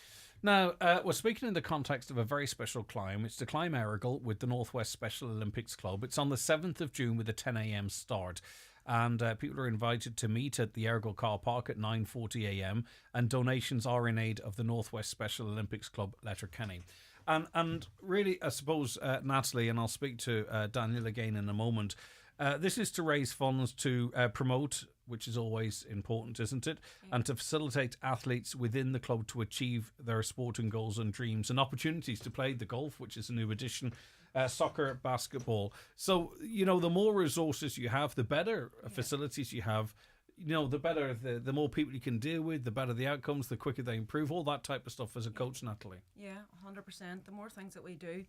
Now, we're speaking in the context of a very special climb. It's the Climb Errigal with the Northwest Special Olympics Club. It's on the 7th of June with a 10 a.m. start. And people are invited to meet at the Errigal Car Park at 9:40 a.m. And donations are in aid of the Northwest Special Olympics Club, Letterkenny. And really, I suppose, Natalie, and I'll speak to Daniel again in a moment, this is to raise funds to promote, which is always important, isn't it? Yeah. And to facilitate athletes within the club to achieve their sporting goals and dreams and opportunities to play the golf, which is a new addition, soccer, basketball. So, you know, the more resources you have, the better facilities you have, you know, the better, the more people you can deal with, the better the outcomes, the quicker they improve, all that type of stuff as a coach, Natalie. Yeah, 100%. The more things that we do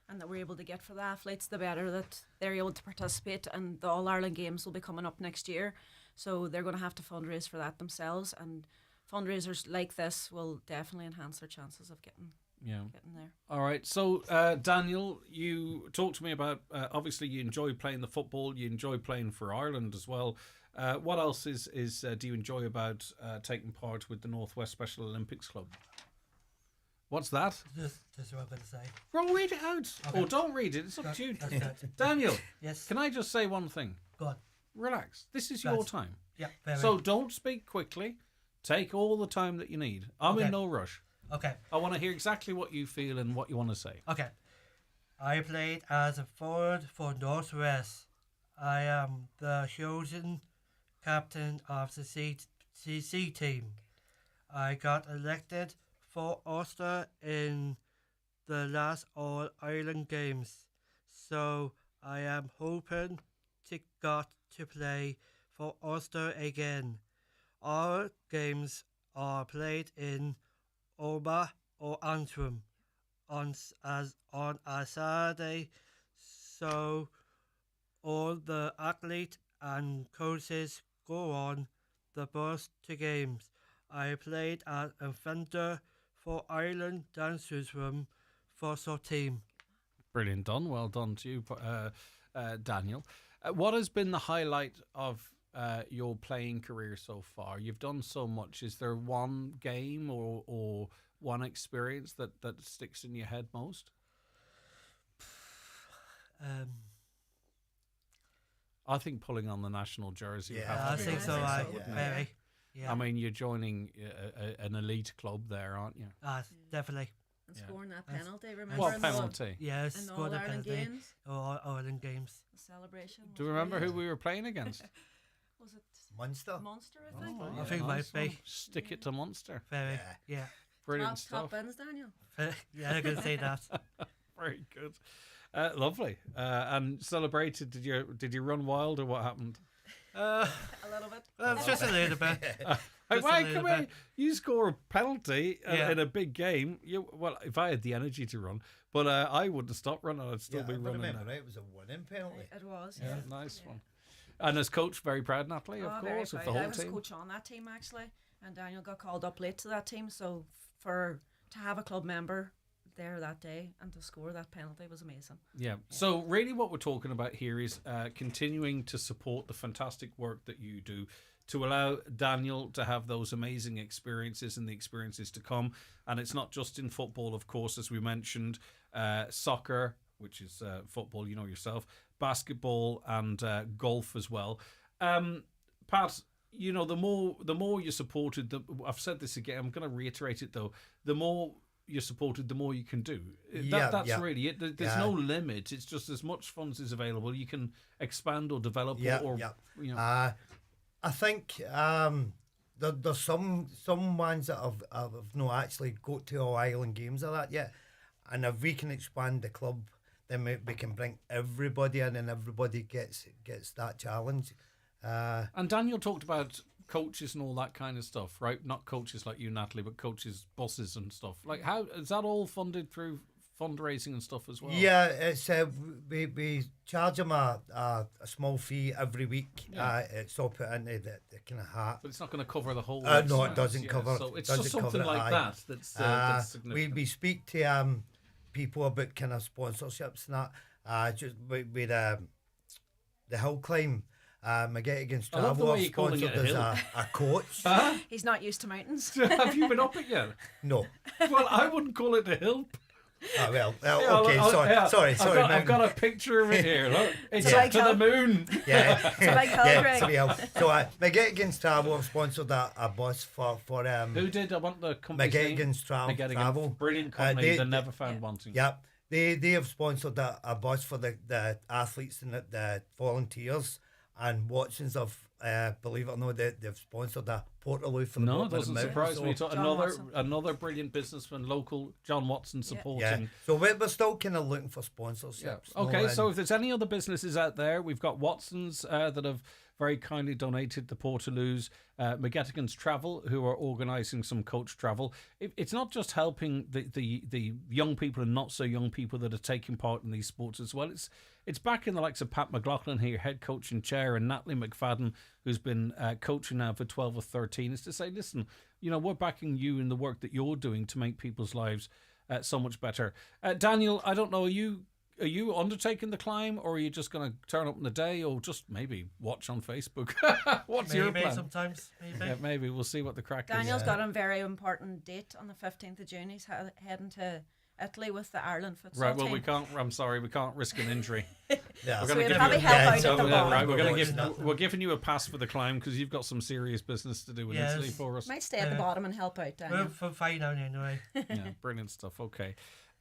and that we're able to get for the athletes, the better that they're able to participate. And the All-Ireland Games will be coming up next year, so they're going to have to fundraise for that themselves. And fundraisers like this will definitely enhance their chances of getting there. All right. So, Daniel, you talked to me about, obviously you enjoy playing the football, you enjoy playing for Ireland as well. What else do you enjoy about taking part with the Northwest Special Olympics Club? What's that? Just what I'm going to say. Well, read it out. Okay. Or don't read it. It's up to you. Okay. Daniel, Yes. can I just say one thing? Go on. Relax. This is Right. your time. Yeah, very. So don't speak quickly. Take all the time that you need. I'm in Okay. no rush. Okay. I want to hear exactly what you feel and what you want to say. Okay. I played as a forward for Northwest. I am the chosen captain of the CC team. I got elected for Ulster in the last All-Ireland Games, so I am hoping to get to play for Ulster again. All games are played in Oma or Antrim on a Saturday, so all the athletes and coaches go on the bus to games. I played as a defender for Ireland Dancers Room for the team. Brilliant, Don. Well done to you, Daniel. What has been the highlight of your playing career so far? You've done so much. Is there one game or one experience that sticks in your head most? I think pulling on the national jersey. Yeah, would have to I be think one so. of I those, wouldn't it? very. Yeah. I mean, you're joining an elite club there, aren't you? Definitely. And scoring that penalty, remember? What in the- penalty? Yes, in the scored a All-Ireland penalty. games. All-Ireland games. The celebration. Do you remember who we were playing against? Was it Munster? Munster, I think. I think it might be. Stick it to Munster. Very. Yeah. Brilliant stuff. Top ends, Daniel. Yeah, I can say that. Very good. Lovely. And celebrated. Did you run wild or what happened? A little bit. Just a little bit. Hey, Just a why little come bit. you score a penalty Yeah. in a big game? Well, if I had the energy to run, but I wouldn't stop running. I'd still be if I running. remember right, it was a winning penalty. It was. Yeah, nice one. And as coach, very proud, Natalie, of very course, of the proud. whole I was team. coach on that team actually, and Daniel got called up late to that team. So to have a club member there that day and to score that penalty was amazing. Yeah. So really, what we're talking about here is continuing to support the fantastic work that you do, to allow Daniel to have those amazing experiences and the experiences to come. And it's not just in football, of course, as we mentioned, soccer, which is football, you know yourself, basketball and golf as well. Pat, you know, the more you're supported, I've said this again, I'm going to reiterate it though, the more you're supported, the more you can do. That's really it. There's no limit. It's just as much funds is available, you can expand or develop or you know. I think there's some ones that have not actually got to all Highland games or that yet, and if we can expand the club, then we can bring everybody in and everybody gets that challenge. And Daniel talked about coaches and all that kind of stuff, right? Not coaches like you, Natalie, but coaches, bosses and stuff. Like, how is that all funded through fundraising and stuff as well? Yeah, it's we charge them a small fee every week. Yeah. It's all put into the kind of hat. But it's not going to cover the whole. No, expense, it doesn't cover. So it's doesn't just cover something it, like aye. that. That's significant. We speak to people about kind of sponsorships and that. Just with the hill climb. Magette Against I love the Travel way you're calling sponsored it a as hill. a coach. He's not used to mountains. Have you been up it yet? No. Well, I wouldn't call it a hill. Oh, well, Yeah, okay, sorry. I've got a picture of it here. Look, it's Yeah. up to the moon. Yeah, Greg. to be able. So Magette Against Travel have sponsored a bus for Who did? I want the company's Magette name. Against Magette Against- Travel. Brilliant company. They never found wanting. Yep. They have sponsored a bus for the athletes and the volunteers, and Watsons have, believe it or not, they've sponsored a Portaloo for the No, it bottom of the doesn't mountain. surprise me. So- Another brilliant businessman, local John Watson supporting. Yeah. So we're still kind of looking for sponsorships. Yeah. no, Okay, and- so if there's any other businesses out there, we've got Watson's that have very kindly donated the Portaloos, McGettigan's Travel, who are organising some coach travel. It's not just helping the young people and not so young people that are taking part in these sports as well. It's backing the likes of Pat McLaughlin here, head coach and chair, and Natalie McFadden, who's been coaching now for 12 or 13, is to say, listen, you know, we're backing you in the work that you're doing to make people's lives so much better. Daniel, I don't know, are you undertaking the climb, or are you just going to turn up in the day, or just maybe watch on Facebook? What's your plan? Sometimes, maybe. Yeah, maybe. We'll see what the crack Daniel's is. got a very important date on the 15th of June. He's heading to Italy with the Ireland futsal Right, well, team. we can't. I'm sorry, we can't risk an injury. Yeah. We're So gonna we'll give probably you, help out at the bar. Right, we're Watch gonna nothing. we're giving you a pass for the climb because you've got some serious business to do in Yes. Italy for us. Might stay at the bottom and help out, Daniel. We're fine down anyway. Yeah, brilliant stuff. Okay,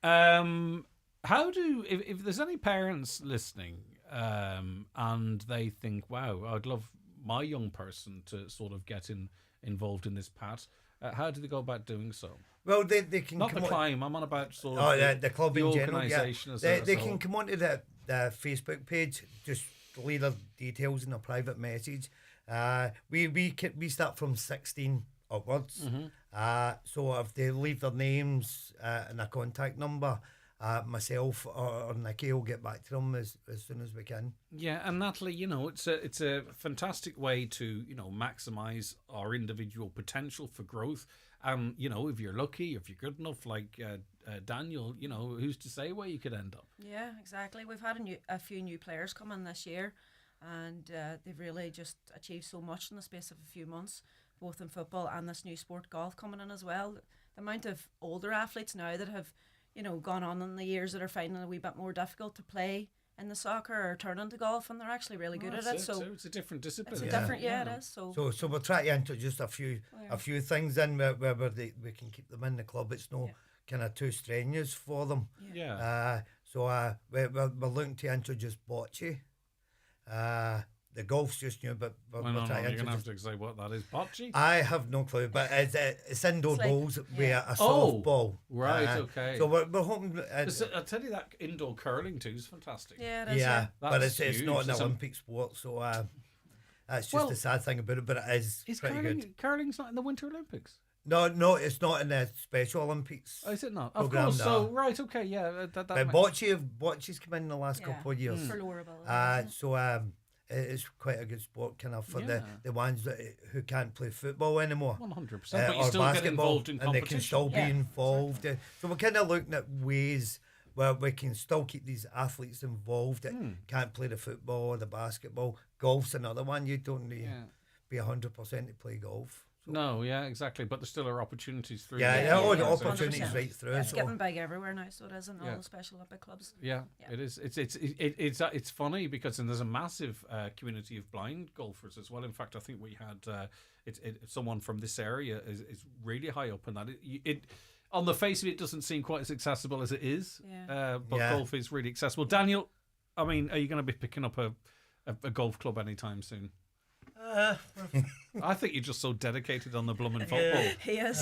how do if there's any parents listening and they think, wow, I'd love my young person to sort of get involved in this, Pat, how do they go about doing so? Well, they can not come the on- climb. I'm on about sort Oh, of the club the in general. Yeah. organisation as They a can whole. come onto the Facebook page, just leave their details in a private message. We start from 16 upwards. So if they leave their names and a contact number, myself or Nikki will get back to them as soon as we can. Yeah, and Natalie, you know, it's a fantastic way to, you know, maximise our individual potential for growth. You know, if you're lucky, if you're good enough, like Daniel, you know, who's to say where you could end up? Yeah, exactly. We've had a few new players come in this year, and they've really just achieved so much in the space of a few months, both in football and this new sport, golf, coming in as well. The amount of older athletes now that have, you know, gone on in the years that are finding it a wee bit more difficult to play in the soccer or turn into golf, and they're actually really good at it. So it's a different discipline. It's a different, it is. So we'll try to introduce a few things in where we can keep them in the club. It's no kind of too strenuous for them. So we're looking to introduce bocce. The golf's just new, but we're trying to you're introduce. going to have to say what that is. Bocce? I have no clue, but it's indoor balls with a Oh, softball. right, okay. So we're hoping. I'll tell you that indoor curling too is fantastic. Yeah, it is. Yeah, but That's it's huge. not an It's Olympic sport, so that's just Well, the sad thing about it. But it is pretty good. Curling's not in the Winter Olympics? No, it's not in the Special Olympics. Oh, is it not? Of program, course. no. So right, okay, yeah. That But bocce's come in the last couple of years. For lower ability. So it's quite a good sport, kind of for Yeah. the ones who can't play football anymore. 100%. But you or still get basketball, involved in and they can competition. still be Yeah, involved. So we're kind of looking at ways where we can still keep these athletes involved that can't play the football or the basketball. Golf's another one. You don't need to be 100% to play golf. No, yeah, exactly. But there still are opportunities through. Yeah, there. the opportunities right through. Yeah, it's so. getting big everywhere now, so it is in all the Special Olympic clubs. Yeah, it is. It's funny because there's a massive community of blind golfers as well. In fact, I think we had someone from this area is really high up in that. It on the face of it doesn't seem quite as accessible as it is. But golf is really accessible. Daniel, I mean, are you going to be picking up a golf club anytime soon? I think you're just so dedicated on the blooming football. He is.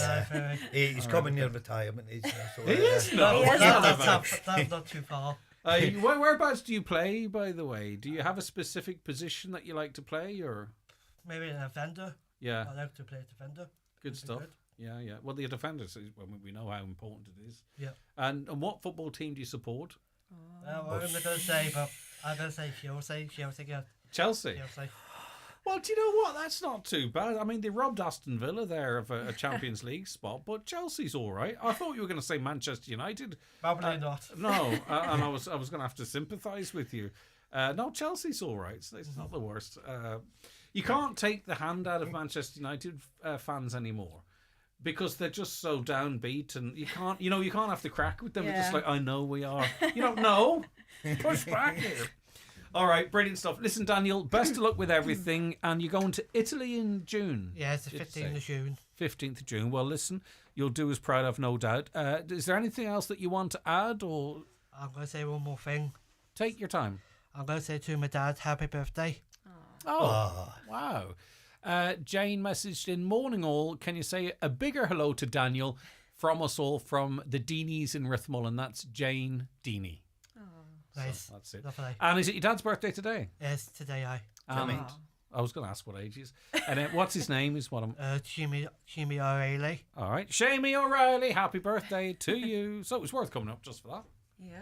He's coming near retirement. He is? No, That's not too far. Whereabouts do you play, by the way? Do you have a specific position that you like to play, or Maybe a defender. Yeah. I like to play defender. Good stuff? Yeah. Well, the defenders, we know how important it is. Yeah. And what football team do you support? Well, I'm going to say, but I'm going to say Chelsea. Chelsea. Well, do you know what? That's not too bad. I mean, they robbed Aston Villa there of a Champions League spot, but Chelsea's all right. I thought you were going to say Manchester United. Probably not. No, and I was going to have to sympathise with you. No, Chelsea's all right. It's not the worst. You can't take the hand out of Manchester United fans anymore because they're just so downbeat, and you can't have to crack with them. It's just like, I know we are. You don't know. Push back here. All right, brilliant stuff. Listen, Daniel, best of luck with everything. And you're going to Italy in June. Yeah, it's the 15th of June. 15th of June. Well, listen, you'll do as proud of, no doubt. Is there anything else that you want to add? Or I'm going to say one more thing. Take your time. I'm going to say to my dad, happy birthday. Oh, wow. Jane messaged in, morning all, can you say a bigger hello to Daniel from us all from the Deanies in Rithmullen? That's Jane Deany. Nice. So that's it. Lovely. And is it your dad's birthday today? Yes, today, I was going to ask what age is. And what's his name? Is what I'm. Shamie O'Reilly. All right, Shamie O'Reilly. Happy birthday to you. So it was worth coming up just for that.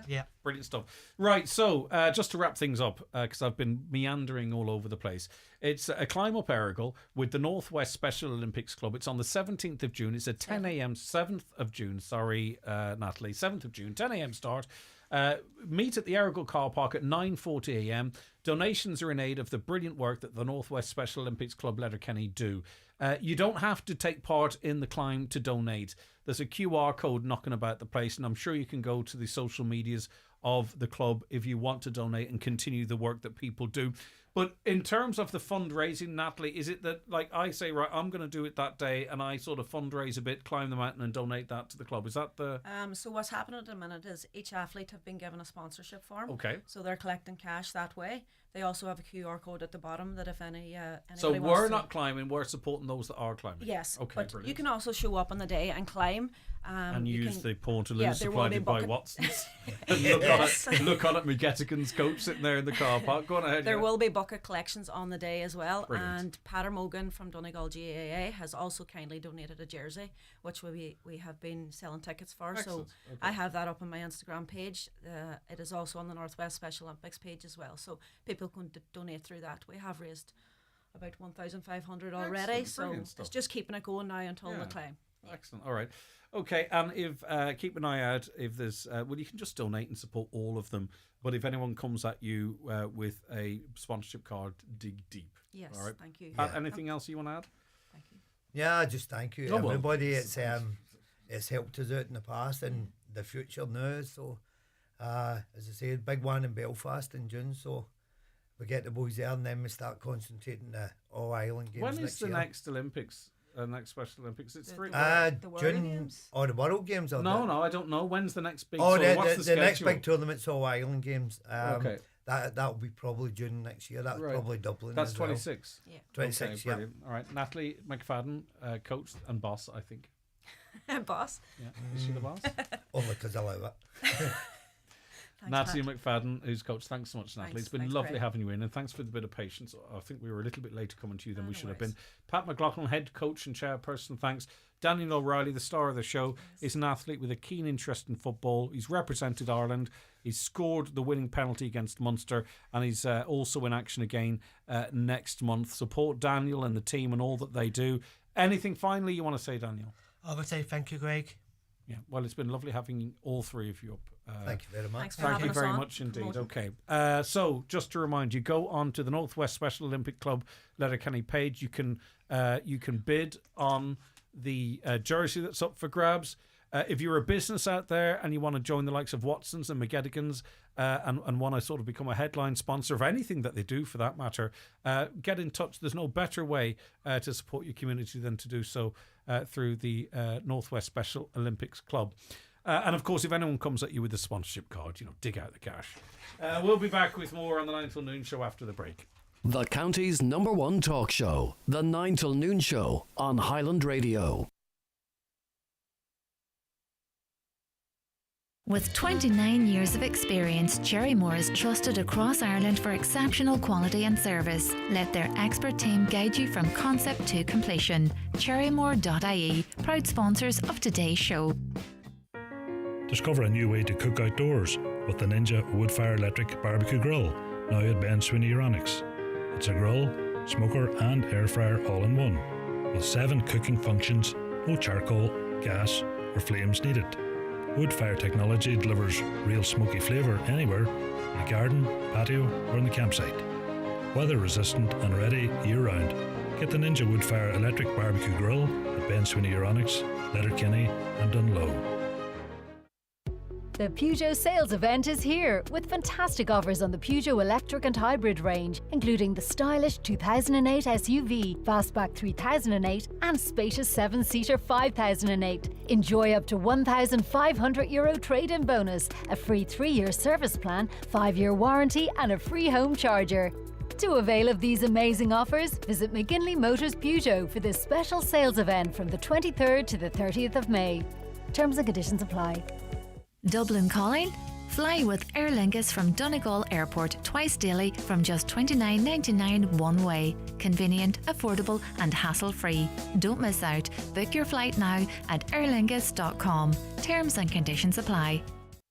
Yeah. Brilliant stuff. Right, so just to wrap things up, because I've been meandering all over the place. It's a climb up Errigal with the Northwest Special Olympics Club. It's on the 17th of June. It's a 10 a.m. 7th of June. Sorry, Natalie. 7th of June, 10 a.m. start. Meet at the Errigal car park at 9:40 a.m. Donations are in aid of the brilliant work that the Northwest Special Olympics Club Letterkenny do. You don't have to take part in the climb to donate. There's a QR code knocking about the place, and I'm sure you can go to the social medias of the club if you want to donate and continue the work that people do. But in terms of the fundraising, Natalie, is it that, like, I say, right, I'm going to do it that day, and I sort of fundraise a bit, climb the mountain and donate that to the club? Is that the... So what's happening at the minute is each athlete have been given a sponsorship form. Okay. So they're collecting cash that way. They also have a QR code at the bottom that if any So we're not climbing, we're supporting those that are climbing. Yes. Okay, but brilliant. You can also show up on the day and climb. And use the Portaloo there will supplied be by Watson's. And look on at me Gettigan's coach sitting there in the car park. Go on ahead. There will be bucket collections on the day as well. Brilliant. And Pater Mogan from Donegal GAA has also kindly donated a jersey, which we have been selling tickets for. Excellent. So Okay. I have that up on my Instagram page. It is also on the Northwest Special Olympics page as well. So people can donate through that. We have raised about 1,500 already. Excellent. So Brilliant stuff. it's just keeping it going now until the climb. Excellent. All right. Okay. And if keep an eye out if there's you can just donate and support all of them. But if anyone comes at you with a sponsorship card, dig deep. Yes. All right. Thank you. Pat, anything else you want to add? Yeah, just thank you Oh, well. everybody. It's helped us out in the past and the future now. So As I said, big one in Belfast in June, so we get the boys there and then we start concentrating the All Ireland games. When is next the year. next Olympics? Next Special Olympics? It's three. The June Games? Or the World Games? Or No, I don't know. When's the next big? Oh, what's the next big tournament's All Ireland Games. Okay. That'll be probably June next year. That's probably Dublin. That's as well. 26. Yeah. 26. Okay, Yeah. brilliant. All right, Natalie McFadden, coach and boss, I think. Boss. Yeah, is she the boss? Only because I like that. Natalie McFadden, who's coach. Thanks so much, Natalie. It's been Thanks, lovely Greg. having you in, and thanks for the bit of patience. I think we were a little bit later coming to you than we should have been. Pat McLaughlin, head coach and chairperson, thanks. Daniel O'Reilly, the star of the show, is an athlete with a keen interest in football. He's represented Ireland. He's scored the winning penalty against Munster, and he's also in action again next month. Support Daniel and the team and all that they do. Anything finally you want to say, Daniel? I would say thank you, Greg. Yeah, well, it's been lovely having all three of you up. Thank you very much. Thanks for Thank having you us very on. much indeed. Promoting. Okay, so just to remind you, go on to the Northwest Special Olympic Club Letterkenny page. You can bid on the jersey that's up for grabs. If you're a business out there and you want to join the likes of Watsons and McGettigans and want to sort of become a headline sponsor of anything that they do for that matter, get in touch. There's no better way to support your community than to do so through the Northwest Special Olympics Club. And of course, if anyone comes at you with a sponsorship card, dig out the cash. We'll be back with more on the 9 till noon show after the break. The county's #1 talk show, The 9 till noon show on Highland Radio. With 29 years of experience, Cherrymore is trusted across Ireland for exceptional quality and service. Let their expert team guide you from concept to completion. Cherrymore.ie, proud sponsors of today's show. Discover a new way to cook outdoors with the Ninja Woodfire Electric Barbecue Grill, now at Ben Sweeney Euronics. It's a grill, smoker and air fryer all in one, with 7 cooking functions, no charcoal, gas or flames needed. Woodfire technology delivers real smoky flavour anywhere, in the garden, patio or in the campsite. Weather resistant and ready year round. Get the Ninja Woodfire Electric Barbecue Grill at Ben Sweeney Euronics, Letterkenny and Dunlow. The Peugeot sales event is here with fantastic offers on the Peugeot electric and hybrid range, including the stylish 2008 SUV, Fastback 3008 and spacious 7-seater 5008. Enjoy up to €1,500 trade-in bonus, a free 3-year service plan, 5-year warranty and a free home charger. To avail of these amazing offers, visit McGinley Motors Peugeot for this special sales event from the 23rd to the 30th of May. Terms and conditions apply. Dublin calling? Fly with Aer Lingus from Donegal Airport twice daily from just $29.99 one way. Convenient, affordable and hassle-free. Don't miss out. Book your flight now at airlingus.com. Terms and conditions apply.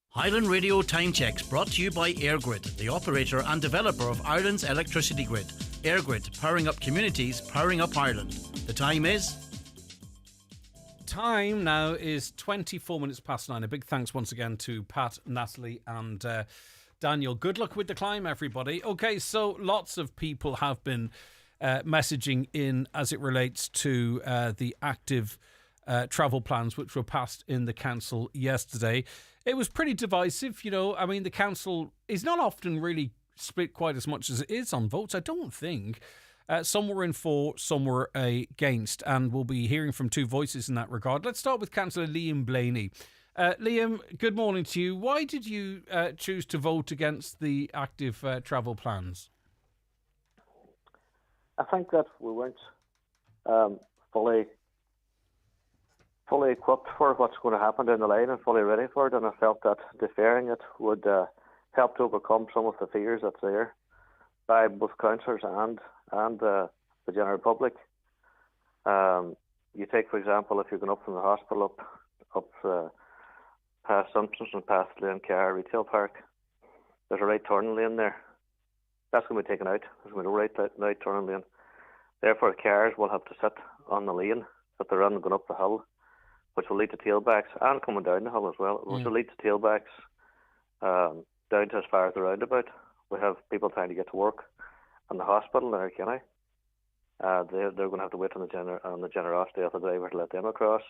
Highland Radio Time Checks brought to you by EirGrid, the operator and developer of Ireland's electricity grid. EirGrid, powering up communities, powering up Ireland. The time is... Time now is 24 minutes past 9. A big thanks once again to Pat, Natalie and Daniel. Good luck with the climb, everybody. Okay, so lots of people have been messaging in as it relates to the active travel plans which were passed in the council yesterday. It was pretty divisive, I mean, the council is not often really split quite as much as it is on votes, I don't think. Some were in for, some were against, and we'll be hearing from 2 voices in that regard. Let's start with Councillor Liam Blaney. Liam, good morning to you. Why did you choose to vote against the active travel plans? I think that we weren't fully equipped for what's going to happen down the line and fully ready for it, and I felt that deferring it would help to overcome some of the fears that's there by both councillors and the general public. You take, for example, if you're going up from the hospital up past Simpsons and past Lane Car Retail Park, there's a right turning lane there. That's going to be taken out. There's going to be a right turning lane. Therefore, cars will have to sit on the lane that they're in going up the hill, which will lead to tailbacks, and coming down the hill as well, which will lead to tailbacks down to as far as the roundabout. We have people trying to get to work in the hospital in Kenny. They're going to have to wait on the generosity of the driver to let them across.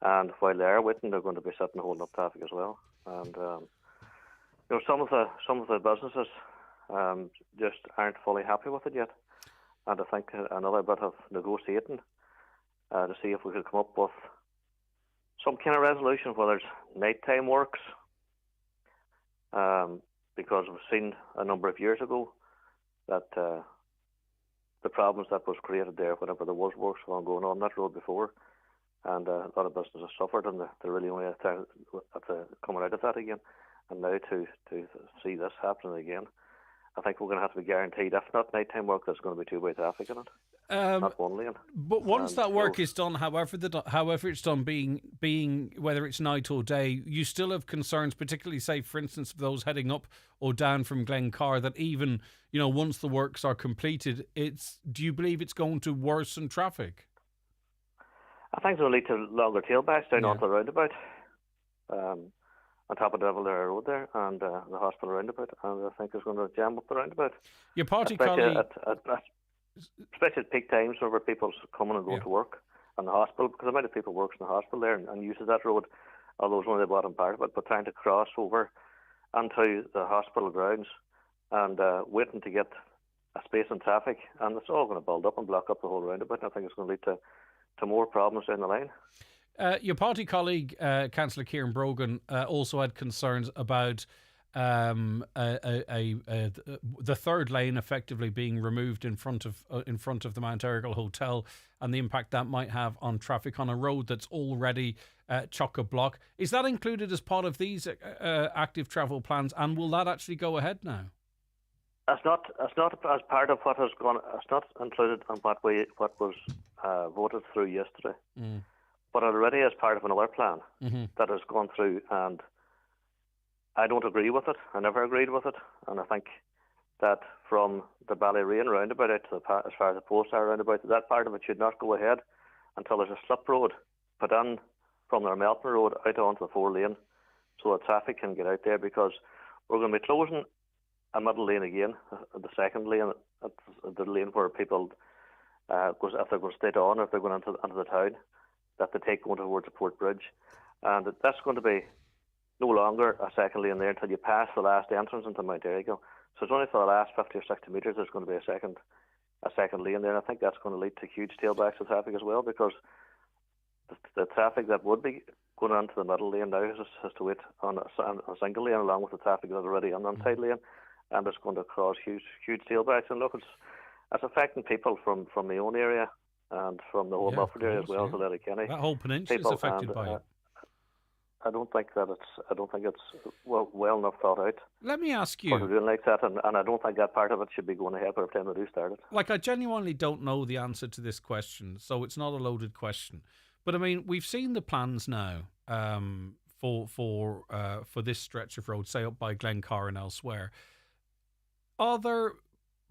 And while they're waiting, they're going to be sitting holding up traffic as well. And some of the businesses just aren't fully happy with it yet, and I think another bit of negotiating to see if we could come up with some kind of resolution, whether it's nighttime works, because we've seen a number of years ago that the problems that was created there whenever there was works going on that road before, and a lot of businesses suffered, and they're really only coming out of that again. And now to see this happening again, I think we're going to have to be guaranteed, if not nighttime work, there's going to be two-way traffic in it, not one lane. But once that work is done, however it's done, being whether it's night or day, you still have concerns, particularly, say, for instance, for those heading up or down from Glencar, that even, once the works are completed, do you believe it's going to worsen traffic? I think it's going to lead to longer tailbacks down onto the roundabout, on top of Devil Road there, and the hospital roundabout, and I think it's going to jam up the roundabout. Your party colleague... Especially at peak times whenever people's coming and going to work and the hospital, because the amount of people works in the hospital there and uses that road, although it's only the bottom part of it, but trying to cross over onto the hospital grounds and waiting to get a space in traffic, and it's all going to build up and block up the whole roundabout, and I think it's going to lead to more problems down the line. Your party colleague, Councillor Kieran Brogan, also had concerns about the third lane effectively being removed in front of the Mount Errigal Hotel, and the impact that might have on traffic on a road that's already chock-a-block. Is that included as part of these active travel plans, and will that actually go ahead now? It's not as part of what has gone. It's not included in what was voted through yesterday, but already as part of another plan that has gone through, and I don't agree with it. I never agreed with it, and I think that from the Ballyreen roundabout out to as far as the Polestar roundabout, that part of it should not go ahead until there's a slip road put in from the Melton Road out onto the 4 lane, so that traffic can get out there, because we're going to be closing a middle lane again, the second lane, the lane where people if they're going straight on, or if they're going into the town, that they take going towards the Port Bridge, and that's going to be no longer a second lane there until you pass the last entrance into Mount Errigal. So it's only for the last 50 or 60 metres there's going to be a second lane there, and I think that's going to lead to huge tailbacks of traffic as well, because the traffic that would be going onto the middle lane now has to wait on a single lane, along with the traffic that's already on the side lane, and it's going to cause huge tailbacks. And look, it's affecting people from my own area and from the whole Milford area as well as the Letterkenny. That whole peninsula is affected by it. I don't think it's well enough thought out. Let me ask you. What we're doing like that, and I don't think that part of it should be going ahead by the time we do start it. Like, I genuinely don't know the answer to this question, so it's not a loaded question. But I mean, we've seen the plans now for this stretch of road, say up by Glencar and elsewhere. Are there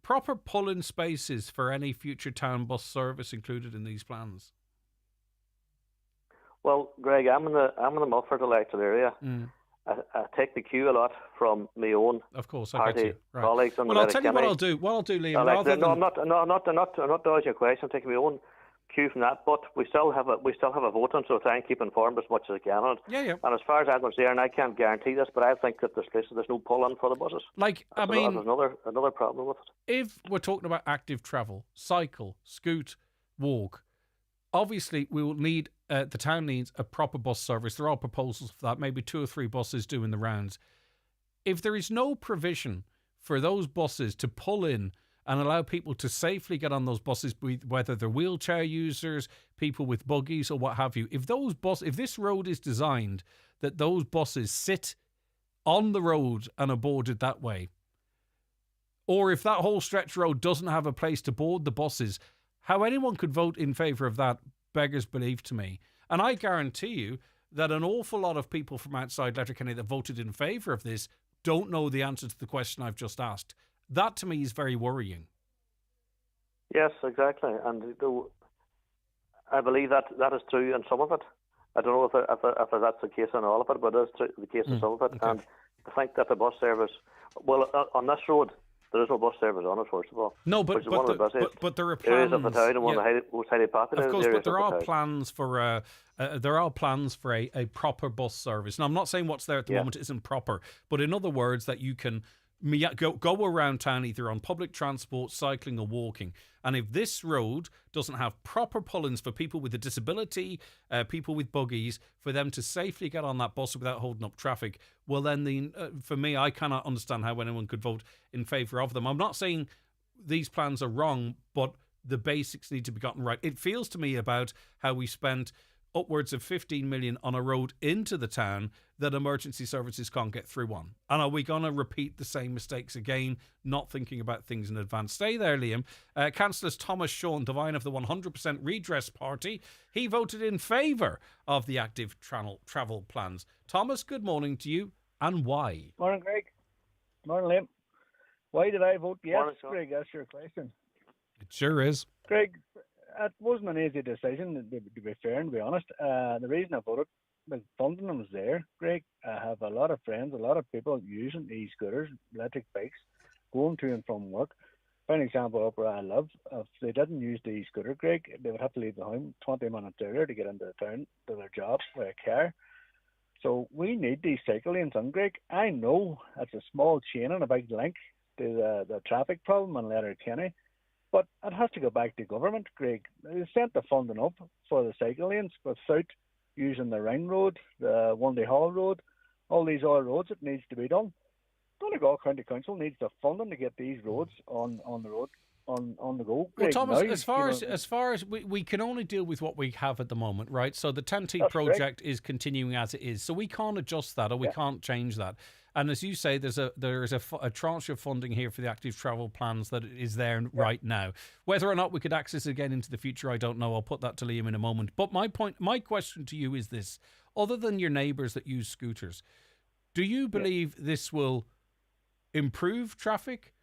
proper pull-in spaces for any future town bus service included in these plans? Well, Greg, I'm in the Milford electoral area. I take the cue a lot from my own party colleagues. Well, I'll tell you what I'll do. Liam, I'm not dodging your question. I'm taking my own cue from that. But we still have a voting, so try and keep informed as much as I can on it. Yeah. And as far as I'm concerned, and I can't guarantee this, but I think that there's no pull-in for the buses. Like, there's another problem with it. If we're talking about active travel, cycle, scoot, walk, obviously we will need. The town needs a proper bus service. There are proposals for that, maybe 2 or 3 buses doing the rounds. If there is no provision for those buses to pull in and allow people to safely get on those buses, whether they're wheelchair users, people with buggies or what have you, if this road is designed that those buses sit on the road and are boarded that way, or if that whole stretch road doesn't have a place to board the buses, how anyone could vote in favour of that beggars belief to me. And I guarantee you that an awful lot of people from outside Letterkenny that voted in favour of this don't know the answer to the question I've just asked. That to me is very worrying. Yes, exactly. And I believe that is true in some of it. I don't know if that's the case in all of it, but it is the case in some of it. Okay. And I think that the bus service, well, on this road, There is no bus service on it, first of all. No, which is one of the busiest but there are areas plans. of the town and one of the most highly populated Of course, areas but there of are the town. plans for a proper bus service. Now, I'm not saying what's there at the moment isn't proper, but in other words, that you can go around town either on public transport, cycling or walking. And if this road doesn't have proper pull-ins for people with a disability, people with buggies, for them to safely get on that bus without holding up traffic, well then, for me, I cannot understand how anyone could vote in favour of them. I'm not saying these plans are wrong, but the basics need to be gotten right. It feels to me about how we spent upwards of 15 million on a road into the town that emergency services can't get through on. And are we going to repeat the same mistakes again, not thinking about things in advance? Stay there, Liam. Councillor Thomas Sean Devine of the 100% Redress Party, he voted in favour of the active travel plans. Thomas, good morning to you, and why? Morning, Greg. Morning, Liam. Why did I vote yes, Morning, Sean. Greg? That's your question. It sure is. Greg, it wasn't an easy decision, to be fair and to be honest. The reason I voted, the funding was there, Greg. I have a lot of friends, a lot of people using e-scooters, electric bikes, going to and from work. For an example, up where I live, if they didn't use the e-scooter, Greg, they would have to leave the home 20 minutes earlier to get into the town to their job with a car. So we need these cycle lanes. And Greg, I know it's a small chain and a big link to the traffic problem in Letterkenny, but it has to go back to government, Greg. They sent the funding up for the cycle lanes without using the Ring Road, the One-Day Hall Road, all these other roads. It needs to be done. Donegal County Council needs the funding to get these roads on the road on the go. Well, Greg, Thomas, now, as far as we can only deal with what we have at the moment, right? So the 10T That's project is continuing as it is, so we can't adjust that or we can't change that. And as you say, there is a tranche of funding here for the active travel plans that is there right now. Whether or not we could access it again into the future, I don't know. I'll put that to Liam in a moment. But my question to you is this: other than your neighbours that use scooters, do you believe this will improve traffic?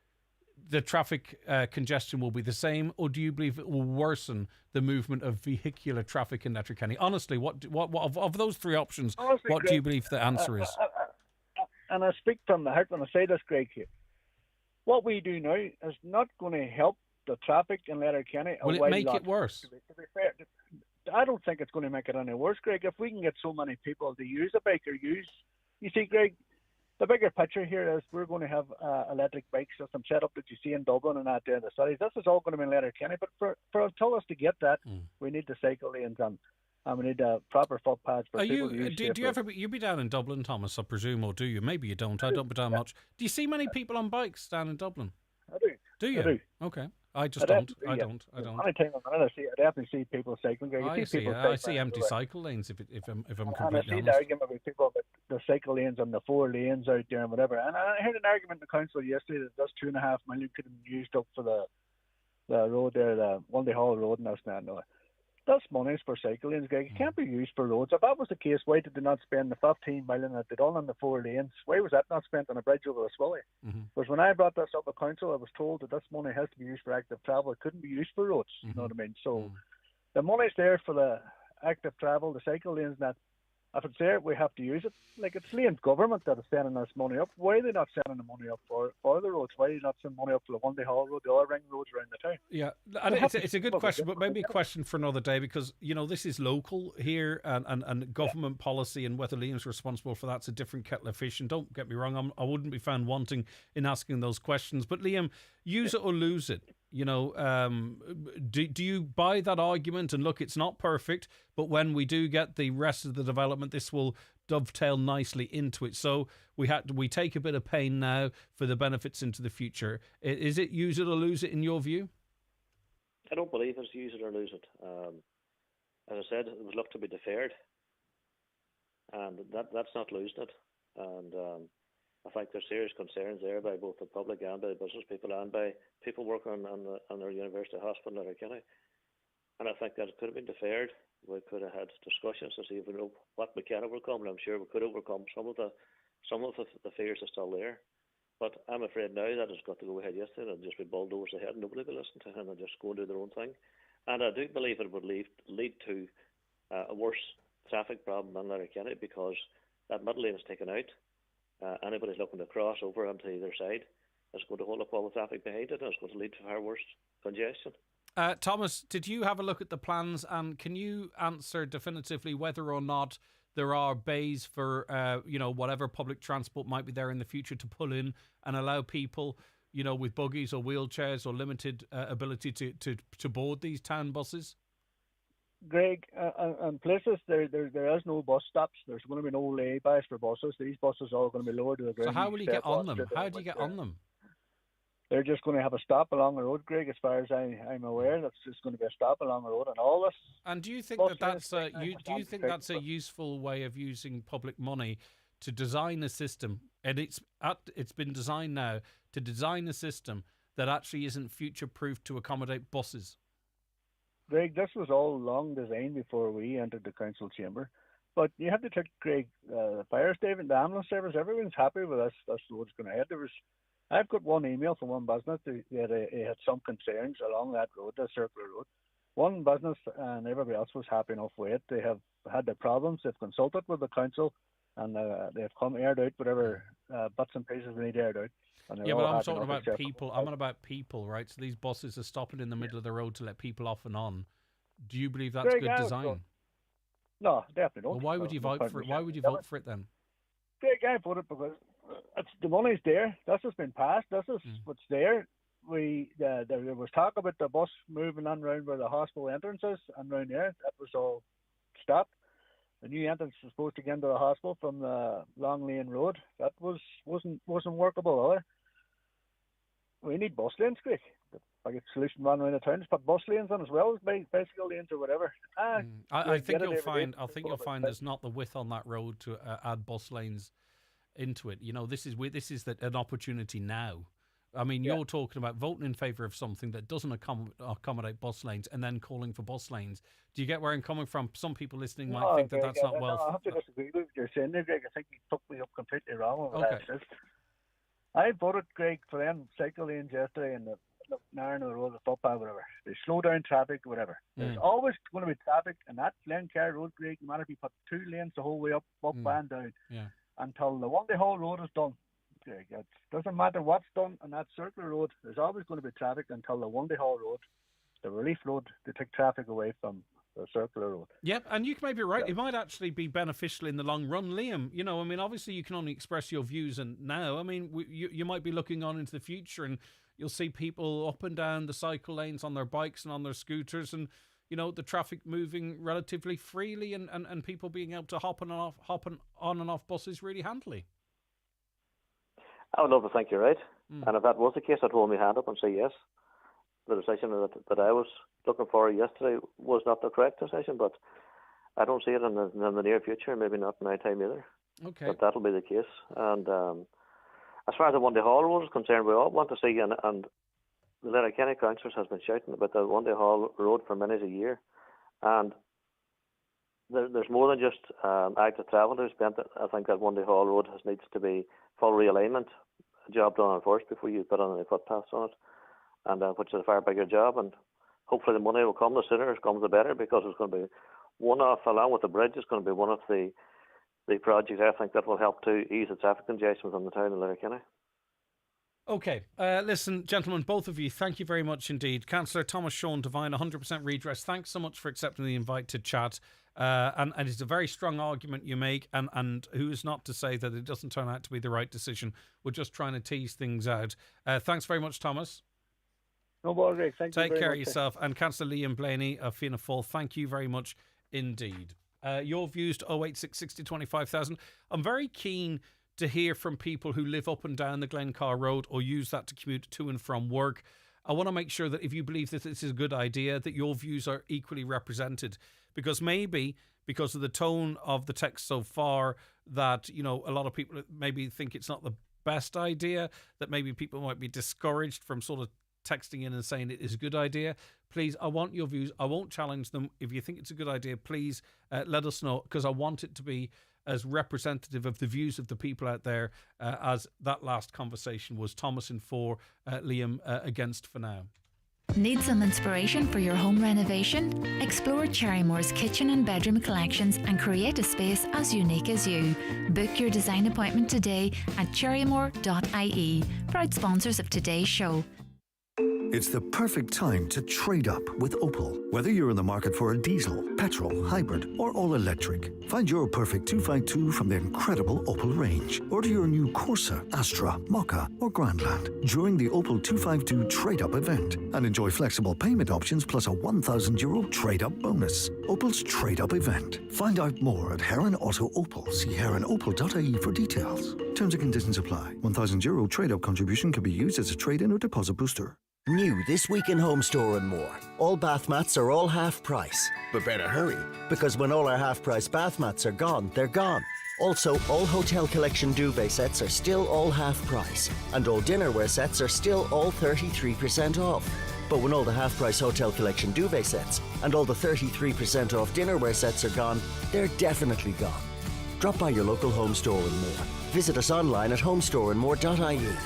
The traffic congestion will be the same, or do you believe it will worsen the movement of vehicular traffic in Letterkenny? Honestly, what of those three options, Honestly, what Greg, do you believe the answer is? And I speak from the heart when I say this, Greg, here. What we do now is not going to help the traffic in Letterkenny. Will it make it worse? To be fair, I don't think it's going to make it any worse, Greg. If we can get so many people to use a bike or you see, Greg, the bigger picture here is we're going to have electric bike system set up that you see in Dublin and out there in the cities. This is all going to be in Letterkenny, but for us to get that, we need the cycle lanes and we need proper footpaths for people to use. Do you ever you be down in Dublin, Thomas? I presume, or do you? Maybe you don't. I don't be down much. Do you see many people on bikes down in Dublin? I do. Do you? I do. Okay. I just don't. I don't. Any time I definitely see people cycling. I see empty cycle lanes if I'm And I completely see honest. the argument with people about the cycle lanes and the 4 lanes out there and whatever. And I heard an argument in the council yesterday that this 2.5 million could have been used up for the road there, the One-Day Hall Road, and that's not. No. That's money for cycle lanes, Greg. It can't be used for roads. If that was the case, why did they not spend the 15 million that they done on the 4 lanes? Why was that not spent on a bridge over the Swilly? Because when I brought this up at council, I was told that this money has to be used for active travel. It couldn't be used for roads. You know what I mean? So the money's there for the active travel, the cycle lanes, and that. If it's there, we have to use it. Like, it's Liam's government that is sending this money up. Why are they not sending the money up for the roads? Why are they not sending money up for the One-Day Hall Road, the other ring roads around the town? Yeah, and it's a good question, but maybe a question for another day, because, you know, this is local here, and government policy, and whether Liam's responsible for that's a different kettle of fish. And don't get me wrong, I wouldn't be found wanting in asking those questions. But Liam, use it or lose it. You know, do you buy that argument? And look, it's not perfect, but when we do get the rest of the development, this will dovetail nicely into it. So we take a bit of pain now for the benefits into the future. Is it use it or lose it in your view? I don't believe it's use it or lose it. As I said, it was looked to be deferred, and that's not losing it. And I think there's serious concerns there by both the public and by the business people and by people working on their university hospital in Letterkenny. And I think that it could have been deferred. We could have had discussions to see if we know what we can overcome, and I'm sure we could overcome some of the fears are still there. But I'm afraid now that it's got to go ahead yesterday and just be bulldozed ahead, and nobody will listen to him and just go and do their own thing. And I do believe it would lead to a worse traffic problem in Letterkenny, because that middle lane is taken out. Anybody's looking to cross over onto either side It's going to hold up all the traffic behind it, and it's going to lead to far worse congestion. Thomas, did you have a look at the plans, and can you answer definitively whether or not there are bays for, whatever public transport might be there in the future to pull in and allow people, with buggies or wheelchairs or limited ability to board these town buses? Greg, and places there is no bus stops. There's going to be no lay-bys for buses. These buses are all going to be lowered to the ground. So how will you get on them? How do you get on them? They're just going to have a stop along the road, Greg. As far as I'm aware, that's just going to be a stop along the road, and all this. And do you think that's a useful way of using public money to design a system? And it's been designed now to design a system that actually isn't future-proof to accommodate buses. Greg, this was all long designed before we entered the council chamber. But you have to check, Greg, the fire station, the ambulance service, everyone's happy with this. That's what's going ahead. I've got one email from one business that he had some concerns along that road, the circular road. One business and everybody else was happy enough with it. They have had their problems. They've consulted with the council, and they've come aired out whatever bits and pieces we need aired out. Yeah, but I'm talking about people. I'm on about people, right? So these buses are stopping in the middle of the road to let people off and on. Do you believe that's good design? No, definitely not. Well, why would you vote for it? Why would you vote for it then? Greg, I voted because the money's there. This has been passed. This is what's there. There was talk about the bus moving on round where the hospital entrance is and round there. That was all stopped. The new entrance was supposed to get into the hospital from the Long Lane Road. That wasn't workable either. We need bus lanes, Greg. Like a solution run around the town, just put bus lanes on as well as bicycle lanes or whatever. I think you'll find there's not the width on that road to add bus lanes into it. This is an opportunity now. I mean, you're talking about voting in favour of something that doesn't accommodate bus lanes and then calling for bus lanes. Do you get where I'm coming from? Some people listening might think that's not well. I have to disagree with what you're saying there, Greg. I think you took me up completely wrong with that. I voted, Greg, for them cycle lanes yesterday and the narrowing of the road, the footpath, whatever. They slow down traffic, whatever. There's always going to be traffic in that Glencar Road, Greg, no matter if you put 2 lanes the whole way up and down. Yeah. Until the one-day haul road is done. Greg, it doesn't matter what's done on that circular road, there's always going to be traffic until the one-day haul road, the relief road, to take traffic away from the circular road. Yep, and you may be right. It might actually be beneficial in the long run, Liam. I mean, obviously you can only express your views and now. I mean, you might be looking on into the future and you'll see people up and down the cycle lanes on their bikes and on their scooters and, the traffic moving relatively freely and people being able to hop on and off buses really handily. I would love to think you're right. And if that was the case, I'd hold my hand up and say yes. The decision that I was looking for yesterday was not the correct decision, but I don't see it in the near future, maybe not in my time either. Okay. But that'll be the case. And as far as the one-day haul road is concerned, we all want to see, and the Letterkenny councillors has been shouting about the one-day haul road for many a year. And there's more than just active travel to be spent. I think that one-day haul road needs to be full realignment, a job done on first before you put on any footpaths on it, and which is a far bigger job. And hopefully the money will come. The sooner it comes, the better, because it's going to be one off, along with the bridge, it's going to be one of the projects I think that will help to ease the traffic congestion from the town of Letterkenny. Okay, listen, gentlemen, both of you, thank you very much indeed. Councillor Thomas Sean Devine, 100% redress. Thanks so much for accepting the invite to chat. And it's a very strong argument you make, and who is not to say that it doesn't turn out to be the right decision. We're just trying to tease things out. Thanks very much, Thomas. No bother, Rick. Thank you very much. Take care of yourself. And Councillor Liam Blaney of Fianna Fáil, thank you very much indeed. Your views to 086 60 25,000. I'm very keen to hear from people who live up and down the Glencar Road or use that to commute to and from work. I want to make sure that if you believe that this is a good idea, that your views are equally represented. Because maybe, because of the tone of the text so far, that, a lot of people maybe think it's not the best idea, that maybe people might be discouraged from sort of texting in and saying it is a good idea. Please, I want your views. I won't challenge them. If you think it's a good idea, please let us know, because I want it to be as representative of the views of the people out there as that last conversation was. Thomas in 4, Liam against for now. Need some inspiration for your home renovation? Explore Cherrymore's kitchen and bedroom collections and create a space as unique as you. Book your design appointment today at cherrymore.ie. Proud sponsors of today's show. It's the perfect time to trade up with Opel. Whether you're in the market for a diesel, petrol, hybrid or all-electric, find your perfect 252 from the incredible Opel range. Order your new Corsa, Astra, Mokka or Grandland during the Opel 252 trade-up event and enjoy flexible payment options plus a €1,000 trade-up bonus. Opel's trade-up event. Find out more at Heron Auto Opel. See heronopel.ie for details. Terms and conditions apply. €1,000 trade-up contribution can be used as a trade-in or deposit booster. New this week in Home Store and More. All bath mats are all half price. But better hurry, because when all our half price bath mats are gone, they're gone. Also, all Hotel Collection duvet sets are still all half price. And all dinnerware sets are still all 33% off. But when all the half price Hotel Collection duvet sets and all the 33% off dinnerware sets are gone, they're definitely gone. Drop by your local Home Store and More. Visit us online at homestoreandmore.ie.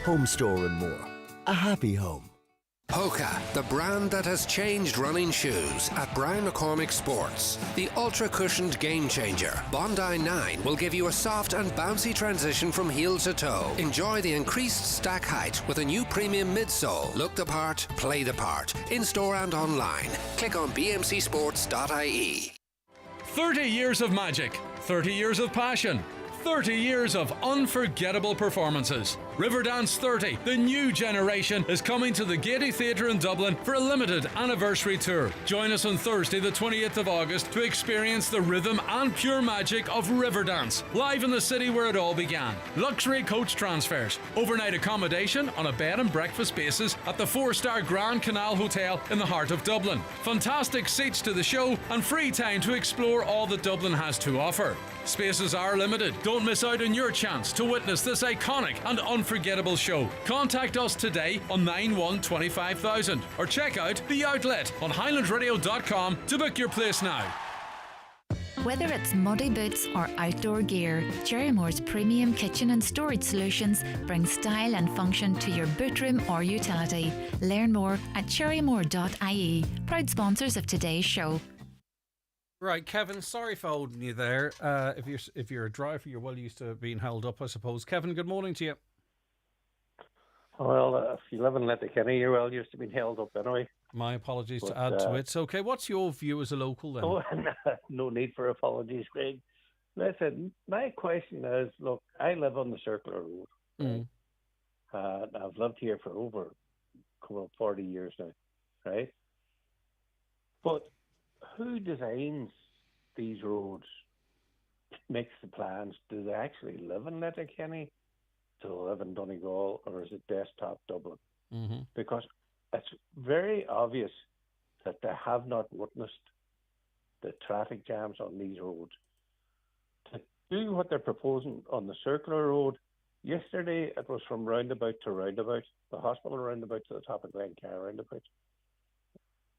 Home Store and More. A happy home. Hoka, the brand that has changed running shoes at Brian McCormick Sports. The ultra-cushioned game changer, Bondi 9, will give you a soft and bouncy transition from heel to toe. Enjoy the increased stack height with a new premium midsole. Look the part, play the part. In-store and online. Click on bmcsports.ie. 30 years of magic, 30 years of passion, 30 years of unforgettable performances. Riverdance 30, the new generation, is coming to the Gaiety Theatre in Dublin for a limited anniversary tour. Join us on Thursday the 28th of August to experience the rhythm and pure magic of Riverdance, live in the city where it all began. Luxury coach transfers, overnight accommodation on a bed and breakfast basis at the 4-star Grand Canal Hotel in the heart of Dublin. Fantastic seats to the show and free time to explore all that Dublin has to offer. Spaces are limited. Don't miss out on your chance to witness this iconic and unforgettable show. Contact us today on 9125,000 or check out The Outlet on highlandradio.com to book your place now. Whether it's muddy boots or outdoor gear, Cherrymore's premium kitchen and storage solutions bring style and function to your boot room or utility. Learn more at cherrymore.ie. Proud sponsors of today's show. Right, Kevin, sorry for holding you there. If you're a driver, you're well used to being held up, I suppose. Kevin, good morning to you. Well, if you live in Letterkenny, you're well used to being held up anyway. My apologies to add to it. Okay, what's your view as a local then? Oh, no need for apologies, Craig. Listen, my question is, look, I live on the Circular Road. Mm. I've lived here for over 40 years now, right? But who designs these roads, makes the plans? Do they actually live in Letterkenny? Do they live in Donegal, or is it desktop Dublin? Mm-hmm. Because it's very obvious that they have not witnessed the traffic jams on these roads. To do what they're proposing on the Circular Road, yesterday it was from roundabout to roundabout, the hospital roundabout to the top of Glencar roundabout,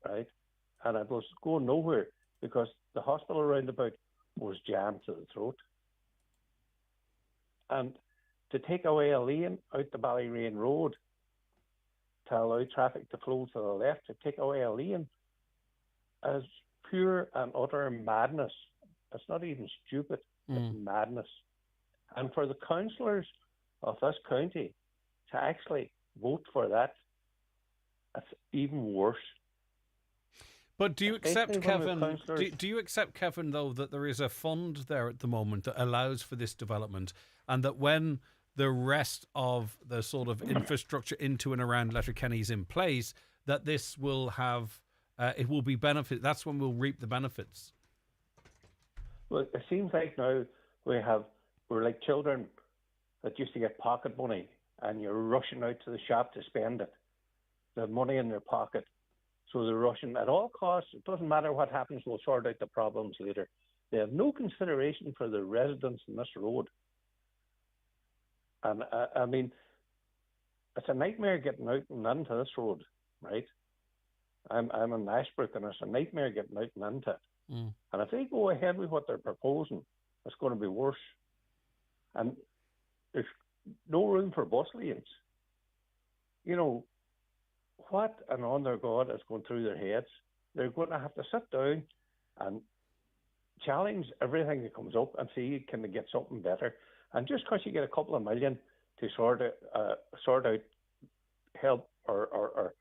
right? And it was going nowhere because the hospital roundabout was jammed to the throat. And to take away a lane out the Ballyrain Road to allow traffic to flow to the left, to take away a lane, is pure and utter madness. It's not even stupid, it's madness. And for the councillors of this county to actually vote for that, it's even worse. But do you accept, Kevin? Do you accept, Kevin, though, that there is a fund there at the moment that allows for this development, and that when the rest of the sort of infrastructure into and around Letterkenny is in place, that this will have it will be benefit? That's when we'll reap the benefits. Well, it seems like now we're like children that used to get pocket money, and you're rushing out to the shop to spend it. They have money in their pocket. So they're rushing at all costs. It doesn't matter what happens, we'll sort out the problems later. They have no consideration for the residents in this road. And I mean, it's a nightmare getting out and into this road, right? I'm in Ashbrook, and it's a nightmare getting out and into it. Mm. And if they go ahead with what they're proposing, it's going to be worse. And there's no room for bus lanes. You know, what an honor God is going through their heads. They're going to have to sit down and challenge everything that comes up and see, can they get something better? And just because you get a couple of million to sort out help or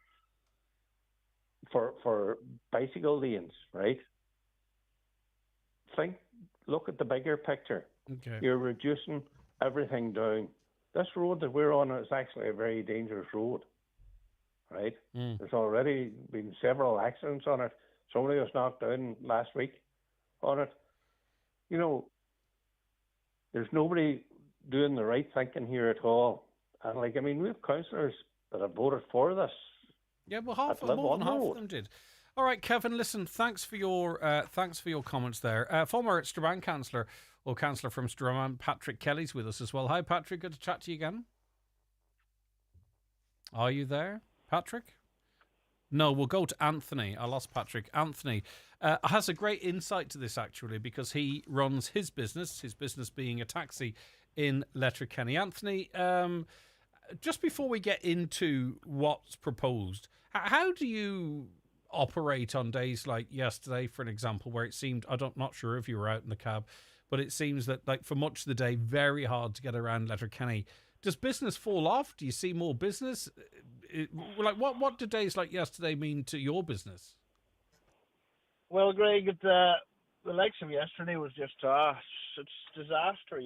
for bicycle lanes, right? Look at the bigger picture. Okay. You're reducing everything down. This road that we're on is actually a very dangerous road, right? There's already been several accidents on it. Somebody was knocked down last week on it. You know, there's nobody doing the right thinking here at all. And we have councillors that have voted for this. Yeah, well, more than half of them did. All right, Kevin. Listen, thanks for your comments there. Former Strabane councillor or councillor from Strabane, Patrick Kelly's with us as well. Hi, Patrick. Good to chat to you again. Are you there, Patrick? No, we'll go to Anthony. I lost Patrick. Anthony has a great insight to this, actually, because he runs his business being a taxi in Letterkenny. Anthony, just before we get into what's proposed, how do you operate on days like yesterday, for an example, where it seemed, not sure if you were out in the cab, but it seems that for much of the day, very hard to get around Letterkenny. Does business fall off? Do you see more business? What do days like yesterday mean to your business? Well, Greg, the likes of yesterday was just it's disaster.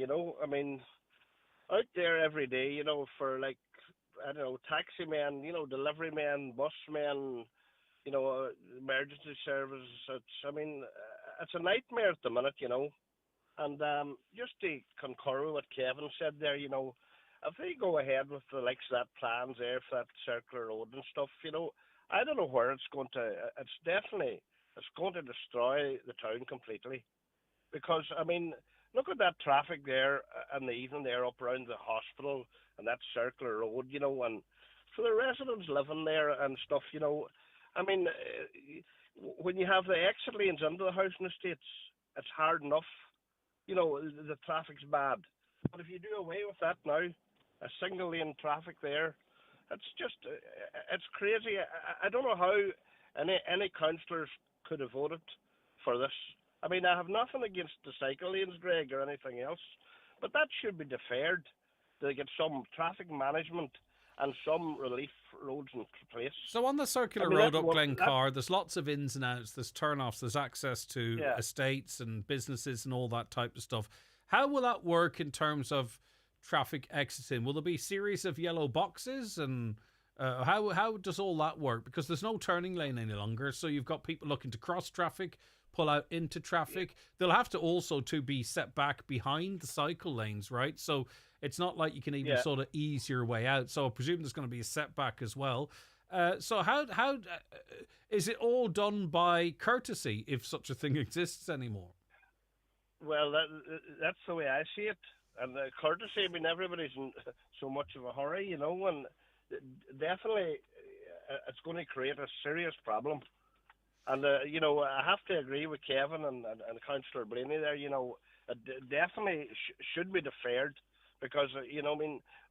Out there every day, for taxi men, delivery men, bus men, emergency services. It's a nightmare at the minute, And just to concur with what Kevin said there, if they go ahead with the likes of that plans there for that circular road and stuff, I don't know where it's going to. It's going to destroy the town completely, because look at that traffic there in the evening there up around the hospital and that circular road, and for the residents living there and stuff, when you have the exit lanes into the housing estates, it's hard enough. The traffic's bad. But if you do away with that now, a single lane traffic there, it's crazy. I don't know how any councillors could have voted for this. I have nothing against the cycle lanes, Greg, or anything else, but that should be deferred to get some traffic management and some relief roads in place. So on the circular road up Glencar, there's lots of ins and outs, there's turn-offs, there's access to estates and businesses and all that type of stuff. How will that work in terms of traffic exiting? Will there be a series of yellow boxes? And how does all that work? Because there's no turning lane any longer, so you've got people looking to cross traffic, pull out into traffic. They'll have to also be set back behind the cycle lanes, right? So it's not like you can even sort of ease your way out. So I presume there's going to be a setback as well. So how is it all done by courtesy, if such a thing exists anymore? Well, that's the way I see it. And courtesy, everybody's in so much of a hurry, and definitely it's going to create a serious problem. And, I have to agree with Kevin and Councillor Blaney there, it definitely should be deferred, because,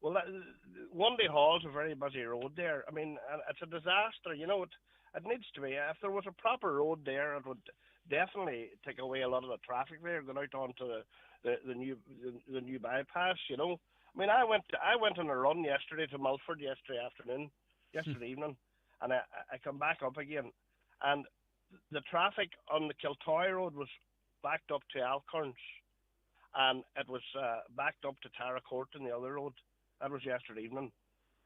One Day Hall's a very busy road there. It's a disaster, it needs to be. If there was a proper road there, it would definitely take away a lot of the traffic there, going out onto the new bypass, I went on a run yesterday to Milford yesterday evening, and I come back up again, and the traffic on the Kiltoy Road was backed up to Alcorns, and it was backed up to Tara Court in the other road. That was yesterday evening.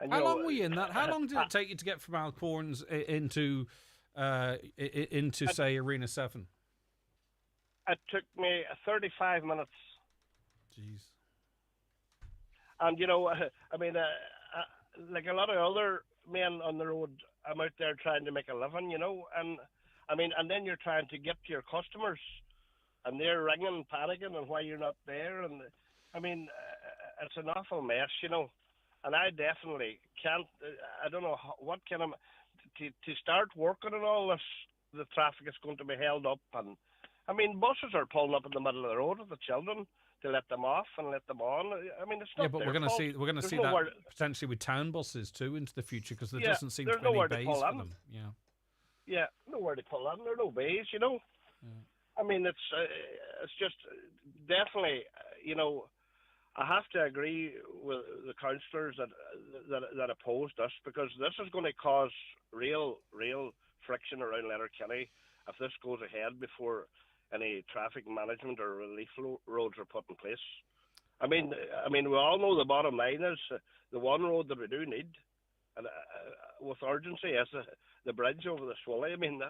And, how long were you in that? How long did it take you to get from Alcorns into say, Arena 7? It took me 35 minutes. Jeez. And, like a lot of other men on the road, I'm out there trying to make a living, and and then you're trying to get to your customers, and they're ringing, panicking, and why you're not there, and it's an awful mess, and I definitely can't. I don't know what kind of to start working on all this. The traffic is going to be held up, and buses are pulling up in the middle of the road with the children. to let them off and let them on. I mean, it's not but their we're going to fault. see There's that nowhere- potentially with town buses too into the future, because there Yeah, doesn't seem to there's be any nowhere to bays pull for in. them. Yeah. Yeah, nowhere to pull in. There are no bays, you know. I mean, it's just definitely, you know, I have to agree with the councillors that opposed us, because this is going to cause real friction around Letterkenny if this goes ahead before any traffic management or relief roads are put in place. I mean, we all know the bottom line is the one road that we do need, and with urgency, is the bridge over the Swilly. I mean,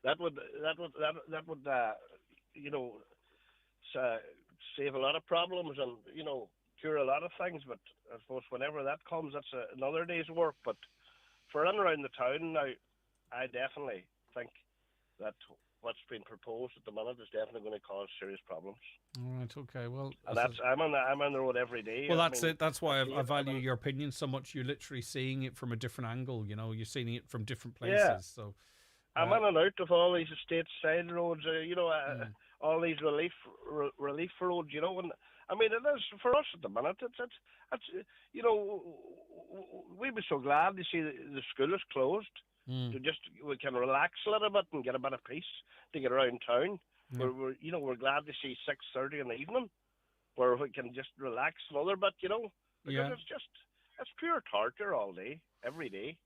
that would you know, save a lot of problems and, you know, cure a lot of things. But I suppose whenever that comes, that's another day's work. But for in and around the town now, I definitely think that what's been proposed at the minute is definitely going to cause serious problems. All right. Okay. Well, And I'm on the road every day. Well, I that's mean, it. That's why I value I'm- your opinion so much. You're literally seeing it from a different angle. You know, you're seeing it from different places. Yeah. So I'm in and out of all these estate side roads, you know, all these relief roads, you know, and I mean, it is for us at the minute. It's you know, we'd be so glad to see the school is closed. We can relax a little bit and get a bit of peace to get around town. We're glad to see 6:30 in the evening, where we can just relax another bit, you know, because it's pure torture all day, every day.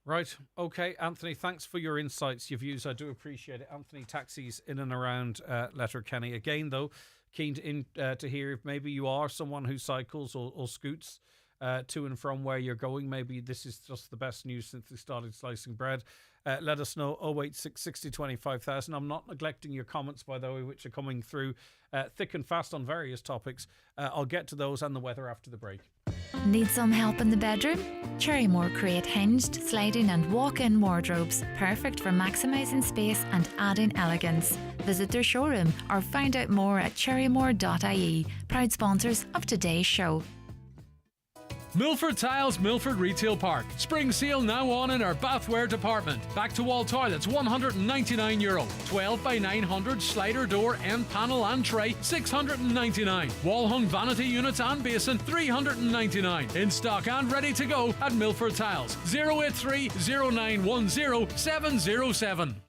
Right. Okay, Anthony, thanks for your insights, your views. I do appreciate it. Anthony, taxis in and around Letterkenny. Again, though, keen to hear if maybe you are someone who cycles or scoots to and from where you're going. Maybe this is just the best news since they started slicing bread. Let us know, 086 60 25,000. I'm not neglecting your comments, by the way, which are coming through thick and fast on various topics. I'll get to those and the weather after the break. Need some help in the bedroom? Cherrymore create hinged, sliding and walk-in wardrobes, perfect for maximising space and adding elegance. Visit their showroom or find out more at cherrymore.ie, proud sponsors of today's show. Milford Tiles, Milford Retail Park. Spring sale now on in our bathware department. Back to wall toilets, €199. 12 by 900 slider door, end panel and tray, €699. Wall hung vanity units and basin, €399. In stock and ready to go at Milford Tiles. 083 0910 707.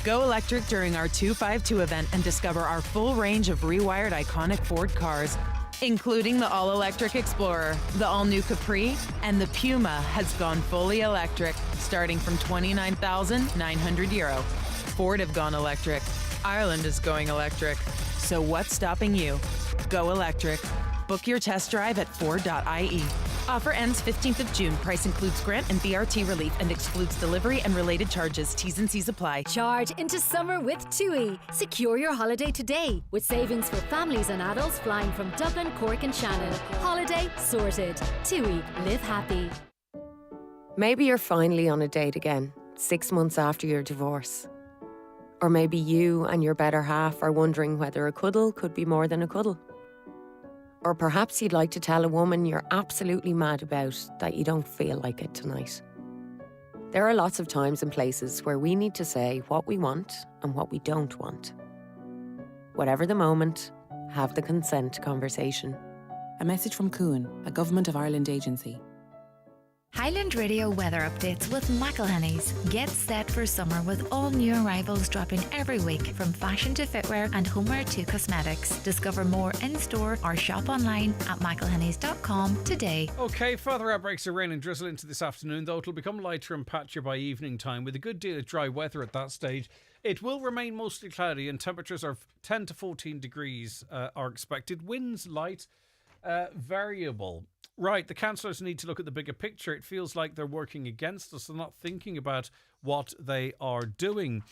Go electric during our 252 event and discover our full range of rewired iconic Ford cars, including the all-electric Explorer, the all-new Capri, and the Puma has gone fully electric, starting from €29,900. Ford have gone electric. Ireland is going electric. So what's stopping you? Go electric. Book your test drive at Ford.ie. Offer ends 15th of June. Price includes grant and BRT relief and excludes delivery and related charges. T's and C's apply. Charge into summer with TUI. Secure your holiday today with savings for families and adults flying from Dublin, Cork and Shannon. Holiday sorted. TUI. Live happy. Maybe you're finally on a date again, 6 months after your divorce. Or maybe you and your better half are wondering whether a cuddle could be more than a cuddle. Or perhaps you'd like to tell a woman you're absolutely mad about that you don't feel like it tonight. There are lots of times and places where we need to say what we want and what we don't want. Whatever the moment, have the consent conversation. A message from Coon, a Government of Ireland agency. Highland Radio weather updates with McElhenney's. Get set for summer with all new arrivals dropping every week, from fashion to footwear and homeware to cosmetics. Discover more in-store or shop online at mcelhenneys.com today. Okay, further outbreaks of rain and drizzle into this afternoon, though it'll become lighter and patchier by evening time with a good deal of dry weather at that stage. It will remain mostly cloudy and temperatures of 10 to 14 degrees are expected. Winds light, variable. Right, the councillors need to look at the bigger picture. It feels like they're working against us and not thinking about what they are doing.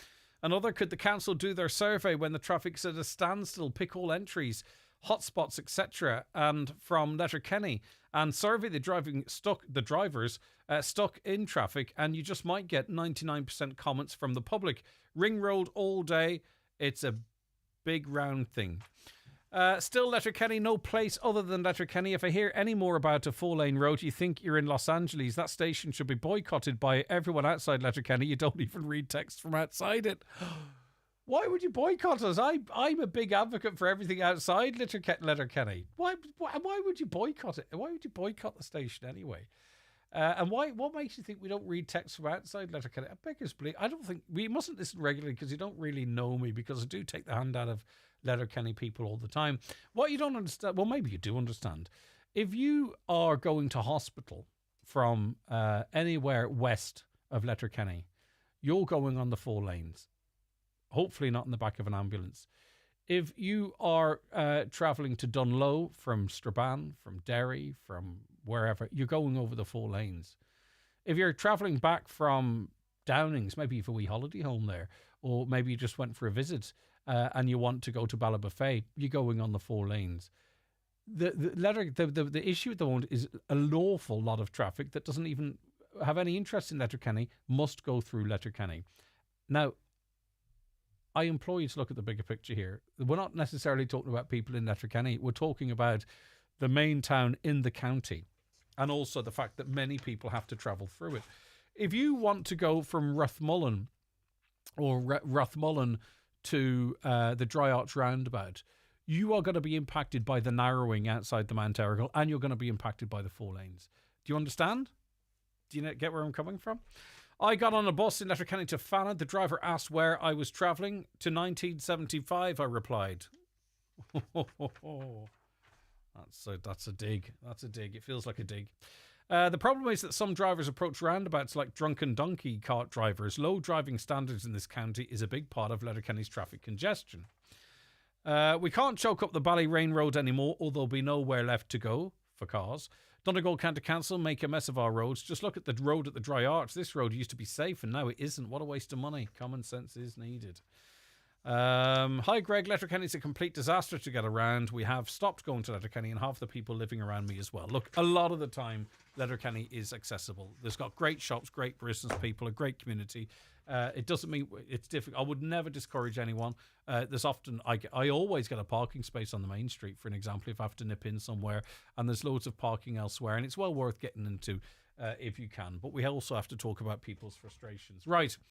Another, could the council do their survey when the traffic's at a standstill, pick all entries, hotspots, etc., and from Letterkenny, and survey the drivers stuck in traffic, and you just might get 99% comments from the public. Ring road all day. It's a big round thing. Still Letterkenny, no place other than Letterkenny. If I hear any more about a 4-lane road, you think you're in Los Angeles. That station should be boycotted by everyone outside Letterkenny. You don't even read text from outside it. Why would you boycott us? I'm a big advocate for everything outside Letterkenny. Why would you boycott it? Why would you boycott the station anyway? And what makes you think we don't read texts from outside Letterkenny? I beg your belief. I don't think we mustn't listen regularly because you don't really know me, because I do take the hand out of Letterkenny people all the time. What you don't understand, well, maybe you do understand. If you are going to hospital from anywhere west of Letterkenny, you're going on the 4 lanes. Hopefully not in the back of an ambulance. If you are travelling to Dunlow from Strabane, from Derry, from wherever, you're going over the 4 lanes. If you're travelling back from Downings, maybe you've a wee holiday home there, or maybe you just went for a visit and you want to go to Ballabafay, you're going on the 4 lanes. The issue at the moment is an awful lot of traffic that doesn't even have any interest in Letterkenny must go through Letterkenny. Now, I implore you to look at the bigger picture here. We're not necessarily talking about people in Letterkenny. We're talking about the main town in the county, and also the fact that many people have to travel through it. If you want to go from Rathmullen or Rathmullen to the Dry Arch roundabout, you are going to be impacted by the narrowing outside the Mount Errigal, and you're going to be impacted by the 4 lanes. Do you understand? Do you get where I'm coming from? I got on a bus in Letterkenny to Fana. The driver asked where I was travelling. To 1975, I replied. That's a dig. That's a dig. It feels like a dig. The problem is that some drivers approach roundabouts like drunken donkey cart drivers. Low driving standards in this county is a big part of Letterkenny's traffic congestion. We can't choke up the Ballyrain Road anymore, or there'll be nowhere left to go for cars. Donegal County Council make a mess of our roads. Just look at the road at the Dry Arch. This road used to be safe and now it isn't. What a waste of money. Common sense is needed. Hi Greg, Letterkenny's a complete disaster to get around. We have stopped going to Letterkenny and half the people living around me as well. Look, a lot of the time Letterkenny is accessible. There's got great shops, great business people, a great community. It doesn't mean it's difficult. I would never discourage anyone. There's often, I always get a parking space on the main street, for an example, if I have to nip in somewhere, and there's loads of parking elsewhere, and it's well worth getting into if you can. But we also have to talk about people's frustrations. Right,